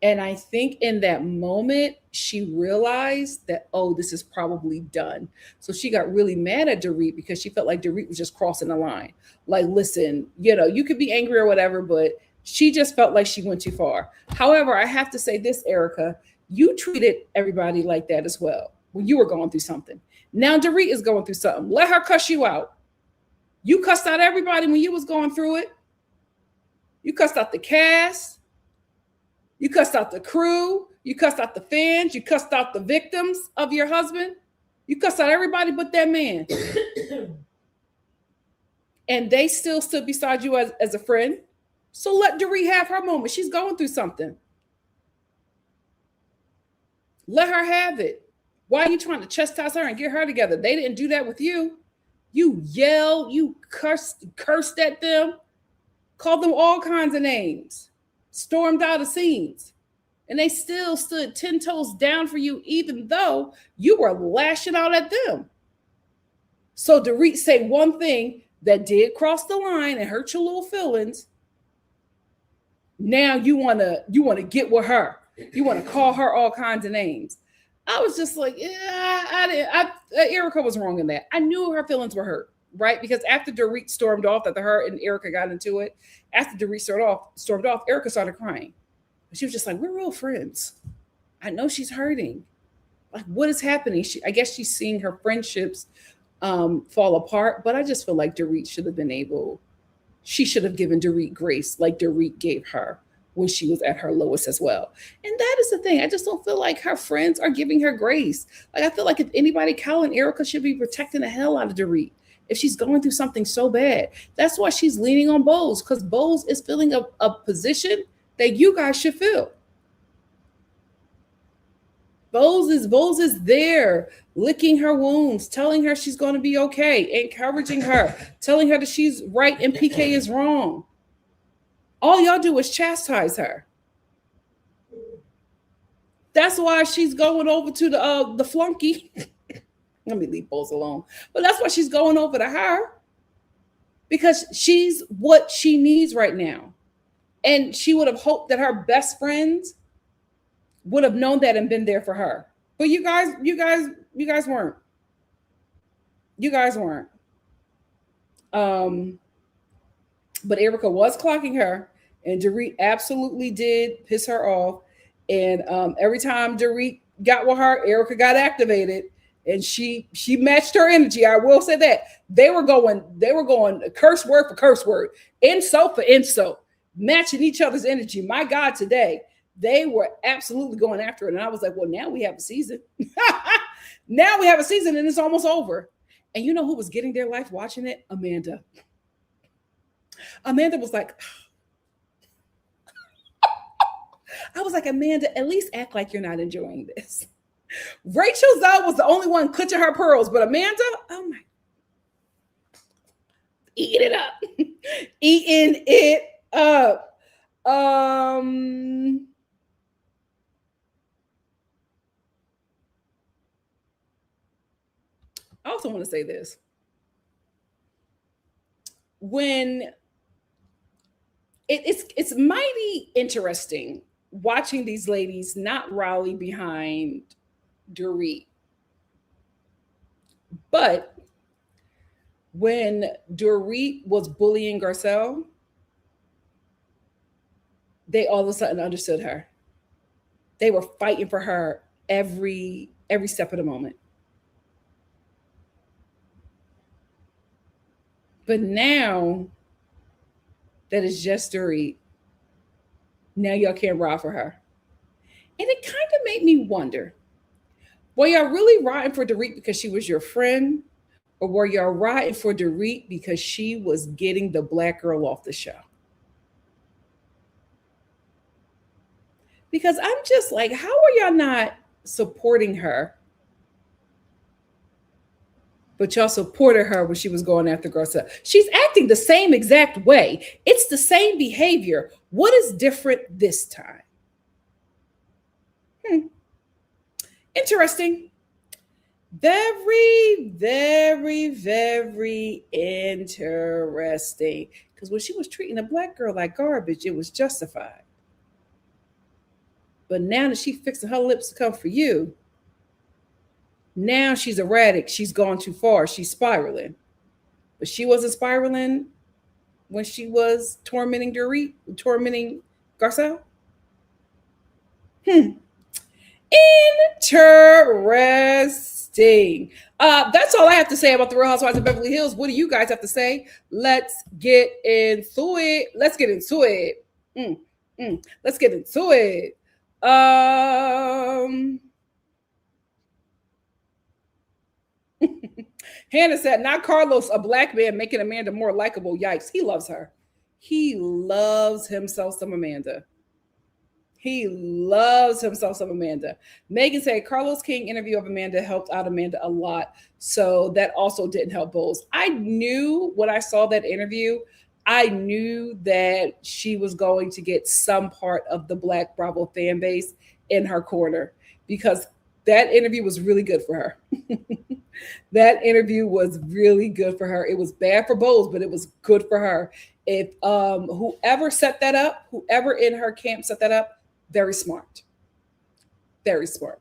And I think in that moment, she realized that, oh, this is probably done. So she got really mad at Dorit because she felt like Dorit was just crossing the line. Like, listen, you could be angry or whatever, but she just felt like she went too far. However, I have to say this, Erica, you treated everybody like that as well when you were going through something. Now Dorit is going through something. Let her cuss you out. You cussed out everybody when you was going through it. You cussed out the cast. You cussed out the crew. You cussed out the fans. You cussed out the victims of your husband. You cussed out everybody but that man. And they still stood beside you as a friend. So let Dorit have her moment. She's going through something. Let her have it. Why are you trying to chastise her and get her together? They didn't do that with you. You yelled, you cursed at them, called them all kinds of names, stormed out of scenes. And they still stood 10 toes down for you, even though you were lashing out at them. So Dorit say one thing that did cross the line and hurt your little feelings. Now you want to get with her. You want to call her all kinds of names. I was just like, yeah, Erica was wrong in that. I knew her feelings were hurt, right? Because after Dorit stormed off, after her and Erica got into it, after Dorit stormed off, Erica started crying. She was just like, we're real friends. I know she's hurting. Like, what is happening? I guess she's seeing her friendships fall apart, but I just feel like Dorit should have she should have given Dorit grace like Dorit gave her when she was at her lowest as well. And that is the thing. I just don't feel like her friends are giving her grace. Like, I feel like if anybody, Cal and Erica should be protecting the hell out of Dorit if she's going through something so bad. That's why she's leaning on Bose, because Bose is filling a position that you guys should fill. Bose is there, licking her wounds, telling her she's going to be okay, encouraging her, telling her that she's right and PK is wrong. All y'all do is chastise her. That's why she's going over to the flunky. Let me leave Bose alone. But that's why she's going over to her, because she's what she needs right now. And she would have hoped that her best friends would have known that and been there for her. But you guys weren't. You guys weren't. But Erica was clocking her, and Dorit absolutely did piss her off. And every time Dorit got with her, Erica got activated, and she matched her energy. I will say that they were going curse word for curse word, insult for insult, matching each other's energy. My God, today they were absolutely going after it. And I was like, well, now we have a season. Now we have a season, and it's almost over. And you know who was getting their life watching it? Amanda. Amanda was like, I was like, Amanda, at least act like you're not enjoying this. Rachel Zell was the only one clutching her pearls, but Amanda, oh my, eating it up. Eating it up. I also want to say this. When it's mighty interesting watching these ladies not rally behind Dorit. But when Dorit was bullying Garcelle, they all of a sudden understood her. They were fighting for her every step of the moment. But now that it's just Dorit, now y'all can't ride for her. And it kind of made me wonder, were y'all really riding for Dorit because she was your friend? Or were y'all riding for Dorit because she was getting the black girl off the show? Because I'm just like, how are y'all not supporting her? But y'all supported her when she was going after Garcelle. She's acting the same exact way. It's the same behavior. What is different this time? Interesting. Very, very, very interesting. Because when she was treating a black girl like garbage, it was justified. But now that she's fixing her lips to come for you, now she's erratic. She's gone too far. She's spiraling. But she wasn't spiraling when she was tormenting Dorit, tormenting Garcelle. Interesting. That's all I have to say about the Real Housewives of Beverly Hills. What do you guys have to say? Let's get into it. Let's get into it. Let's get into it. Hannah said, not Carlos, a black man making Amanda more likable. Yikes. He loves her. He loves himself some Amanda. He loves himself some Amanda. Megan said, Carlos King interview of Amanda helped out Amanda a lot. So that also didn't help Bowles. I knew when I saw that interview, I knew that she was going to get some part of the Black Bravo fan base in her corner because that interview was really good for her. That interview was really good for her. It was bad for Bowles, but it was good for her. If whoever set that up, whoever in her camp set that up, very smart. Very smart.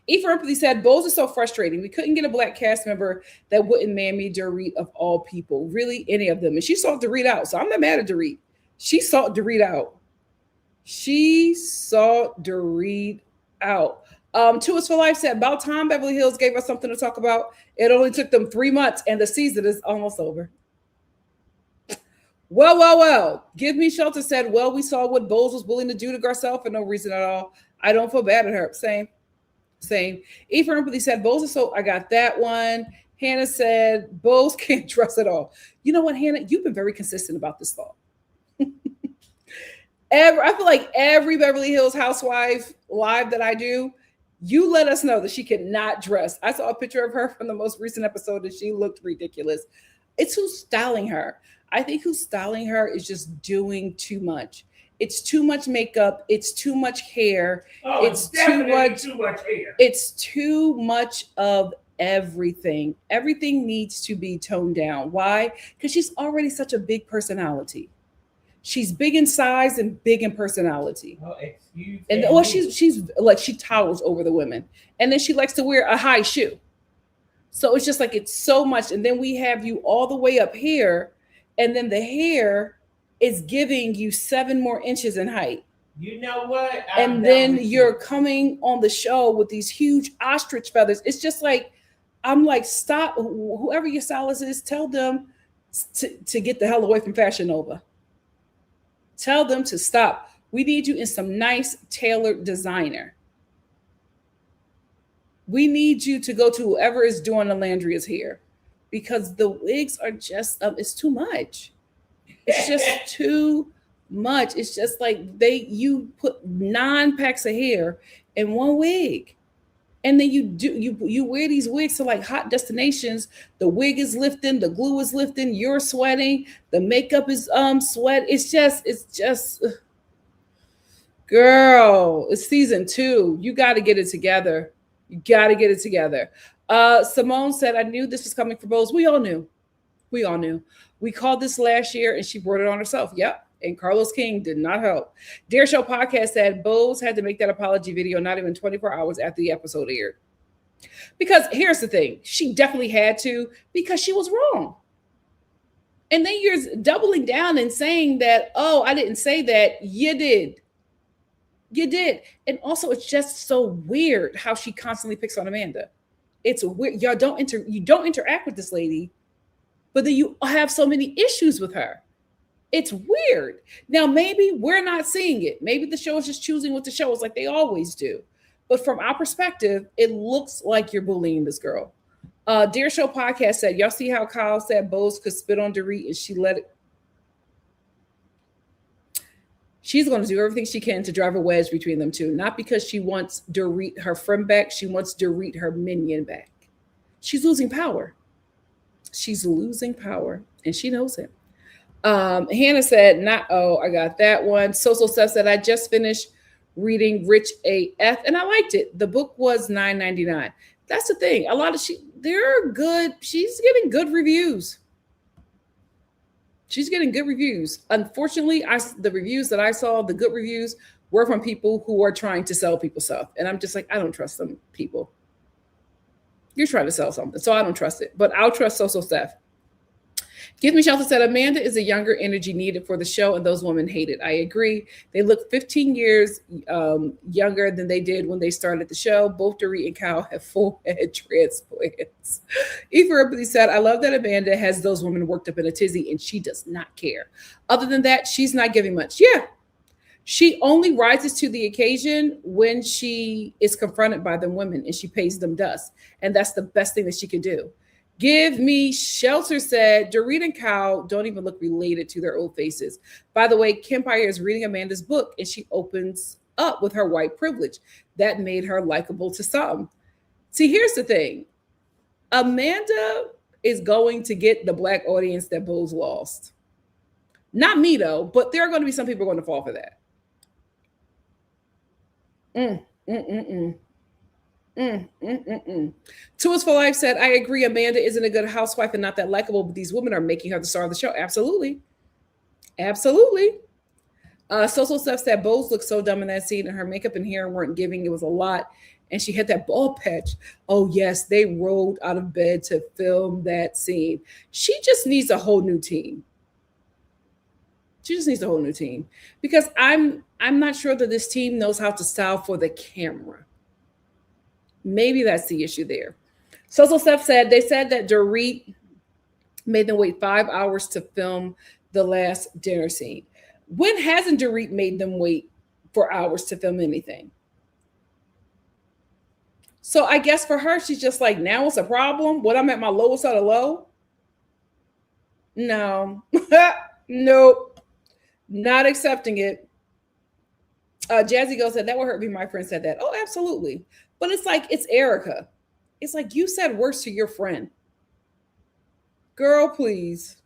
Aoife Ripley said, Bowles is so frustrating. We couldn't get a black cast member that wouldn't mammy Dorit of all people. Really, any of them. And she sought Dorit out. So I'm not mad at Dorit. She sought Dorit out. She sought Dorit out. Two is for Life said, about time Beverly Hills gave us something to talk about. It only took them 3 months and the season is almost over. Well. Give Me Shelter said, well, we saw what Bowles was willing to do to Garcelle for no reason at all. I don't feel bad at her. Same. Aoife Ripley said, Bowles is so, I got that one. Hannah said, Bowles can't dress at all. You know what, Hannah? You've been very consistent about this thought. I feel like every Beverly Hills housewife live that I do, you let us know that she cannot dress. I saw a picture of her from the most recent episode and she looked ridiculous. It's who's styling her. I think who's styling her is just doing too much. It's too much makeup. It's too much hair. Oh, it's too much hair. It's too much of everything. Everything needs to be toned down. Why? Because she's already such a big personality. She's big in size and big in personality. Oh, excuse me. And well, she's like, she towers over the women. And then she likes to wear a high shoe. So it's just like, it's so much. And then we have you all the way up here. And then the hair is giving you 7 more inches in height. You know what? And then you're coming on the show with these huge ostrich feathers. It's just like, I'm like, stop. Whoever your stylist is, tell them to get the hell away from Fashion Nova. Tell them to stop. We need you in some nice tailored designer. We need you to go to whoever is doing the Landria's hair because the wigs are just, it's too much. It's just too much. It's just like you put 9 packs of hair in one wig. And then you wear these wigs to like hot destinations. The wig is lifting, the glue is lifting, you're sweating, the makeup is sweat. It's just girl, it's season 2. You got to get it together. You got to get it together. Simone said, I knew this was coming for Bowles. We all knew. We called this last year and she brought it on herself. Yep. And Carlos King did not help. Dare Show Podcast said Bowles had to make that apology video not even 24 hours after the episode aired. Because here's the thing. She definitely had to because she was wrong. And then you're doubling down and saying that, oh, I didn't say that. You did. And also, it's just so weird how she constantly picks on Amanda. It's weird. You don't interact with this lady, but then you have so many issues with her. It's weird. Now, maybe we're not seeing it. Maybe the show is just choosing what to show us like they always do. But from our perspective, it looks like you're bullying this girl. Dear Show Podcast said, y'all see how Kyle said Bowles could spit on Dorit and she let it. She's going to do everything she can to drive a wedge between them two. Not because she wants Dorit, her friend, back. She wants Dorit, her minion, back. She's losing power. And she knows it. Hannah said, I got that one. So Steph said, I just finished reading Rich AF and I liked it. The book was $9.99. That's the thing. They're good. She's getting good reviews. She's getting good reviews. Unfortunately, the reviews that I saw, the good reviews, were from people who are trying to sell people stuff. And I'm just like, I don't trust them people. You're trying to sell something, so I don't trust it. But I'll trust So Steph. Give Me Shelter said, Amanda is a younger energy needed for the show, and those women hate it. I agree. They look 15 years younger than they did when they started the show. Both Dorit and Kyle have full head transplants. Eva Ripley said, I love that Amanda has those women worked up in a tizzy, and she does not care. Other than that, she's not giving much. Yeah. She only rises to the occasion when she is confronted by them women and she pays them dust. And that's the best thing that she can do. Give Me Shelter said, Dorit and Kyle don't even look related to their old faces. By the way, Kempire is reading Amanda's book and she opens up with her white privilege. That made her likable to some. See, here's the thing. Amanda is going to get the Black audience that Bose lost. Not me, though, but there are going to be some people going to fall for that. Two Is for Life said, I agree, Amanda isn't a good housewife and not that likable, but these women are making her the star of the show. Absolutely. Absolutely. So Steph said, Bose looked so dumb in that scene and her makeup and hair weren't giving. It was a lot. And she had that bald patch. Oh, yes, they rolled out of bed to film that scene. She just needs a whole new team. She just needs a whole new team because I'm not sure that this team knows how to style for the camera. Maybe that's the issue there. So Steph said, they said that Dorit made them wait 5 hours to film the last dinner scene. When hasn't Dorit made them wait for hours to film anything? So I guess for her, she's just like, now it's a problem? When I'm at my lowest of the low? No. Nope. Not accepting it. Jazzy Girl said, that would hurt me. My friend said that. Oh, absolutely. But it's like, it's Erica. It's like you said worse to your friend. Girl, please.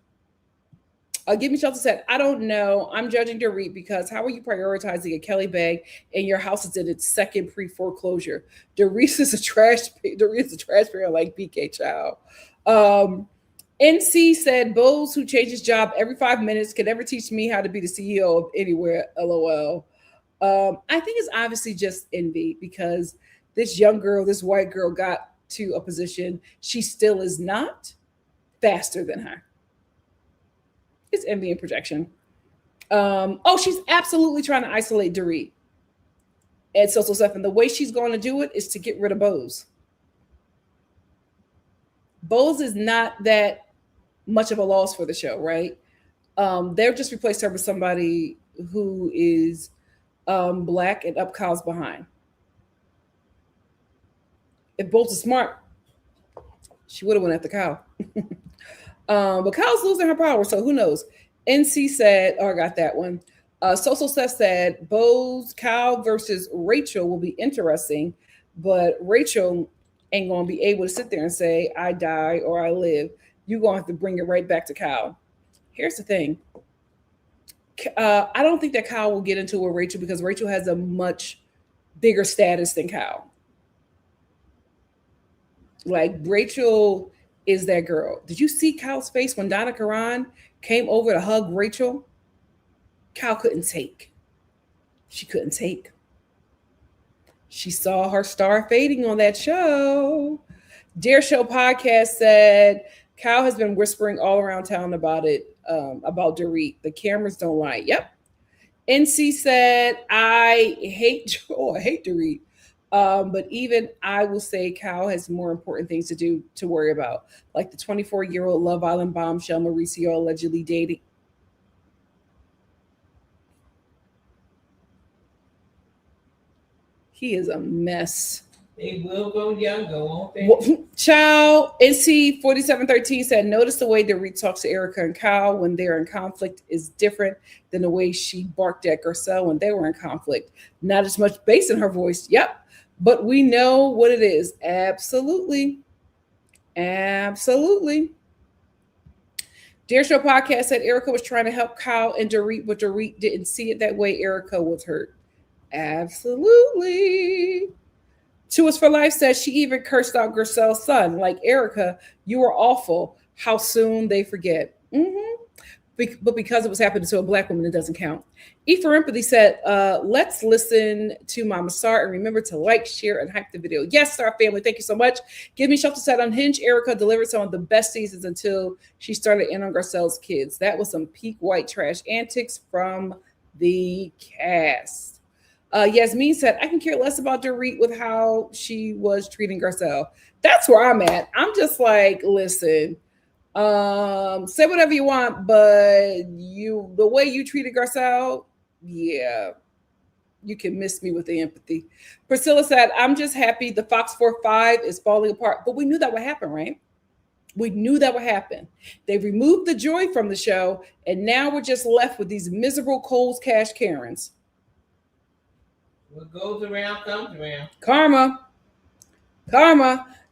Give Me Shelter said, I don't know. I'm judging Dorit because how are you prioritizing a Kelly bag and your house is in its second pre-foreclosure? Dorit is a trash pair like BK Child. NC said, Bose, who changes job every 5 minutes, can never teach me how to be the CEO of anywhere, LOL. I think it's obviously just envy because this young girl, this white girl got to a position she still is not faster than her. It's envy and projection. She's absolutely trying to isolate Dorit. And so stuff. And the way she's going to do it is to get rid of Bose. Bose is not that much of a loss for the show, right? They've just replaced her with somebody who is Black and up Kyle's behind. If Bose is smart, she would have went after Kyle. But Kyle's losing her power, so who knows? NC said, I got that one. Social Steph said, Bose, Kyle versus Rachel will be interesting, but Rachel ain't going to be able to sit there and say, I die or I live. You're going to have to bring it right back to Kyle. Here's the thing. I don't think that Kyle will get into it with Rachel because Rachel has a much bigger status than Kyle. Like, Rachel is that girl. Did you see Kyle's face when Donna Karan came over to hug Rachel? Kyle couldn't take. She couldn't take. She saw her star fading on that show. Dare Show Podcast said, Kyle has been whispering all around town about it, about Dorit. The cameras don't lie. Yep. NC said, I hate Dorit. But even I will say Kyle has more important things to worry about, like the 24-year-old Love Island bombshell Mauricio allegedly dating. He is a mess. They will go younger, won't they? Child, NC 4713 said, notice the way Dorit talks to Erica and Kyle when they're in conflict is different than the way she barked at Garcelle when they were in conflict. Not as much bass in her voice. Yep. But we know what it is. Absolutely. Absolutely. Dare Show Podcast said Erica was trying to help Kyle and Dorit, but Dorit didn't see it that way. Erica was hurt. Absolutely. Two Is for Life says she even cursed out Garcelle's son. Like, Erica, you were awful. How soon they forget. but because it was happening to a Black woman, it doesn't count. E for Empathy said, let's listen to Mama Star and remember to like, share, and hype the video. Yes, Star family, thank you so much. Give Me Shelter said, Unhinged Erica delivered some of the best seasons until she started in on Garcelle's kids. That was some peak white trash antics from the cast. Yasmin said, I can care less about Dorit with how she was treating Garcelle. That's where I'm at. I'm just like, listen, say whatever you want, but the way you treated Garcelle, yeah, you can miss me with the empathy. Priscilla said, I'm just happy the Fox 4-5 is falling apart, but we knew that would happen, right? We knew that would happen. They removed the joy from the show, and now we're just left with these miserable Coles Cash Karens. What goes around comes around. Karma.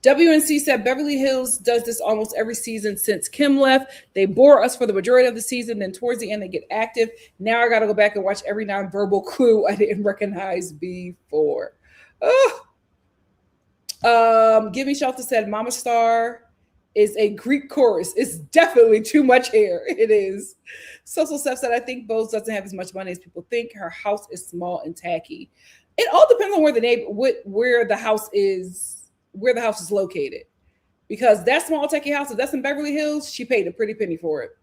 WNC said Beverly Hills does this almost every season since Kim left. They bore us for the majority of the season. Then towards the end, they get active. Now I got to go back and watch every nonverbal clue I didn't recognize before. Give Me Shelter said Mama Star is a Greek chorus. It's definitely too much hair. It is. Social Steph said, I think Bose doesn't have as much money as people think. Her house is small and tacky. It all depends on where the house is located. Because that small tacky house, if that's in Beverly Hills, she paid a pretty penny for it.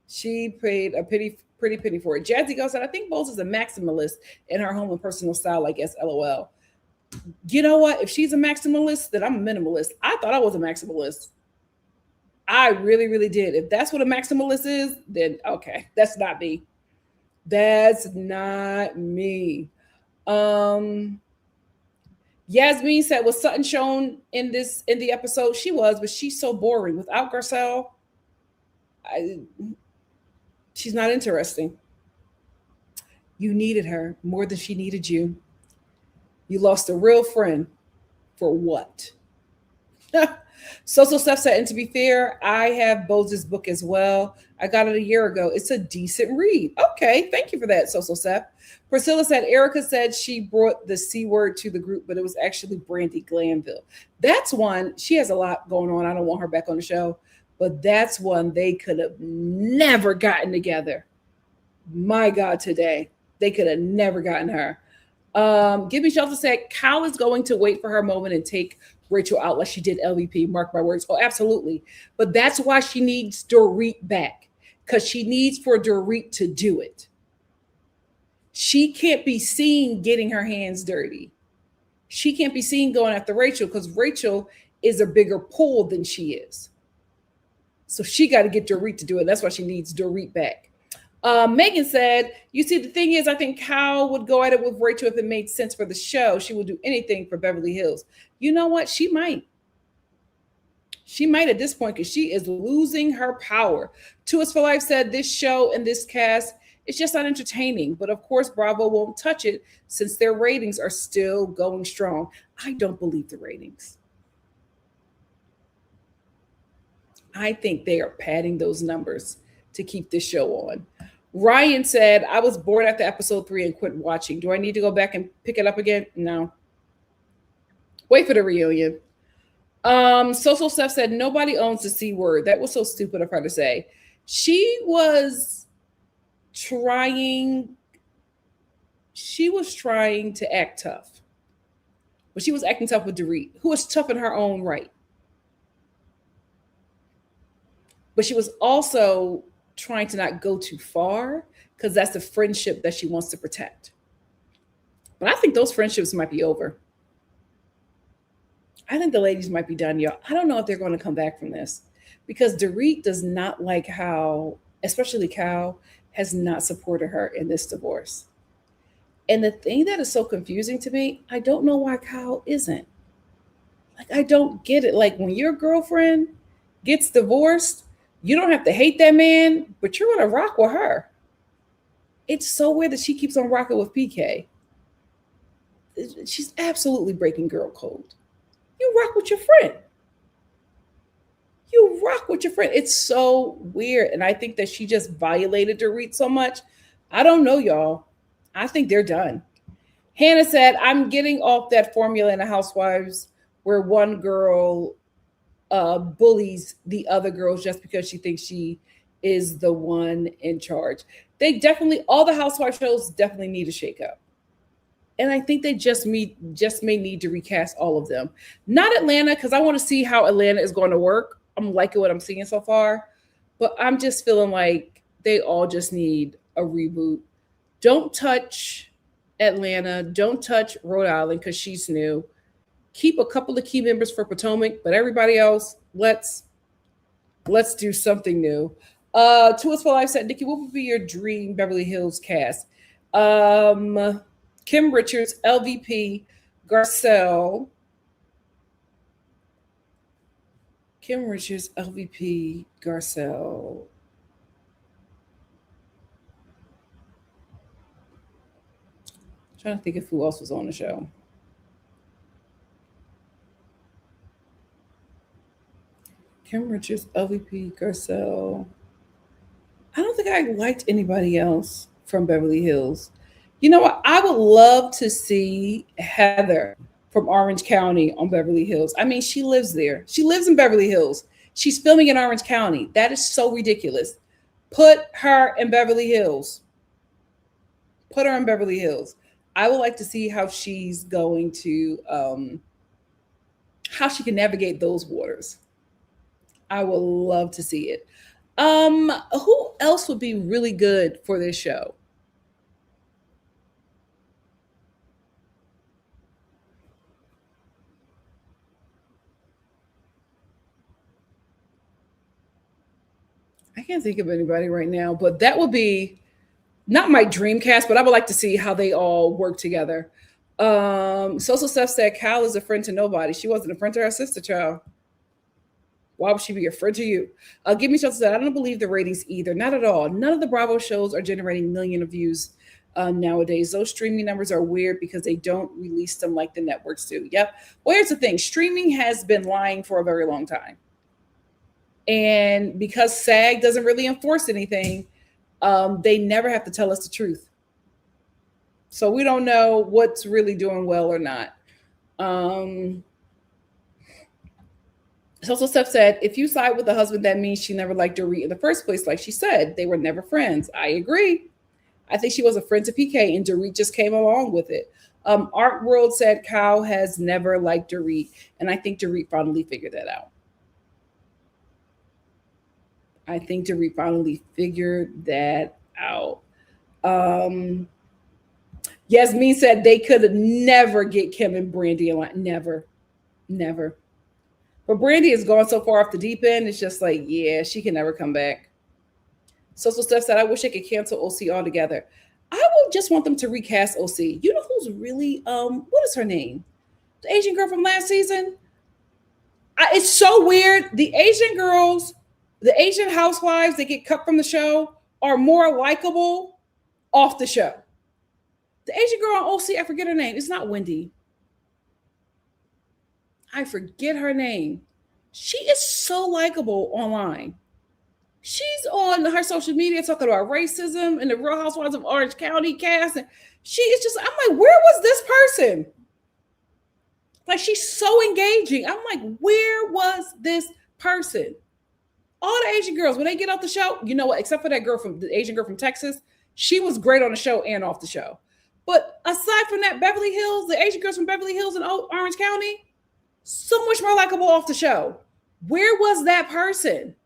She paid a pretty penny for it. Jazzy Girl said, I think Bose is a maximalist in her home and personal style, I guess, LOL. You know what? If she's a maximalist, then I'm a minimalist. I thought I was a maximalist. I really, really did. If that's what a maximalist is, then okay, that's not me. That's not me. Yasmin said, was Sutton shown in the episode? She was, but she's so boring. Without Garcelle, she's not interesting. You needed her more than she needed you. You lost a real friend for what? Social Stuff said, and to be fair, I have Bose's book as well. I got it a year ago. It's a decent read. Okay, thank you for that, Social Stuff. Priscilla said, Erica said she brought the C word to the group, but it was actually Brandy Glanville. That's one. She has a lot going on. I don't want her back on the show, but that's one they could have never gotten together. My God, today. They could have never gotten her. Give Me Shelter said, Cal is going to wait for her moment and take Rachel out like she did LVP, mark my words. Oh, absolutely. But that's why she needs Dorit back, because she needs for Dorit to do it. She can't be seen getting her hands dirty. She can't be seen going after Rachel because Rachel is a bigger pull than she is. So she got to get Dorit to do it. That's why she needs Dorit back. Megan said, you see, the thing is, I think Cal would go at it with Rachel if it made sense for the show. She would do anything for Beverly Hills. You know what? She might. She might at this point because she is losing her power. To Us for Life said, this show and this cast, it's just not entertaining. But of course, Bravo won't touch it since their ratings are still going strong. I don't believe the ratings. I think they are padding those numbers to keep this show on. Ryan said, I was bored after episode 3 and quit watching. Do I need to go back and pick it up again? No. Wait for the reunion. Social Stuff said, nobody owns the C word. That was so stupid of her to say. She was trying to act tough. But she was acting tough with Dorit, who was tough in her own right. But she was also trying to not go too far because that's the friendship that she wants to protect. But I think those friendships might be over. I think the ladies might be done, y'all. I don't know if they're going to come back from this because Dorit does not like how, especially Cal, has not supported her in this divorce. And the thing that is so confusing to me, I don't know why Cal isn't. Like, I don't get it. Like, when your girlfriend gets divorced, you don't have to hate that man, but you're going to rock with her. It's so weird that she keeps on rocking with PK. She's absolutely breaking girl code. You rock with your friend. You rock with your friend. It's so weird. And I think that she just violated Dorit so much. I don't know, y'all. I think they're done. Hannah said, I'm getting off that formula in the Housewives where one girl bullies the other girls just because she thinks she is the one in charge. They definitely, all the housewife shows definitely need a shakeup. And I think they just may need to recast all of them. Not Atlanta, because I want to see how Atlanta is going to work. I'm liking what I'm seeing so far. But I'm just feeling like they all just need a reboot. Don't touch Atlanta. Don't touch Rhode Island because she's new. Keep a couple of key members for Potomac, but everybody else, let's do something new. To Us for Life said, Nikki, what would be your dream Beverly Hills cast? Kim Richards, LVP, Garcelle. Kim Richards, LVP, Garcelle. Trying to think of who else was on the show. Kim Richards, LVP, Garcelle. I don't think I liked anybody else from Beverly Hills. You know what? I would love to see Heather from Orange County on Beverly Hills. I mean, she lives there. She lives in Beverly Hills. She's filming in Orange County. That is so ridiculous. Put her in Beverly Hills. Put her in Beverly Hills. I would like to see how she's going to, how she can navigate those waters. I would love to see it. Who else would be really good for this show? I can't think of anybody right now, but that would be not my dream cast, but I would like to see how they all work together. Social Steph said Cal is a friend to nobody. She wasn't a friend to her sister, child. Why would she be a friend to you? Give Me Shelter said, I don't believe the ratings either. Not at all. None of the Bravo shows are generating millions of views nowadays. Those streaming numbers are weird because they don't release them like the networks do. Yep. Well, here's the thing. Streaming has been lying for a very long time. And because SAG doesn't really enforce anything, they never have to tell us the truth. So we don't know what's really doing well or not. So Steph said, if you side with the husband, that means she never liked Dorit in the first place. Like she said, they were never friends. I agree. I think she was a friend to PK and Dorit just came along with it. Art World said Kyle has never liked Dorit. And I think Dorit finally figured that out. Yasmin said they could never get Kim and Brandy in line. Never. But Brandy has gone so far off the deep end. It's just like, yeah, she can never come back. Social Steph said, I wish I could cancel OC altogether. I would just want them to recast OC. You know who's really, what is her name? The Asian girl from last season? It's so weird. The Asian girls, the Asian housewives that get cut from the show are more likable off the show. The Asian girl on OC, I forget her name. It's not Wendy. I forget her name. She is so likable online. She's on her social media talking about racism and the Real Housewives of Orange County cast. And she is just, I'm like, where was this person? Like, she's so engaging. I'm like, where was this person? All the Asian girls, when they get off the show, you know what? Except for that girl from the Asian girl from Texas, she was great on the show and off the show. But aside from that, Beverly Hills, the Asian girls from Beverly Hills and Orange County, so much more likable off the show. Where was that person?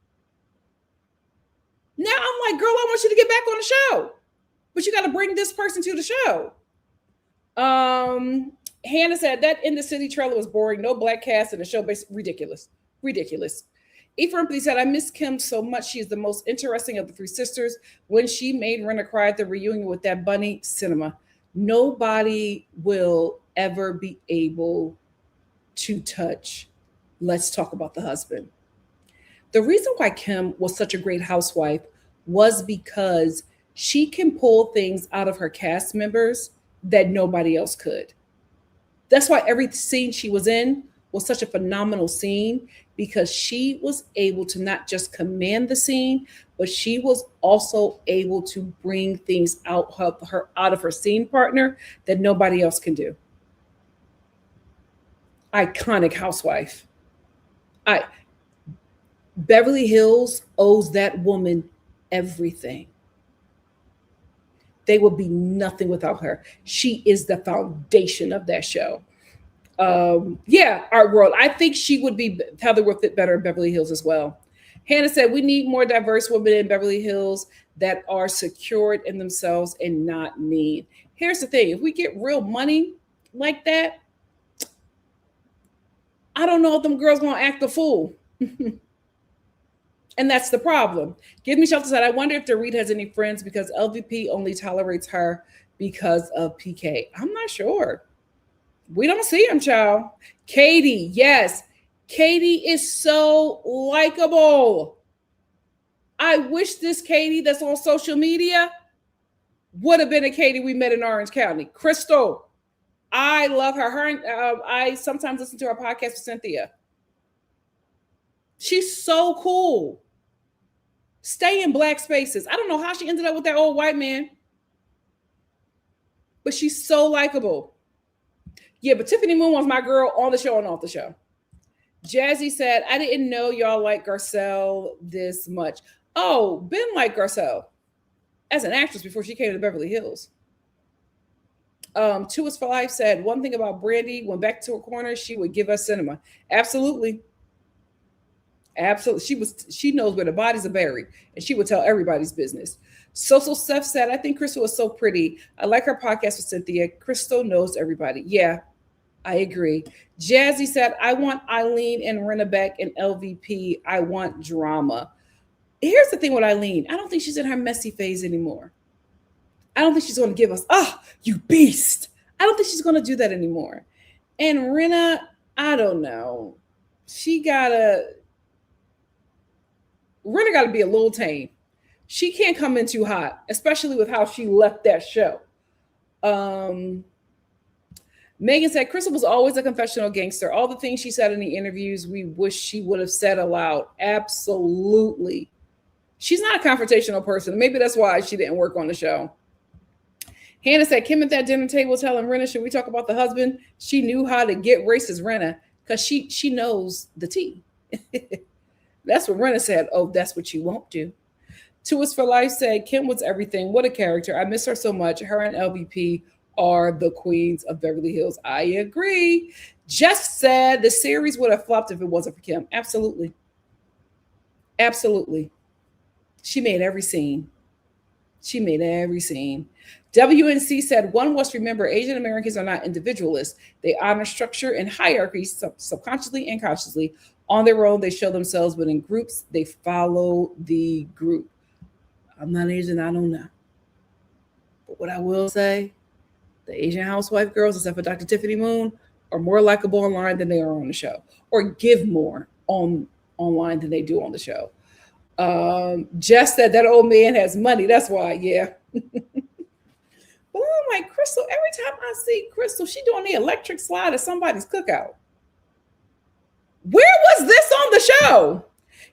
Now I'm like, girl, I want you to get back on the show. But you got to bring this person to the show. Hannah said that In the City trailer was boring. No black cast in the show. Ridiculous. Ephraim said, I miss Kim so much. She is the most interesting of the three sisters. When she made Renna cry at the reunion with that bunny, cinema. Nobody will ever be able to touch. Let's talk about the husband. The reason why Kim was such a great housewife was because she can pull things out of her cast members that nobody else could. That's why every scene she was in was such a phenomenal scene, because she was able to not just command the scene, but she was also able to bring things out of her scene partner that nobody else can do. Iconic housewife. Beverly Hills owes that woman everything. They would be nothing without her. She is the foundation of that show. Yeah, Art World. I think she would be Heather would fit better in Beverly Hills as well. Hannah said, we need more diverse women in Beverly Hills that are secured in themselves and not mean. Here's the thing. If we get real money like that, I don't know if them girls gonna act a fool. And that's the problem. Give Me Shelter said, I wonder if Dorit has any friends because LVP only tolerates her because of PK. I'm not sure. We don't see him, child. Katie, yes. Katie is so likable. I wish this Katie that's on social media would have been a Katie we met in Orange County. Crystal, I love her. I sometimes listen to her podcast with Cynthia. She's so cool. Stay in black spaces. I don't know how she ended up with that old white man, but she's so likable. Yeah, but Tiffany Moon was my girl on the show and off the show. Jazzy said, I didn't know y'all like Garcelle this much. Oh, Ben liked Garcelle as an actress before she came to Beverly Hills. Two Is for Life said, one thing about Brandy, when back to her corner, she would give us cinema. Absolutely. Absolutely. She knows where the bodies are buried, and she would tell everybody's business. Social Steph said, I think Crystal is so pretty. I like her podcast with Cynthia. Crystal knows everybody. Yeah, I agree. Jazzy said, I want Eileen and Rena back in LVP. I want drama. Here's the thing with Eileen. I don't think she's in her messy phase anymore. I don't think she's going to give us, you beast. I don't think she's going to do that anymore. And Rena, I don't know. Rena got to be a little tame. She can't come in too hot, especially with how she left that show. Megan said, Crystal was always a confessional gangster. All the things she said in the interviews, we wish she would have said aloud. Absolutely. She's not a confrontational person. Maybe that's why she didn't work on the show. Hannah said, Kim at that dinner table telling Rena, should we talk about the husband? She knew how to get racist Rena because she knows the tea. That's what Rena said. Oh, that's what you won't do. Two Is for Life said, Kim was everything. What a character. I miss her so much. Her and LVP are the queens of Beverly Hills. I agree. Jess said the series would have flopped if it wasn't for Kim. Absolutely. Absolutely. She made every scene. WNC said, one must remember Asian Americans are not individualists. They honor structure and hierarchies subconsciously and consciously. On their own, they show themselves, but in groups, they follow the group. I'm not Asian, I don't know. But what I will say, the Asian housewife girls, except for Dr. Tiffany Moon, are more likable online than they are on the show, or give more online than they do on the show. Jess said that old man has money. That's why, yeah. But I'm like, Crystal, every time I see Crystal, she doing the electric slide at somebody's cookout. Where was this on the show?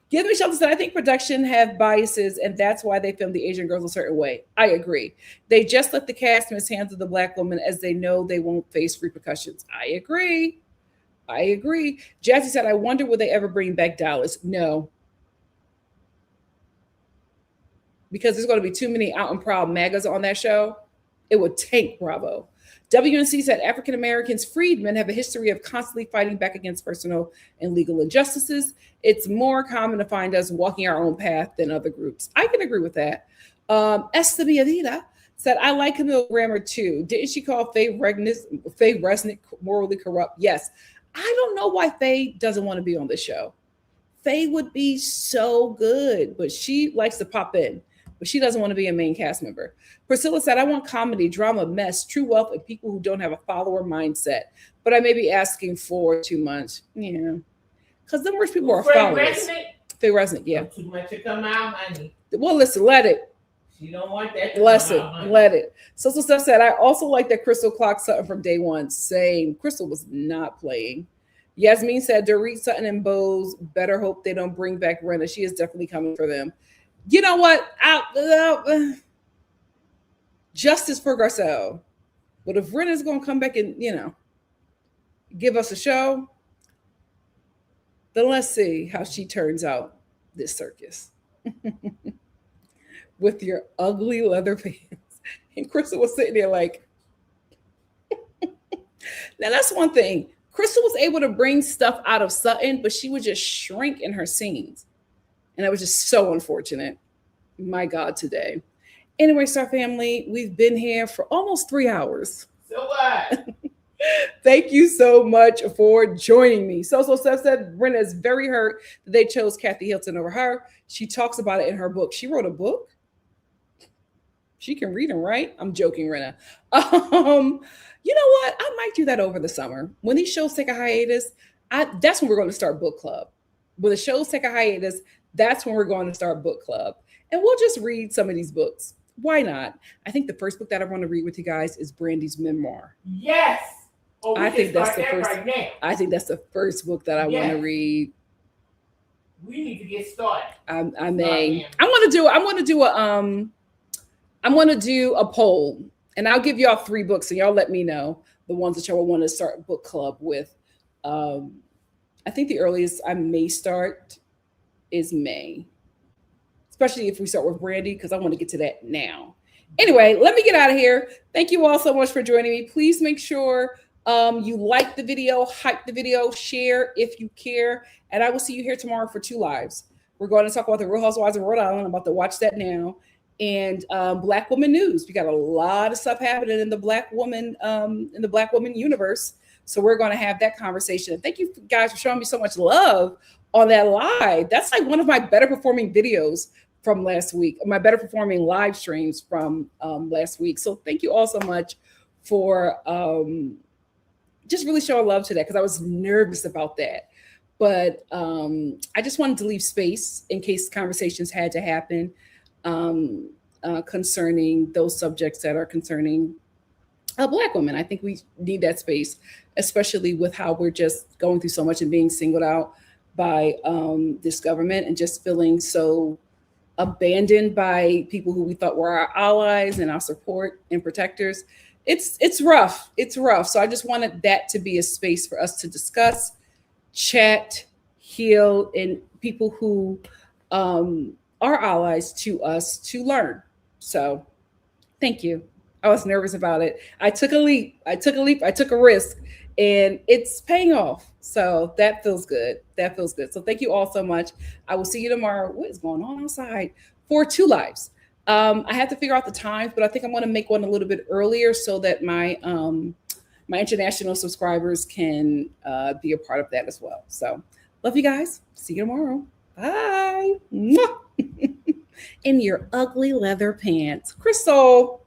Give Me Shelter said, I think production have biases, and that's why they film the Asian girls a certain way. I agree. They just let the cast mishandle the Black woman as they know they won't face repercussions. I agree. Jazzy said, I wonder will they ever bring back Dallas? No. Because there's going to be too many out and proud MAGAs on that show. It would tank Bravo. WNC said African Americans, freedmen, have a history of constantly fighting back against personal and legal injustices. It's more common to find us walking our own path than other groups. I can agree with that. Esther Biadita said, I like Camille Grammer too. Didn't she call Faye Resnick morally corrupt? Yes. I don't know why Faye doesn't want to be on the show. Faye would be so good, but she likes to pop in. But she doesn't want to be a main cast member. Priscilla said, I want comedy, drama, mess, true wealth, and people who don't have a follower mindset. But I may be asking for too much. Yeah. Because them rich people are followers. Faye Resnick, yeah. Too much to come out, honey. Well, listen, let it. She don't want that. Let it. So Steph said, I also like that Crystal clocked Sutton from day one. Same. Crystal was not playing. Yasmin said, Dorit, Sutton, and Bose better hope they don't bring back Rena. She is definitely coming for them. You know what? Justice for Garcelle. But if Rena's going to come back and, give us a show, then let's see how she turns out this circus. with your ugly leather pants. And Crystal was sitting there like, now that's one thing. Crystal was able to bring stuff out of Sutton, but she would just shrink in her scenes. And that was just so unfortunate. My God, today. Anyway, Star Family, we've been here for almost 3 hours. So what? Thank you so much for joining me. So Steph said Brenna is very hurt that they chose Kathy Hilton over her. She talks about it in her book. She wrote a book. She can read and write. I'm joking, Brenna. You know what? I might do that over the summer. When these shows take a hiatus, that's when we're going to start book club. When the shows take a hiatus, that's when we're going to start book club. And we'll just read some of these books. Why not? I think the first book that I want to read with you guys is Brandy's memoir. Yes. Oh, I think that's the first. Right now. I think that's the first book that I want to read. We need to get started. I may. I'm gonna do a poll, and I'll give y'all 3 books, and y'all let me know the ones that y'all want to start book club with. I think the earliest I may start is May, especially if we start with Brandy, because I want to get to that now. Anyway, let me get out of here. Thank you all so much for joining me. Please make sure you like the video, hype the video, share if you care, and I will see you here tomorrow for 2 lives. We're going to talk about the Real Housewives of Rhode Island. I'm about to watch that now. And Black woman news. We got a lot of stuff happening in the Black woman universe. So we're going to have that conversation. And thank you guys for showing me so much love on that live. That's like one of my better performing videos from last week. My better performing live streams from last week. So thank you all so much for just really showing love to that, because I was nervous about that. But I just wanted to leave space in case conversations had to happen concerning those subjects that are concerning Black women. I think we need that space, especially with how we're just going through so much and being singled out by this government and just feeling so abandoned by people who we thought were our allies and our support and protectors. It's rough. It's rough. So I just wanted that to be a space for us to discuss, chat, heal, and people who are allies to us to learn. So thank you. I was nervous about it. I took a leap. I took a risk, and it's paying off. So that feels good. That feels good. So thank you all so much. I will see you tomorrow. What is going on outside? For 2 lives. I have to figure out the times, but I think I'm going to make one a little bit earlier so that my my international subscribers can be a part of that as well. So love you guys. See you tomorrow. Bye. In your ugly leather pants. Crystal.